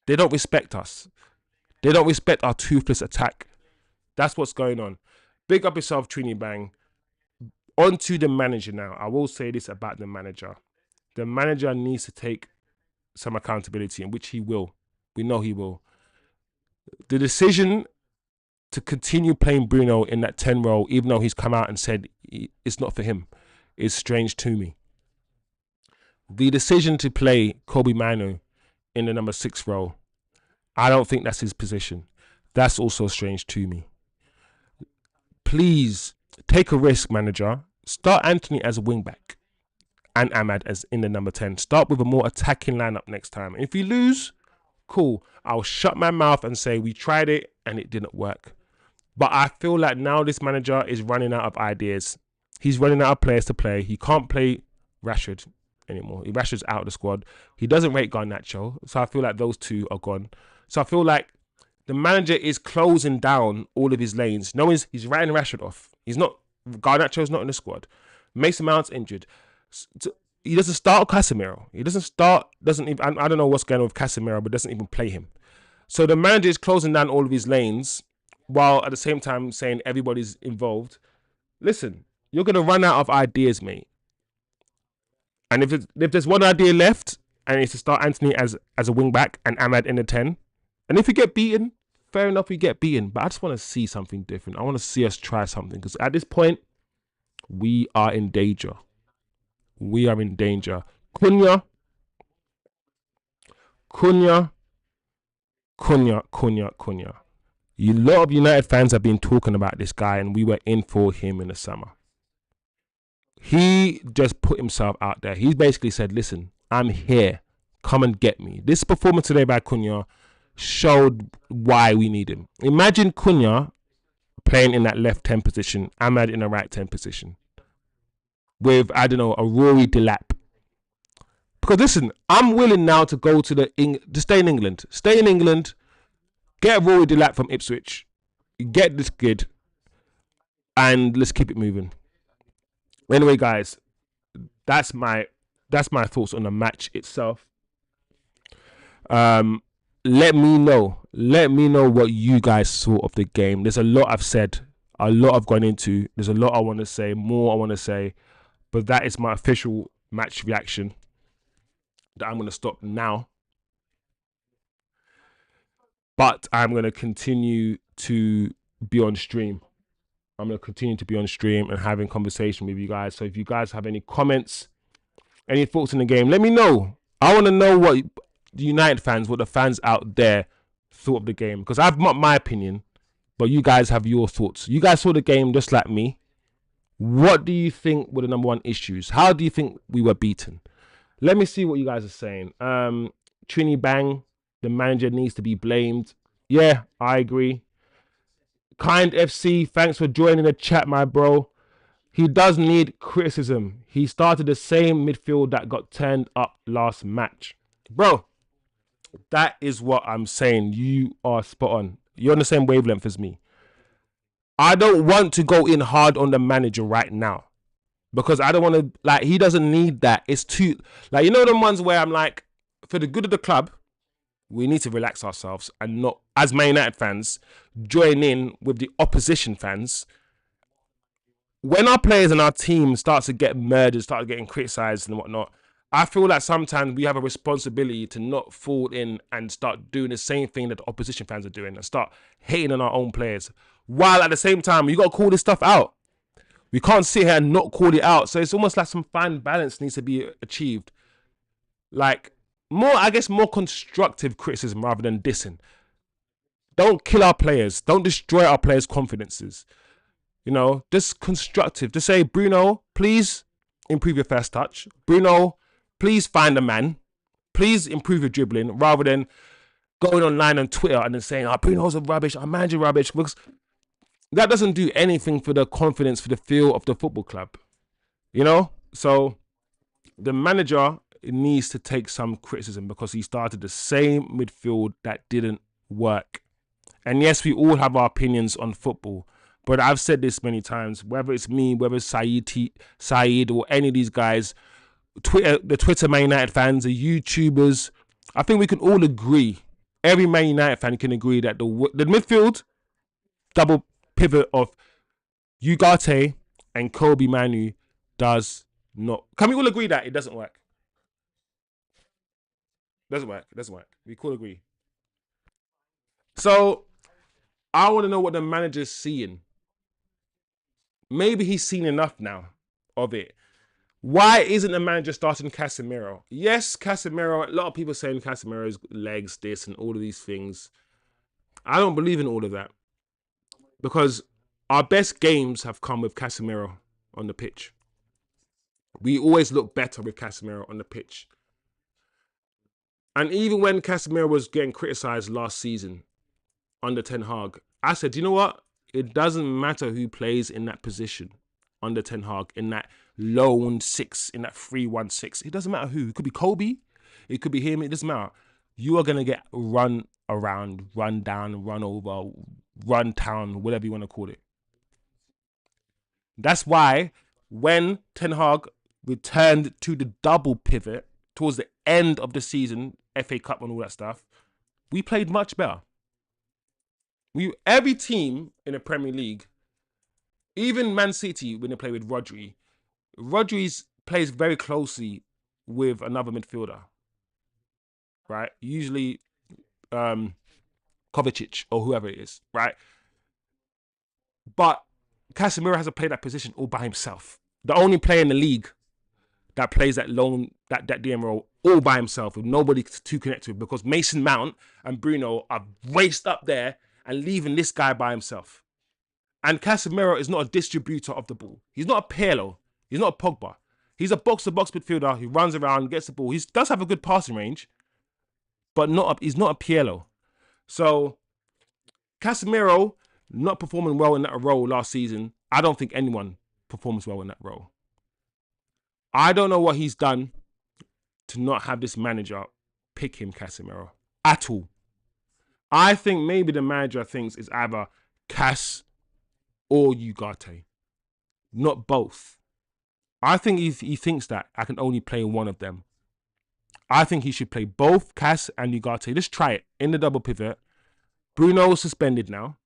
They don't respect us. They don't respect our toothless attack. That's what's going on. Big up yourself, Trini Bang. On to the manager now. I will say this about the manager. The manager needs to take some accountability, in which he will. We know he will. The decision to continue playing Bruno in that 10 role, even though he's come out and said it's not for him, is strange to me. The decision to play Kobe Manu in the number 6 role, I don't think that's his position. That's also strange to me. Please take a risk, manager. Start Antony as a wing back and Ahmad as in the number 10. Start with a more attacking lineup next time. If you lose, cool. I'll shut my mouth and say we tried it and it didn't work. But I feel like now this manager is running out of ideas. He's running out of players to play. He can't play Rashford anymore. Rashford's out of the squad. He doesn't rate Garnacho. So I feel like those 2 are gone. So I feel like the manager is closing down all of his lanes. No, he's writing Rashford off. Garnacho's not in the squad. Mason Mount's injured. He doesn't start Casemiro. I don't know what's going on with Casemiro, but doesn't even play him. So the manager is closing down all of his lanes while at the same time saying everybody's involved. Listen, you're going to run out of ideas, mate. And if there's one idea left, and it's to start Antony as a wing back and Ahmad in the 10, and if you get beaten, fair enough, you get beaten. But I just want to see something different. I want to see us try something. Because at this point, we are in danger. We are in danger. Cunha. A lot of United fans have been talking about this guy, and we were in for him in the summer. He just put himself out there. He basically said, listen, I'm here. Come and get me. This performance today by Cunha showed why we need him. Imagine Cunha playing in that left 10 position, Ahmad in the right 10 position, with, I don't know, a Rory Delap. Because listen, I'm willing now to go to to stay in England. Stay in England, get Rory Delap from Ipswich, get this kid, and let's keep it moving. Anyway, guys, that's my thoughts on the match itself. Let me know what you guys thought of the game. There's a lot I've said, a lot I've gone into. There's a lot I want to say, more I want to say, but that is my official match reaction that I'm going to stop now. But I'm going to continue to be on stream. I'm going to continue to be on stream and having conversation with you guys. So if you guys have any comments, any thoughts on the game, let me know. I want to know what the United fans, what the fans out there thought of the game. Because I've got my opinion, but you guys have your thoughts. You guys saw the game just like me. What do you think were the number 1 issues? How do you think we were beaten? Let me see what you guys are saying. Trini Bang, the manager needs to be blamed. Yeah, I agree. Kind FC, thanks for joining the chat, my bro. He does need criticism. He started the same midfield that got turned up last match. Bro, that is what I'm saying. You are spot on. You're on the same wavelength as me. I don't want to go in hard on the manager right now because I don't want to, like, he doesn't need that. It's too, like, you know, them ones where I'm like, for the good of the club, we need to relax ourselves and not, as Man United fans, join in with the opposition fans. When our players and our team start to get murdered, start getting criticised and whatnot, I feel like sometimes we have a responsibility to not fall in and start doing the same thing that the opposition fans are doing and start hating on our own players. While at the same time, you got to call this stuff out. We can't sit here and not call it out. So it's almost like some fine balance needs to be achieved. Like, more, I guess, more constructive criticism rather than dissing. Don't kill our players. Don't destroy our players' confidences. You know, just constructive. Just say, Bruno, please improve your first touch. Bruno, please find a man. Please improve your dribbling, rather than going online on Twitter and then saying, Bruno's a rubbish, our manager rubbish. Because that doesn't do anything for the confidence, for the feel of the football club. You know? So the manager needs to take some criticism because he started the same midfield that didn't work. And yes, we all have our opinions on football. But I've said this many times, whether it's me, whether it's Saeed or any of these guys, the Twitter Man United fans, the YouTubers, I think we can all agree, every Man United fan can agree that the midfield double pivot of Ugarte and Kobe Manu does not. Can we all agree that it doesn't work? Doesn't work. It doesn't work. We could agree. So I want to know what the manager's seeing. Maybe he's seen enough now of it. Why isn't the manager starting Casemiro? Yes, Casemiro, a lot of people saying Casemiro's legs, this and all of these things. I don't believe in all of that. Because our best games have come with Casemiro on the pitch. We always look better with Casemiro on the pitch. And even when Casemiro was getting criticised last season under Ten Hag, I said, you know what? It doesn't matter who plays in that position under Ten Hag, in that lone 6, in that 3-1-6. It doesn't matter who. It could be Kobe. It could be him. It doesn't matter. You are going to get run around, run down, run over, run town, whatever you want to call it. That's why when Ten Hag returned to the double pivot towards the end of the season, FA Cup and all that stuff, we played much better. Every team in the Premier League, even Man City, when they play with Rodri plays very closely with another midfielder, right? Usually Kovacic or whoever it is, right? But Casemiro hasn't played that position all by himself. The only player in the league that plays that lone, that DM role all by himself with nobody to connect with, because Mason Mount and Bruno are raced up there and leaving this guy by himself. And Casemiro is not a distributor of the ball. He's not a Pirlo. He's not a Pogba. He's a box-to-box midfielder who runs around, gets the ball. He does have a good passing range, but he's not a Pirlo. So Casemiro not performing well in that role last season, I don't think anyone performs well in that role. I don't know what he's done to not have this manager pick him, Casemiro, at all. I think maybe the manager thinks it's either Cas or Ugarte, not both. I think he thinks that I can only play one of them. I think he should play both Cas and Ugarte. Let's try it in the double pivot. Bruno suspended now.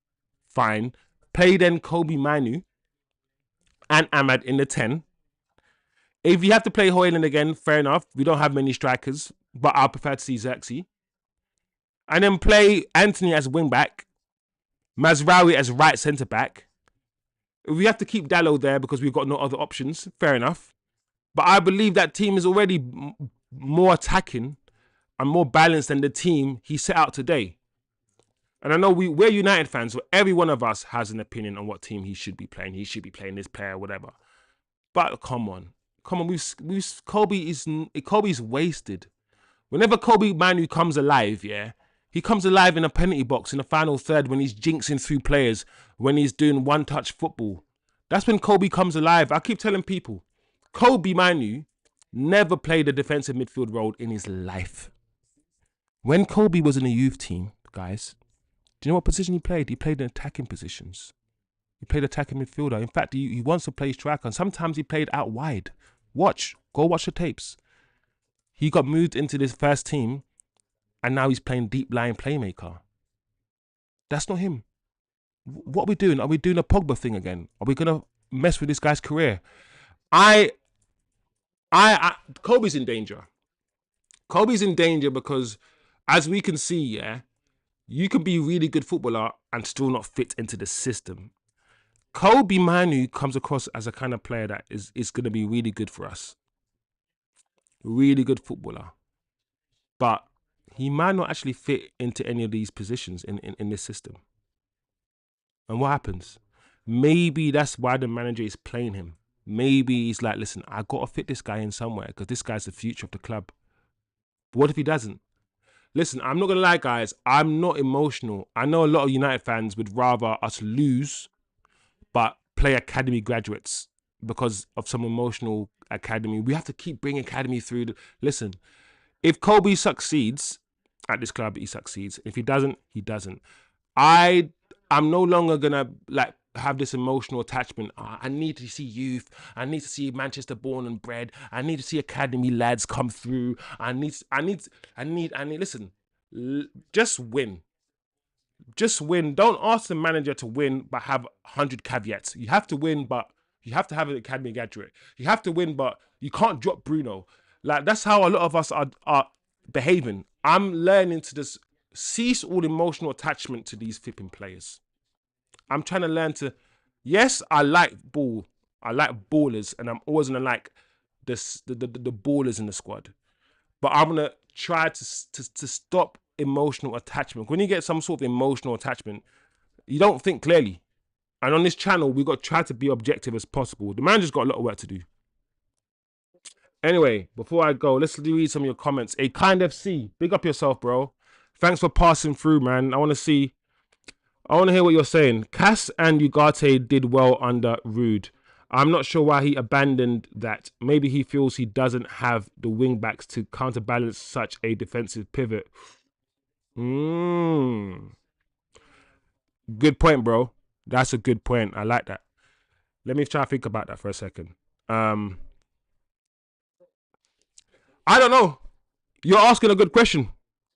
Fine. Play then Kobe Manu and Ahmad in the 10. If you have to play Hojlund again, fair enough. We don't have many strikers, but I prefer to see Zirkzee. And then play Antony as wing back, Mazraoui as right centre back. If we have to keep Dalot there because we've got no other options, fair enough. But I believe that team is already more attacking and more balanced than the team he set out today. And I know we're United fans, so every one of us has an opinion on what team he should be playing. He should be playing this player, whatever. But come on. Kobe's wasted. Whenever Kobe Manu comes alive, yeah, he comes alive in a penalty box in the final third when he's jinxing through players, when he's doing one-touch football. That's when Kobe comes alive. I keep telling people, Kobe Manu never played a defensive midfield role in his life. When Kobe was in a youth team, guys, Do you know what position he played? He played in attacking positions. He played attacking midfielder. In fact, he wants to play striker, and sometimes he played out wide. Go watch the tapes. He got moved into this first team, and now he's playing deep line playmaker. That's not him. What are we doing? Are we doing a Pogba thing again? Are we gonna mess with this guy's career? Kobe's in danger. Kobe's in danger because, as we can see, yeah, you can be a really good footballer and still not fit into the system. Kobe Manu comes across as a kind of player that is going to be really good for us. Really good footballer. But he might not actually fit into any of these positions in this system. And what happens? Maybe that's why the manager is playing him. Maybe he's like, listen, I got to fit this guy in somewhere because this guy's the future of the club. But what if he doesn't? Listen, I'm not going to lie, guys. I'm not emotional. I know a lot of United fans would rather us lose but play academy graduates because of some emotional academy. We have to keep bringing academy through. Listen, if Kobe succeeds at this club, he succeeds. If he doesn't, he doesn't. I'm no longer gonna have this emotional attachment. I need to see youth. I need to see Manchester born and bred. I need to see academy lads come through. I need. Listen, just win. Just win. Don't ask the manager to win, but have 100 caveats. You have to win, but you have to have an academy graduate. You have to win, but you can't drop Bruno. Like, that's how a lot of us are behaving. I'm learning to just cease all emotional attachment to these flipping players. I'm trying to learn to, yes, I like ball. I like ballers, and I'm always gonna like the ballers in the squad. But I'm gonna try to stop emotional attachment. When you get some sort of emotional attachment, you don't think clearly. And on this channel, we've got to try to be objective as possible. The manager's got a lot of work to do. Anyway, before I go, let's read some of your comments. A kind FC, big up yourself, bro. Thanks for passing through, man. I want to hear what you're saying. Cas and Ugarte did well under Rude. I'm not sure why he abandoned that. Maybe he feels he doesn't have the wing backs to counterbalance such a defensive pivot. Good point, bro. That's a good point. I like that. Let me try to think about that for a second. I don't know. You're asking a good question.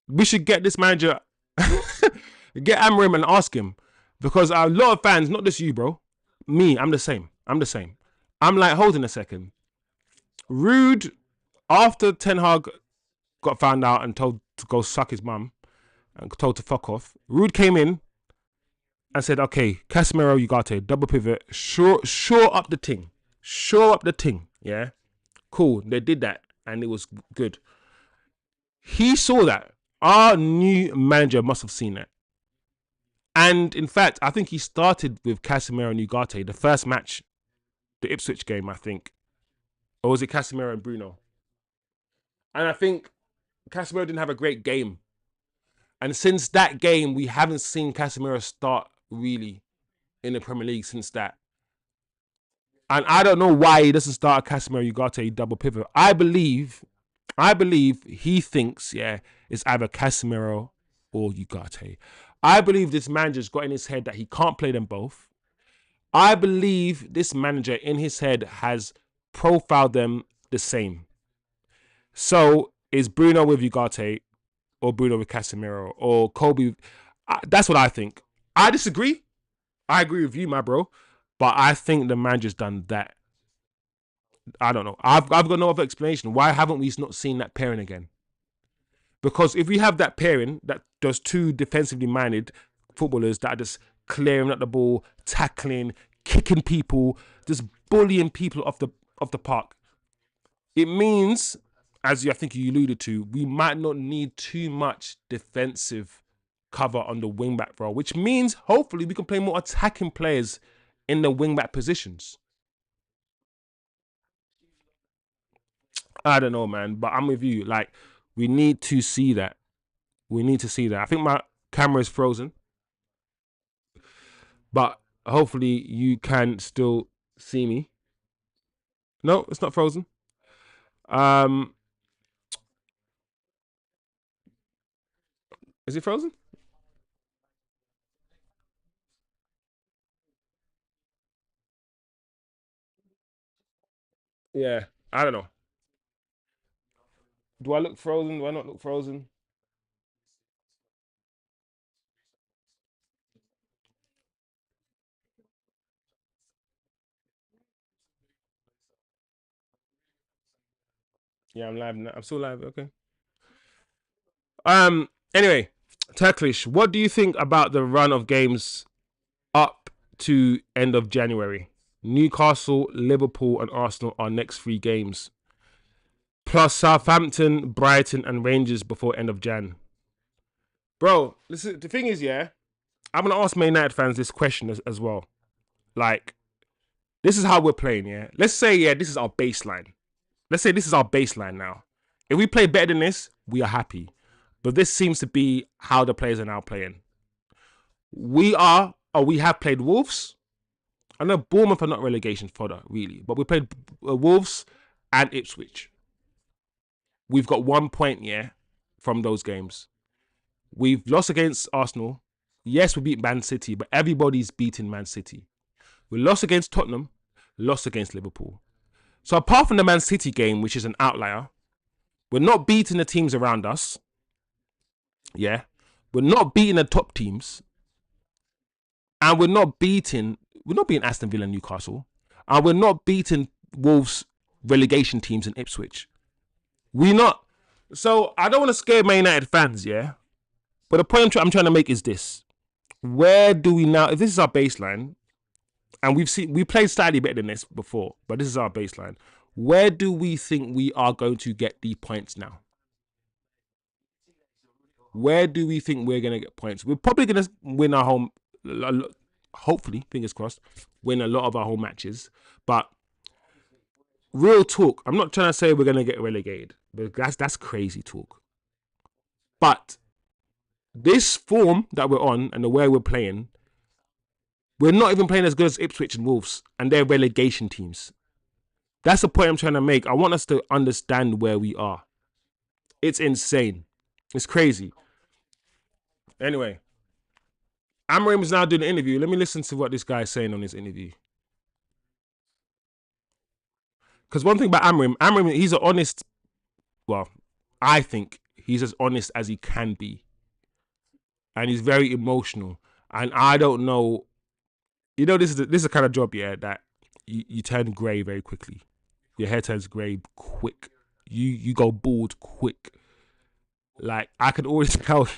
We should get this manager, get Amorim and ask him. Because a lot of fans, not just you, bro. Me, I'm the same. I'm like, hold on a second. Rude, after Ten Hag got found out and told to go suck his mum and told to fuck off, Rude came in and said, okay, CASEMIRO, Ugarte, double pivot, shore up the ting. Shore up the ting, yeah? Cool, they did that and it was good. He saw that. Our new manager must have seen that. And in fact, I think he started with CASEMIRO and Ugarte, the first match, the Ipswich game, I think. Or was it CASEMIRO and Bruno? And I think CASEMIRO didn't have a great game. And since that game, we haven't seen CASEMIRO start really in the Premier League since that. And I don't know why he doesn't start CASEMIRO Ugarte double pivot. I believe he thinks, yeah, it's either CASEMIRO or Ugarte. I believe this manager's got in his head that he can't play them both. I believe this manager in his head has profiled them the same. So is Bruno with Ugarte or Bruno with CASEMIRO or Kobe? That's what I think. I disagree. I agree with you, my bro. But I think the manager's done that. I don't know. I've got no other explanation. Why haven't we not seen that pairing again? Because if we have that pairing, that does two defensively minded footballers that are just clearing up the ball, tackling, kicking people, just bullying people off the park, it means, as I think you alluded to, we might not need too much defensive cover on the wing-back role, which means hopefully we can play more attacking players in the wing-back positions. I don't know, man, but I'm with you. Like, we need to see that. I think my camera is frozen, but hopefully you can still see me. No, it's not frozen. Is it frozen? Yeah, I don't know. Do I look frozen? Do I not look frozen? Yeah, I'm live now. I'm still live. Okay. Anyway, Turkish, what do you think about the run of games up to end of January? Newcastle, Liverpool, and Arsenal are next three games, plus Southampton, Brighton, and Rangers before end of Jan. Bro, listen. The thing is, yeah, I'm gonna ask Man United fans this question as well. Like, this is how we're playing. Yeah, let's say this is our baseline. Let's say this is our baseline now. If we play better than this, we are happy. But this seems to be how the players are now playing. We have played Wolves. I know Bournemouth are not relegation fodder, really, but we played Wolves and Ipswich. We've got 1 point, from those games. We've lost against Arsenal. Yes, we beat Man City, but everybody's beating Man City. We lost against Tottenham, lost against Liverpool. So apart from the Man City game, which is an outlier, we're not beating the teams around us. Yeah. We're not beating the top teams. And we're not beating Aston Villa and Newcastle. And we're not beating Wolves relegation teams in Ipswich. We're not. So I don't want to scare Man United fans, yeah? But the point I'm trying to make is this. Where do we now, if this is our baseline, and we played slightly better than this before, but this is our baseline. Where do we think we are going to get the points now? Where do we think we're going to get points? We're probably going to win our home, hopefully, fingers crossed, win a lot of our home matches. But real talk, I'm not trying to say we're going to get relegated, but that's crazy talk. But this form that we're on and the way we're playing, we're not even playing as good as Ipswich and Wolves, and they're relegation teams. That's the point I'm trying to make. I want us to understand where we are. It's insane. It's crazy. Anyway, Amorim is now doing an interview. Let me listen to what this guy is saying on his interview. Because one thing about Amorim, he's an honest. Well, I think he's as honest as he can be, and he's very emotional. And I don't know. This is the kind of job, that you turn grey very quickly. Your hair turns grey quick. You go bald quick. Like I can always tell.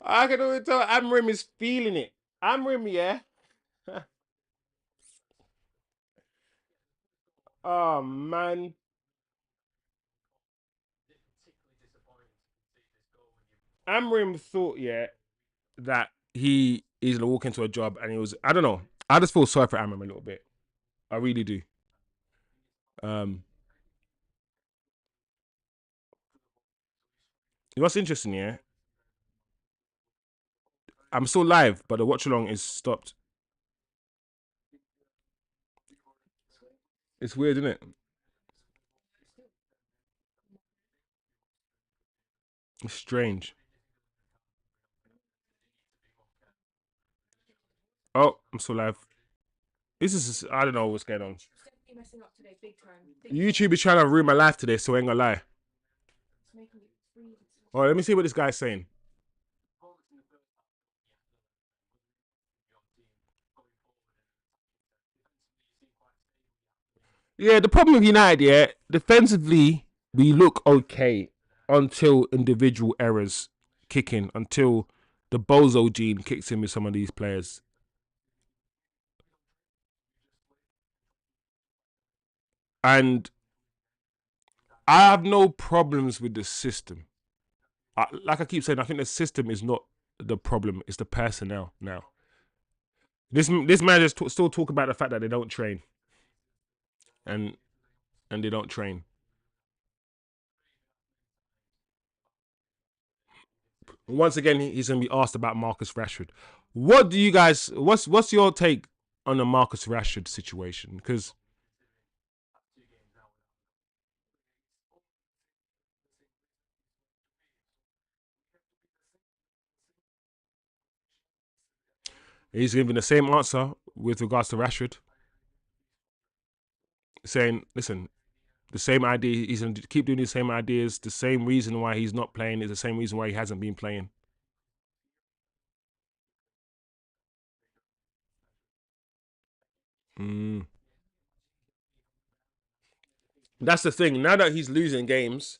I can always tell Amorim is feeling it. Amorim, yeah. Oh man, Amorim thought, that he is gonna walk into a job and he was. I don't know. I just feel sorry for Amorim a little bit. I really do. Um, what's interesting, I'm still live, but the watch along is stopped. It's weird, isn't it? It's strange. Oh, I'm still live. This is I don't know what's going on. YouTube is trying to ruin my life today, so I ain't gonna lie. Oh, let me see what this guy's saying. Yeah, the problem with United, defensively we look okay until individual errors kick in, until the bozo gene kicks in with some of these players. And I have no problems with the system. Like I keep saying, I think the system is not the problem; it's the personnel now. This man just still talk about the fact that they don't train, and they don't train. Once again, he's going to be asked about Marcus Rashford. What do you guys? What's your take on the Marcus Rashford situation? Because he's giving the same answer with regards to Rashford. saying, listen, the same idea, he's going to keep doing the same ideas. The same reason why he's not playing is the same reason why he hasn't been playing. Mm. That's the thing. Now that he's losing games,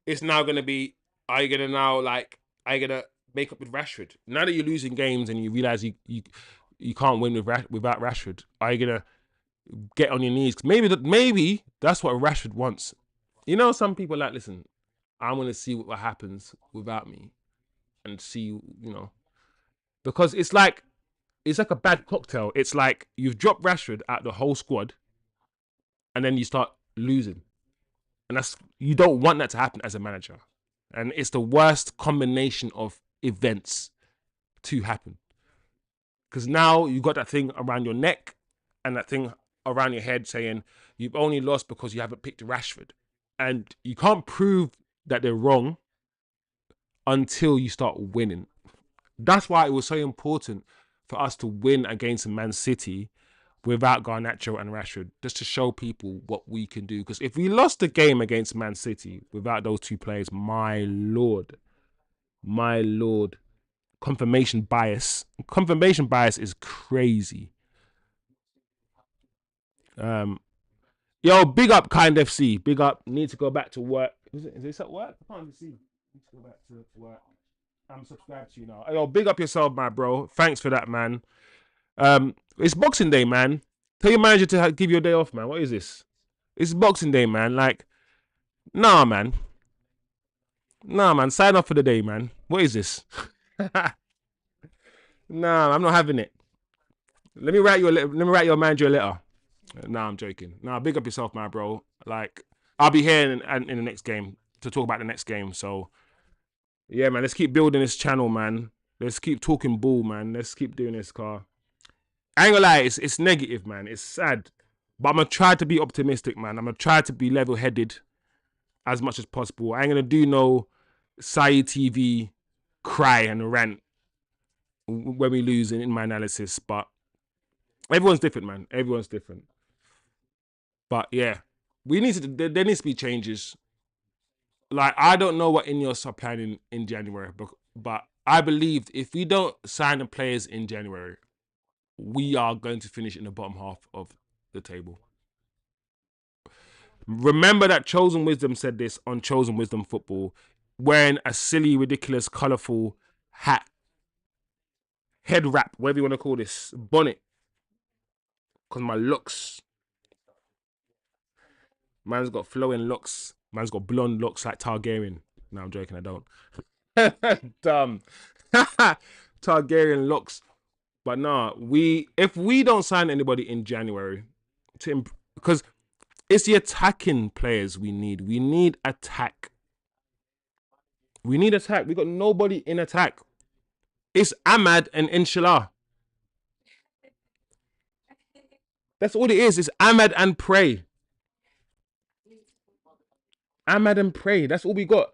it's now going to be, are you going to now, like, are you going to make up with Rashford? Now that you're losing games and you realize you can't win without Rashford, are you going to get on your knees? Maybe that's what Rashford wants. You know, some people are like, listen, I'm going to see what happens without me and see, because it's like a bad cocktail. It's like you've dropped Rashford at the whole squad and then you start losing. And you don't want that to happen as a manager. And it's the worst combination of events to happen. Because now you got that thing around your neck and that thing around your head saying you've only lost because you haven't picked Rashford. And you can't prove that they're wrong until you start winning. That's why it was so important for us to win against Man City without Garnacho and Rashford, just to show people what we can do. Because if we lost the game against Man City without those two players, my lord, confirmation bias. Confirmation bias is crazy. Um, Yo, big up Kind FC. Big up. Need to go back to work. Is this at work? I can't even see. Need to go back to work. I'm subscribed to you now. Yo, big up yourself, my bro. Thanks for that, man. It's Boxing Day, man. Tell your manager to give you a day off, man. What is this? It's Boxing Day, man. Like, nah, man. Nah, man. Sign up for the day, man. What is this? Nah, I'm not having it. Let me write your manager a letter. Nah, I'm joking. Nah, big up yourself, my bro. Like, I'll be here in the next game to talk about the next game. So, yeah, man. Let's keep building this channel, man. Let's keep talking ball, man. Let's keep doing this, car. I ain't gonna lie, it's negative, man. It's sad. But I'm gonna try to be optimistic, man. I'm gonna try to be level headed as much as possible. I ain't gonna do no Saeed TV cry and rant when we lose in my analysis. But everyone's different, man. Everyone's different. But yeah, there needs to be changes. Like, I don't know what Ineos are planning in January, but I believe if we don't sign the players in January, we are going to finish in the bottom half of the table. Remember that Chosen Wisdom said this on Chosen Wisdom Football, wearing a silly, ridiculous, colourful hat, head wrap, whatever you want to call this, bonnet, because my looks, man's got flowing locks, man's got blonde locks like Targaryen. No, I'm joking, I don't. Dumb. Targaryen looks. But nah, if we don't sign anybody in January, because it's the attacking players we need. We need attack. We need attack. We got nobody in attack. It's Ahmad and Inshallah. That's all it is. It's Ahmad and pray. Ahmad and pray. That's all we got.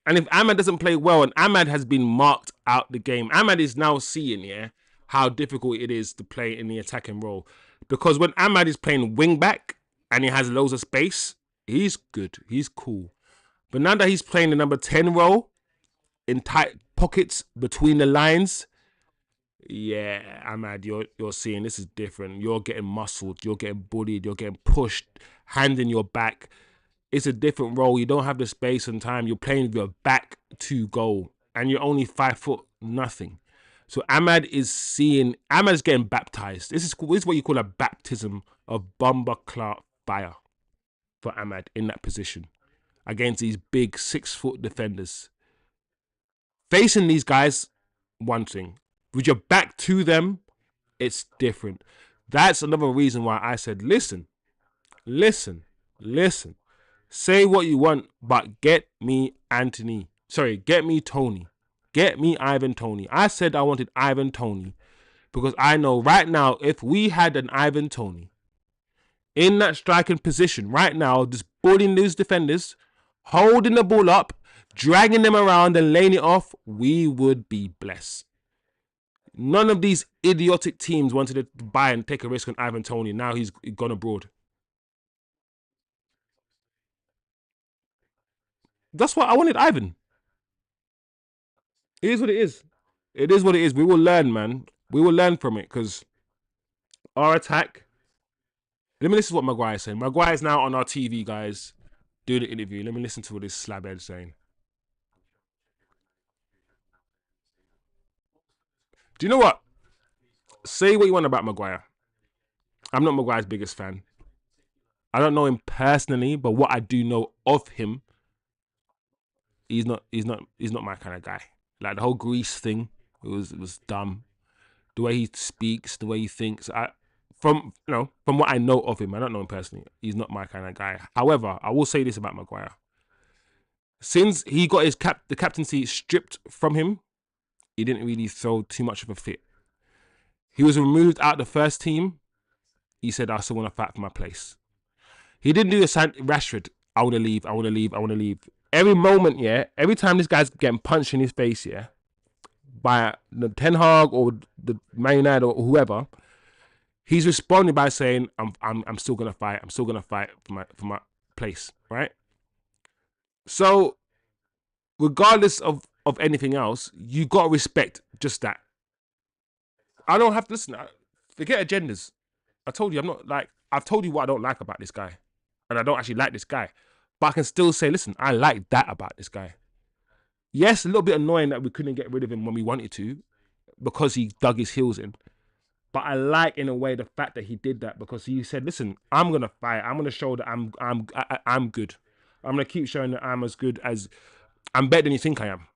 And if Ahmad doesn't play well, and Ahmad has been marked out the game, Ahmad is now seeing, yeah, how difficult it is to play in the attacking role. Because when Ahmad is playing wing back and he has loads of space, he's good. He's cool. But now that he's playing the number 10 role in tight pockets between the lines, yeah, Ahmad, you're seeing this is different. You're getting muscled, you're getting bullied, you're getting pushed, hand in your back. It's a different role. You don't have the space and time. You're playing with your back to goal, and you're only 5 foot nothing. So Ahmad's getting baptized. This is what you call a baptism of bomber clout fire for Ahmad in that position against these big 6 foot defenders. Facing these guys, one thing. With your back to them, it's different. That's another reason why I said, listen. Say what you want, but get me Antony. Sorry, get me Tony. Get me Ivan Tony. I said I wanted Ivan Tony because I know right now if we had an Ivan Tony in that striking position right now, just bullying these defenders, holding the ball up, dragging them around and laying it off, we would be blessed. None of these idiotic teams wanted to buy and take a risk on Ivan Tony. Now he's gone abroad. That's why I wanted Ivan. It is what it is. It is what it is. We will learn, man. We will learn from it because our attack. Let me listen to what Maguire's saying. Maguire's now on our TV, guys. Do the interview. Let me listen to what this slabhead's saying. Do you know what? Say what you want about Maguire. I'm not Maguire's biggest fan. I don't know him personally, but what I do know of him, he's not my kind of guy. Like the whole Greece thing, it was dumb. The way he speaks, the way he thinks. From what I know of him, I don't know him personally. He's not my kind of guy. However, I will say this about Maguire: since he got the captaincy stripped from him, he didn't really throw too much of a fit. He was removed out of the first team. He said, "I still want to fight for my place." He didn't do the Rashford. I want to leave. I want to leave. I want to leave. Every moment, yeah. Every time this guy's getting punched in his face, yeah, by the Ten Hag or the Man United or whoever, he's responding by saying, "I'm still gonna fight. I'm still gonna fight for my place." Right. So, regardless of anything else, you gotta respect just that. I don't have to listen. Forget agendas. I told you I'm not like. I've told you what I don't like about this guy, and I don't actually like this guy. But I can still say, listen, I like that about this guy. Yes, a little bit annoying that we couldn't get rid of him when we wanted to, because he dug his heels in. But I like, in a way, the fact that he did that, because he said, listen, I'm gonna fight. I'm gonna show that I'm good. I'm gonna keep showing that I'm better than you think I am.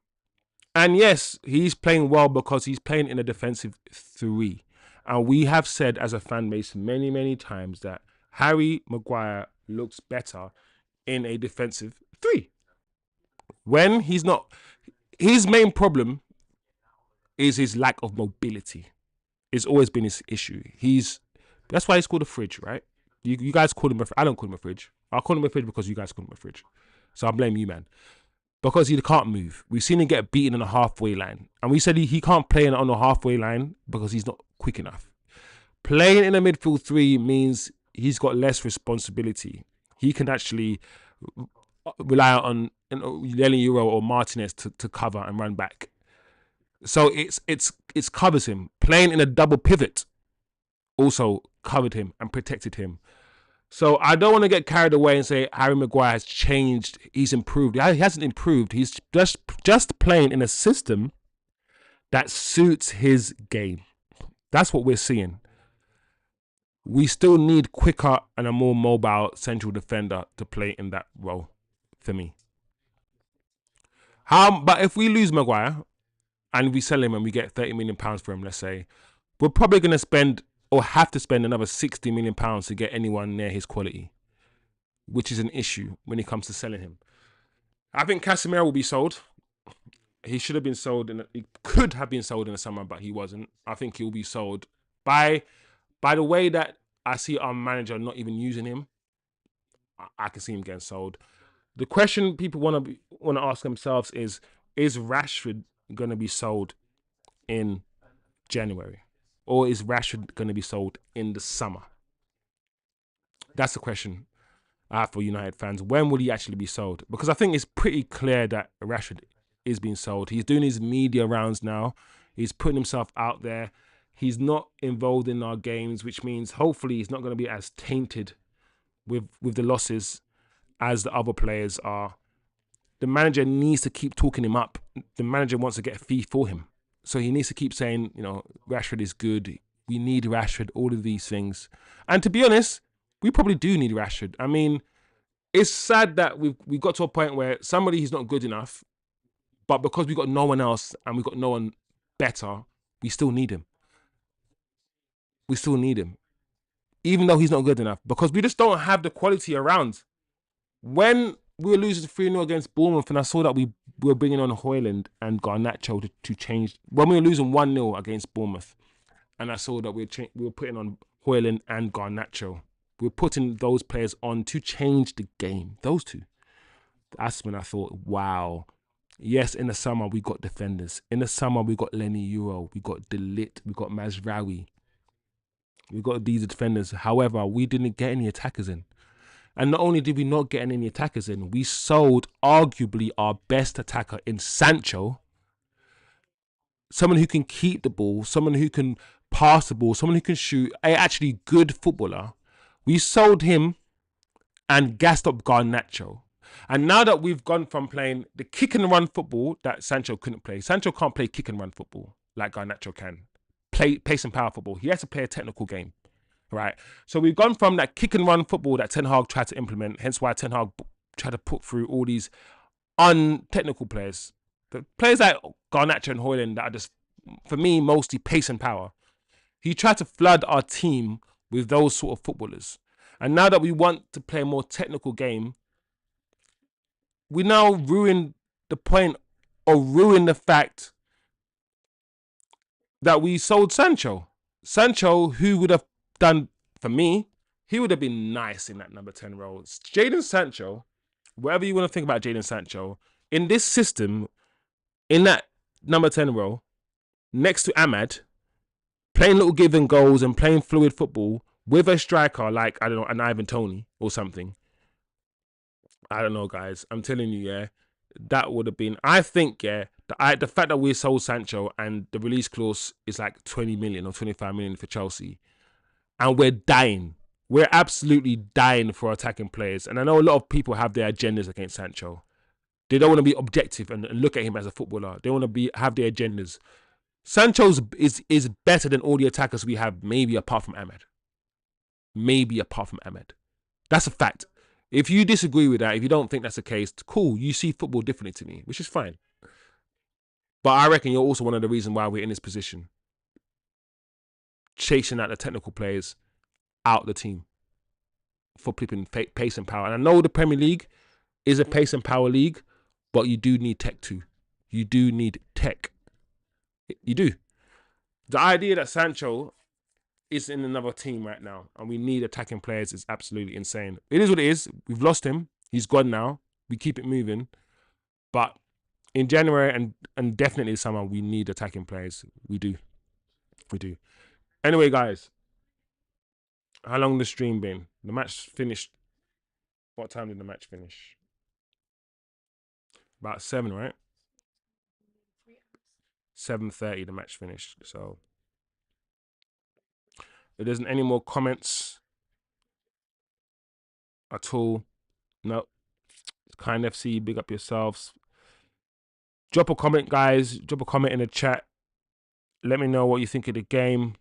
And yes, he's playing well because he's playing in a defensive 3. And we have said as a fan base many, many times that Harry Maguire looks better in a defensive 3. When he's not, his main problem is his lack of mobility. It's always been his issue. That's why he's called a fridge, right? You guys call him I don't call him a fridge. I'll call him a fridge because you guys call him a fridge. So I blame you, man. Because he can't move. We've seen him get beaten on a halfway line. And we said he can't play on a halfway line because he's not quick enough. Playing in a midfield 3 means he's got less responsibility. He can actually rely on Euro or Martinez to cover and run back. So it's covers him. Playing in a double pivot also covered him and protected him. So I don't want to get carried away and say Harry Maguire has changed. He's improved. He hasn't improved. He's just playing in a system that suits his game. That's what we're seeing. We still need quicker and a more mobile central defender to play in that role for me. But if we lose Maguire and we sell him and we get £30 million for him, let's say, we're probably going to spend or have to spend another £60 million to get anyone near his quality, which is an issue when it comes to selling him. I think CASEMIRO will be sold. He should have been sold, he could have been sold in the summer, but he wasn't. I think he'll be sold. By the way that I see our manager not even using him, I can see him getting sold. The question people want to ask themselves is Rashford going to be sold in January? Or is Rashford going to be sold in the summer? That's the question I have for United fans. When will he actually be sold? Because I think it's pretty clear that Rashford is being sold. He's doing his media rounds now. He's putting himself out there. He's not involved in our games, which means hopefully he's not going to be as tainted with the losses as the other players are. The manager needs to keep talking him up. The manager wants to get a fee for him. So he needs to keep saying, Rashford is good. We need Rashford, all of these things. And to be honest, we probably do need Rashford. I mean, it's sad that we got to a point where somebody who's not good enough, but because we got no one else and we got no one better, we still need him. We still need him. Even though he's not good enough. Because we just don't have the quality around. When we were losing 3-0 against Bournemouth, and I saw that we were bringing on Hojlund and Garnacho to change. When we were losing 1-0 against Bournemouth, and I saw that we were putting on Hojlund and Garnacho. We were putting those players on to change the game. Those two. That's when I thought, wow. Yes, in the summer we got defenders. In the summer we got Lenny Euro. We got Ligt. We got Mazraoui. We got these defenders. However, we didn't get any attackers in. And not only did we not get any attackers in, we sold arguably our best attacker in Sancho. Someone who can keep the ball, someone who can pass the ball, someone who can shoot, a actually good footballer. We sold him and gassed up Garnacho. And now that we've gone from playing the kick and run football that Sancho couldn't play, Sancho can't play kick and run football like Garnacho can. Play pace and power football. He has to play a technical game, right? So we've gone from that kick and run football that Ten Hag tried to implement, hence why Ten Hag tried to put through all these untechnical players. The players like Garnacho and Hojlund that are just, for me, mostly pace and power. He tried to flood our team with those sort of footballers. And now that we want to play a more technical game, we now ruin the point or ruin the fact that we sold Sancho. Sancho, who would have done, for me, he would have been nice in that number 10 role. Jadon Sancho, whatever you want to think about Jadon Sancho, in this system, in that number 10 role, next to Ahmad, playing little give and goals and playing fluid football with a striker like, I don't know, an Ivan Toney or something. I don't know, guys. I'm telling you, yeah, that would have been, I think, yeah, the fact that we sold Sancho and the release clause is like 20 million or 25 million for Chelsea, and we're dying. We're absolutely dying for attacking players. And I know a lot of people have their agendas against Sancho. They don't want to be objective and look at him as a footballer. They want to have their agendas. Sancho's is better than all the attackers we have, maybe apart from Ahmed. Maybe apart from Ahmed. That's a fact. If you disagree with that, if you don't think that's the case, cool. You see football differently to me, which is fine. But I reckon you're also one of the reasons why we're in this position. Chasing out the technical players out the team for flipping pace and power. And I know the Premier League is a pace and power league, but you do need tech too. You do need tech. You do. The idea that Sancho is in another team right now and we need attacking players is absolutely insane. It is what it is. We've lost him. He's gone now. We keep it moving. But in January and definitely summer, we need attacking players. We do. We do. Anyway, guys, how long the stream been? The match finished. What time did the match finish? About 7, right? 7:30 the match finished. So if there's any more comments at all, no. Kind FC, big up yourselves. Drop a comment, guys. Drop a comment in the chat. Let me know what you think of the game.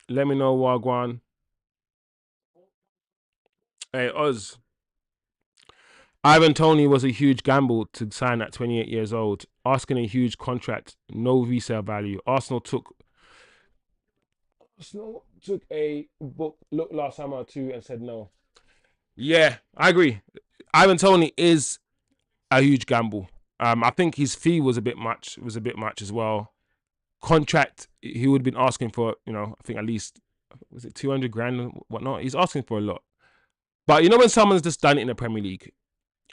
Let me know, Wagwan. Hey, Oz. Ivan Toney was a huge gamble to sign at 28 years old. Asking a huge contract, no resale value. Arsenal took a look last summer too and said no. Yeah, I agree. Ivan Toney is a huge gamble. I think his fee was a bit much. It was a bit much as well. Contract, he would have been asking for, I think at least, was it 200 grand and whatnot? He's asking for a lot. But you know when someone's just done it in the Premier League,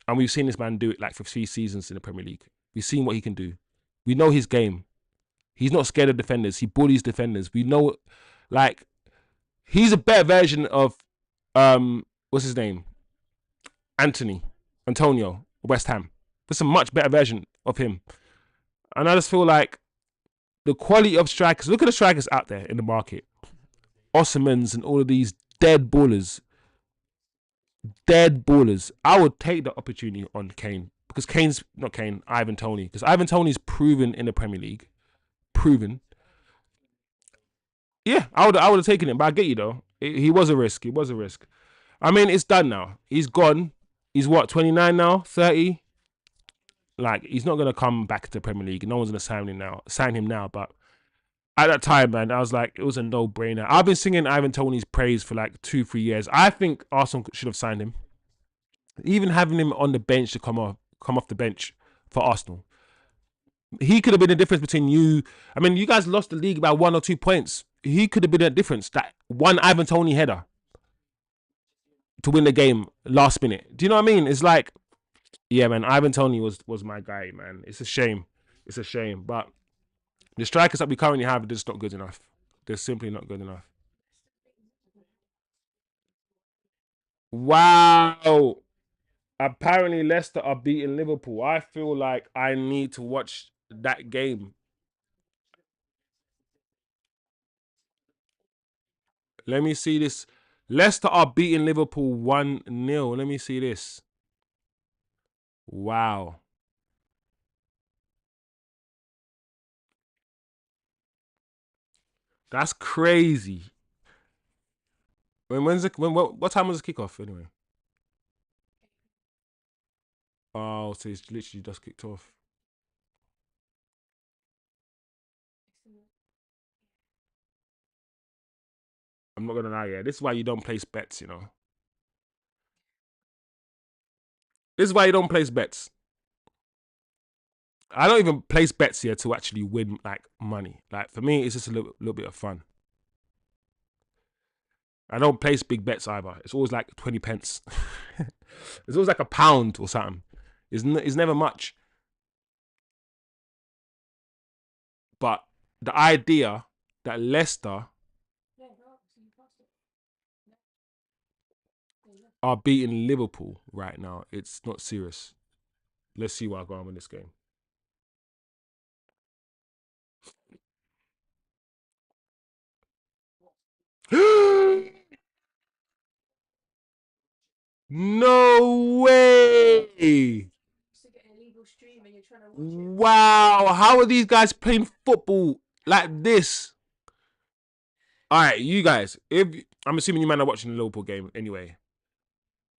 and we've seen this man do it like for 3 seasons in the Premier League. We've seen what he can do. We know his game. He's not scared of defenders. He bullies defenders. We know, like, he's a better version of, what's his name? Antonio, West Ham. That's a much better version of him. And I just feel like the quality of strikers, look at the strikers out there in the market. Ossimans and all of these dead ballers. I would take the opportunity on Kane. Because Ivan Toney. Because Ivan Toney's proven in the Premier League. Proven. Yeah, I would have taken it. But I get you though. He was a risk. I mean, it's done now. He's gone. He's what, 29 now? 30? Like, he's not going to come back to the Premier League. No one's going to sign him now. But at that time, man, I was like, it was a no-brainer. I've been singing Ivan Toney's praise for like 2-3 years. I think Arsenal should have signed him. Even having him on the bench to come off the bench for Arsenal. He could have been the difference between you. I mean, you guys lost the league by 1 or 2 points. He could have been the difference. That one Ivan Toney header to win the game last minute. Do you know what I mean? It's like, yeah, man, Ivan Toney was my guy, man. It's a shame. But the strikers that we currently have are just not good enough. They're simply not good enough. Wow. Apparently Leicester are beating Liverpool. I feel like I need to watch that game. Let me see this. Leicester are beating Liverpool 1-0. Let me see this. Wow. That's crazy. What time was the kickoff anyway? Oh, so it's literally just kicked off. I'm not gonna lie, yeah. This is why you don't place bets, you know. This is why you don't place bets. I don't even place bets here to actually win like money. Like for me, it's just a little bit of fun. I don't place big bets either. It's always like 20 pence. It's always like a pound or something. It's never much. But the idea that Leicester are beating Liverpool right now, it's not serious. Let's see what I go on with this game. No way! Wow, how are these guys playing football like this? All right, you guys. If I'm assuming you might not watching the Liverpool game anyway.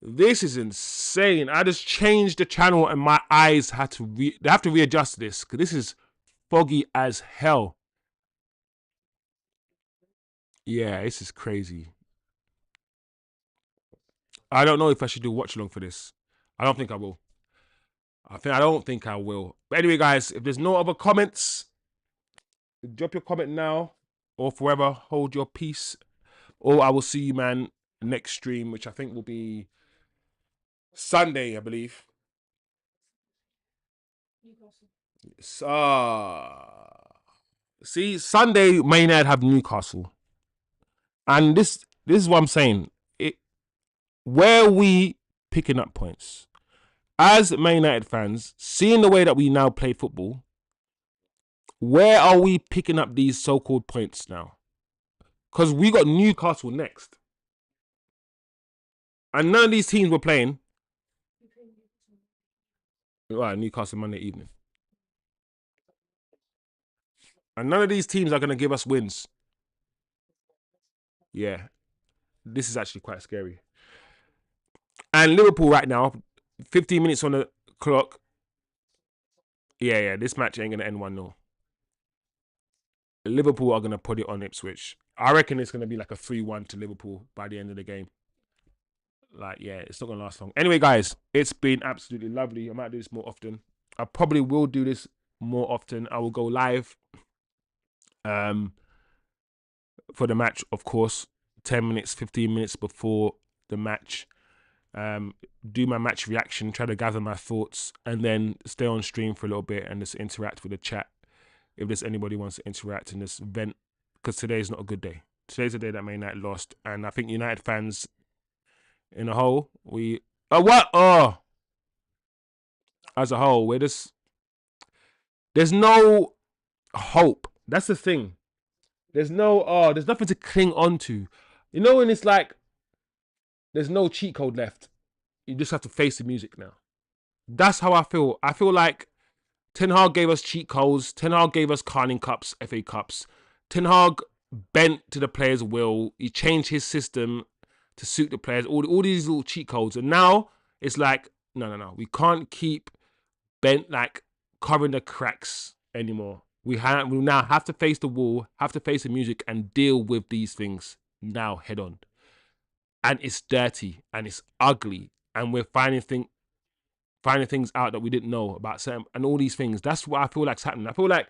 This is insane. I just changed the channel and my eyes had to they have to readjust this because this is foggy as hell. Yeah, this is crazy. I don't know if I should do watch along for this. I don't think I will. I don't think I will. But anyway, guys, if there's no other comments, drop your comment now or forever hold your peace. Or I will see you, man, next stream, which I think will be Sunday, I believe. See, Sunday, Man United have Newcastle. And this is what I'm saying. Where are we picking up points? As Man United fans, seeing the way that we now play football, where are we picking up these so-called points now? Because we got Newcastle next. And none of these teams were playing. Right, Newcastle Monday evening. And none of these teams are going to give us wins. Yeah, this is actually quite scary. And Liverpool right now, 15 minutes on the clock. Yeah, this match ain't going to end 1-0. Liverpool are going to put it on Ipswich. I reckon it's going to be like a 3-1 to Liverpool by the end of the game. Like, yeah, it's not going to last long. Anyway, guys, it's been absolutely lovely. I might do this more often. I probably will do this more often. I will go live for the match, of course, 10 minutes, 15 minutes before the match. Do my match reaction, try to gather my thoughts, and then stay on stream for a little bit and just interact with the chat if there's anybody wants to interact in this event, because today's not a good day. Today's the day that Man United lost, and I think United fans in a whole, as a whole, we're just, there's no hope. That's the thing. There's there's nothing to cling on to. You know when it's like there's no cheat code left. You just have to face the music now. That's how I feel. I feel like Ten Hag gave us cheat codes. Ten Hag gave us Carling Cups, FA Cups. Ten Hag bent to the players' will. He changed his system to suit the players. All these little cheat codes. And now it's like, no. We can't keep bent, like covering the cracks anymore. We now have to face the wall, have to face the music and deal with these things now head on. And it's dirty and it's ugly. And we're finding things out that we didn't know about certain and all these things. That's what I feel like's happening. I feel like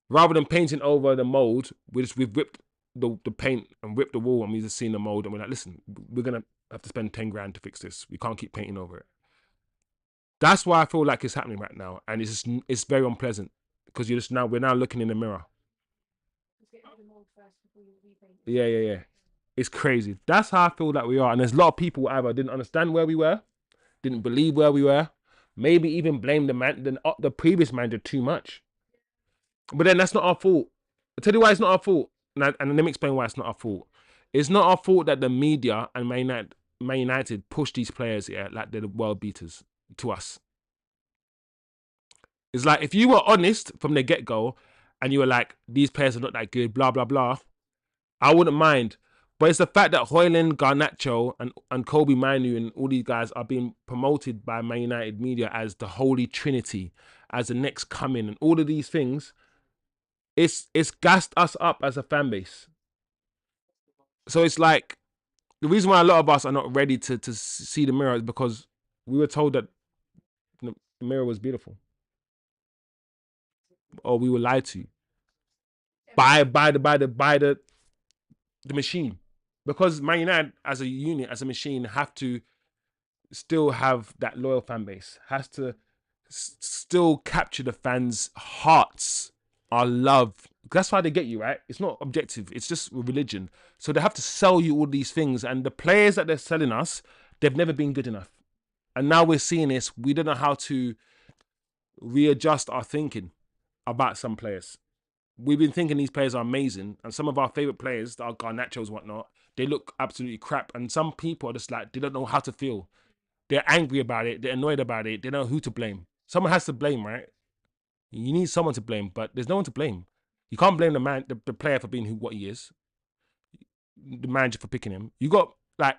rather than painting over the mold, we've ripped the paint and ripped the wall and we just seen the mold and we're like, listen, we're gonna have to spend 10 grand to fix this. We can't keep painting over it. That's why I feel like it's happening right now, and it's very unpleasant because we're now looking in the mirror. Yeah. It's crazy. That's how I feel that we are. And there's a lot of people who either didn't understand where we were, didn't believe where we were, maybe even blame the previous manager too much. But then that's not our fault. I'll tell you why it's not our fault. And let me explain why it's not our fault. It's not our fault that the media and Man United push these players like they're the world beaters to us. It's like if you were honest from the get-go and you were like, these players are not that good, blah, blah, blah, I wouldn't mind. But it's the fact that hojlund, Garnacho, and Kobe Manu and all these guys are being promoted by Man United media as the Holy Trinity, as the next coming, and all of these things. It's gassed us up as a fan base. So it's like the reason why a lot of us are not ready to see the mirror is because we were told that the mirror was beautiful, or we were lied to by the machine. Because Man United as a unit, as a machine, have to still have that loyal fan base, has to still capture the fans' hearts, our love. That's why they get you, right? It's not objective. It's just religion. So they have to sell you all these things. And the players that they're selling us, they've never been good enough. And now we're seeing this. We don't know how to readjust our thinking about some players. We've been thinking these players are amazing. And some of our favourite players, our garnachos, whatnot, they look absolutely crap. And some people are just like, they don't know how to feel. They're angry about it. They're annoyed about it. They don't know who to blame. Someone has to blame, right? You need someone to blame, but there's no one to blame. You can't blame the player for being what he is, the manager for picking him. You got, like,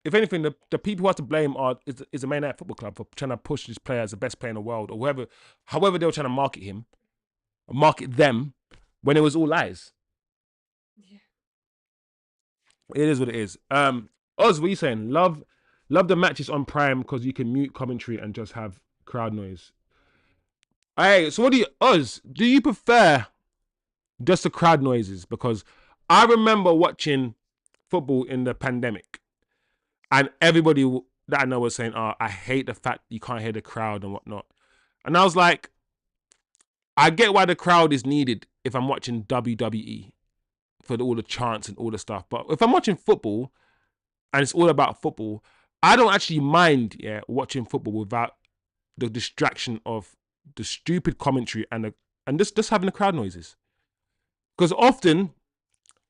if anything, the people who have to blame is the Man United Football Club for trying to push this player as the best player in the world, or whoever, however they were trying to market him, or market them, when it was all lies. Yeah. It is what it is. Oz, what are you saying? Love the matches on Prime because you can mute commentary and just have crowd noise. Hey, so do you prefer just the crowd noises? Because I remember watching football in the pandemic and everybody that I know was saying, oh, I hate the fact you can't hear the crowd and whatnot. And I was like, I get why the crowd is needed if I'm watching WWE for all the chants and all the stuff. But if I'm watching football and it's all about football, I don't actually mind watching football without the distraction of the stupid commentary and just having the crowd noises. Because often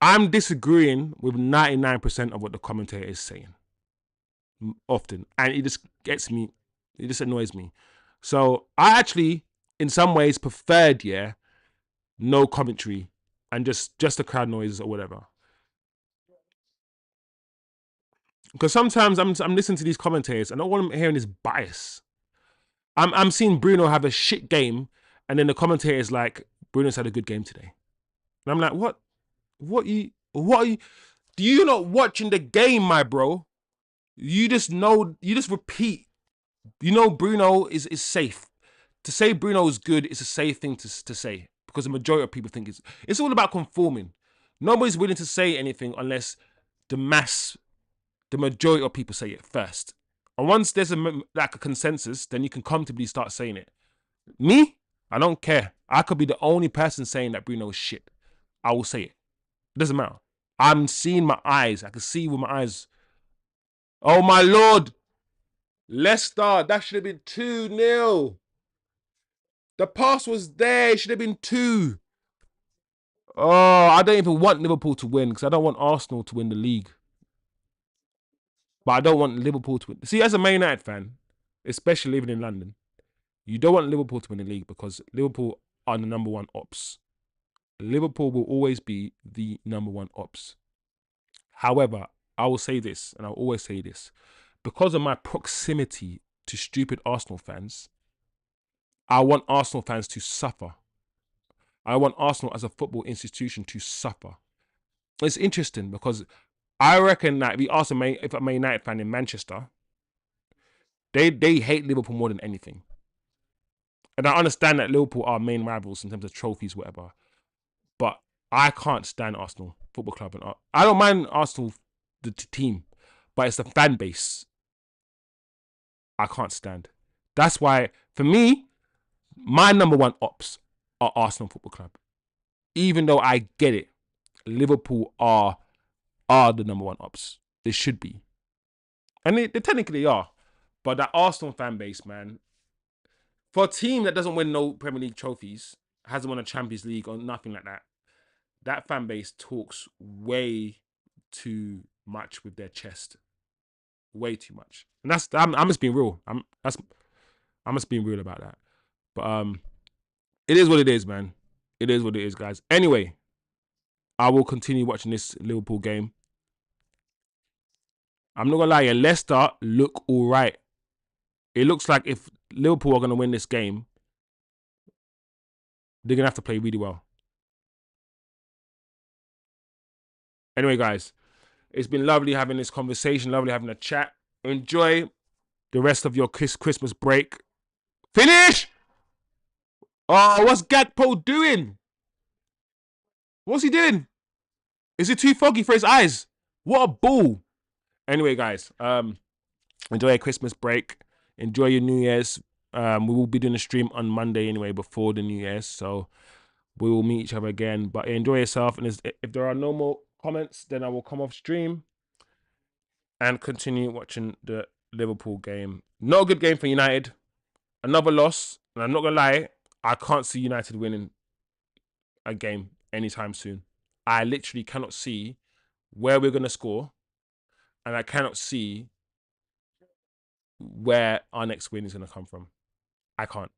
I'm disagreeing with 99% of what the commentator is saying. Often. And it just gets me, it just annoys me. So I actually, in some ways, preferred, no commentary and just the crowd noises or whatever. Because sometimes I'm listening to these commentators and all I'm hearing is bias. I'm seeing Bruno have a shit game, and then the commentator is like, Bruno's had a good game today. And I'm like, what are you, do you not watching the game, my bro? You just repeat. You know Bruno is safe. To say Bruno is good is a safe thing to say, because the majority of people think it's all about conforming. Nobody's willing to say anything unless the majority of people say it first. And once there's a consensus, then you can comfortably start saying it. Me, I don't care. I could be the only person saying that Bruno is shit. I will say it. It doesn't matter. I'm seeing my eyes. I can see with my eyes. Oh my Lord. Leicester, that should have been 2-0. The pass was there. It should have been 2. Oh, I don't even want Liverpool to win because I don't want Arsenal to win the league. But I don't want Liverpool to win. See, as a Man United fan, especially living in London, you don't want Liverpool to win the league because Liverpool are the number one ops. Liverpool will always be the number one ops. However, I will say this, and I'll always say this, because of my proximity to stupid Arsenal fans, I want Arsenal fans to suffer. I want Arsenal as a football institution to suffer. It's interesting because I reckon that if you ask if a Man United fan in Manchester, they hate Liverpool more than anything. And I understand that Liverpool are main rivals in terms of trophies, whatever. But I can't stand Arsenal Football Club. And I don't mind Arsenal, the team, but it's the fan base I can't stand. That's why, for me, my number one ops are Arsenal Football Club. Even though I get it, Liverpool are are the number one ops. They should be. And they technically are. But that Arsenal fan base, man, for a team that doesn't win no Premier League trophies, hasn't won a Champions League or nothing like that, that fan base talks way too much with their chest. Way too much. And I'm just being real. I'm just being real about that. But it is what it is, man. It is what it is, guys. Anyway, I will continue watching this Liverpool game. I'm not gonna lie, Leicester look all right. It looks like if Liverpool are gonna win this game, they're gonna have to play really well. Anyway, guys, it's been lovely having this conversation, lovely having a chat. Enjoy the rest of your Christmas break. Finish! Oh, what's Gakpo doing? What's he doing? Is it too foggy for his eyes? What a ball. Anyway, guys, enjoy your Christmas break. Enjoy your New Year's. We will be doing a stream on Monday anyway, before the New Year's. So we will meet each other again. But enjoy yourself. And if there are no more comments, then I will come off stream and continue watching the Liverpool game. Not a good game for United. Another loss. And I'm not going to lie, I can't see United winning a game anytime soon. I literally cannot see where we're going to score. And I cannot see where our next win is going to come from. I can't.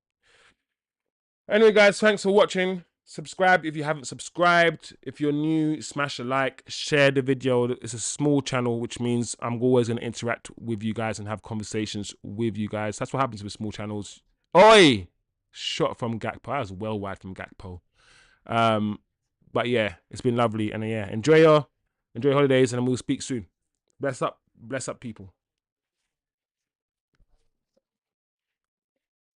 Anyway, guys, thanks for watching. Subscribe if you haven't subscribed. If you're new, smash a like, share the video. It's a small channel, which means I'm always going to interact with you guys and have conversations with you guys. That's what happens with small channels. Oi! Shot from Gakpo. That was well wide from Gakpo. But yeah, it's been lovely. And yeah, enjoy your holidays, and we'll speak soon. Bless up, people.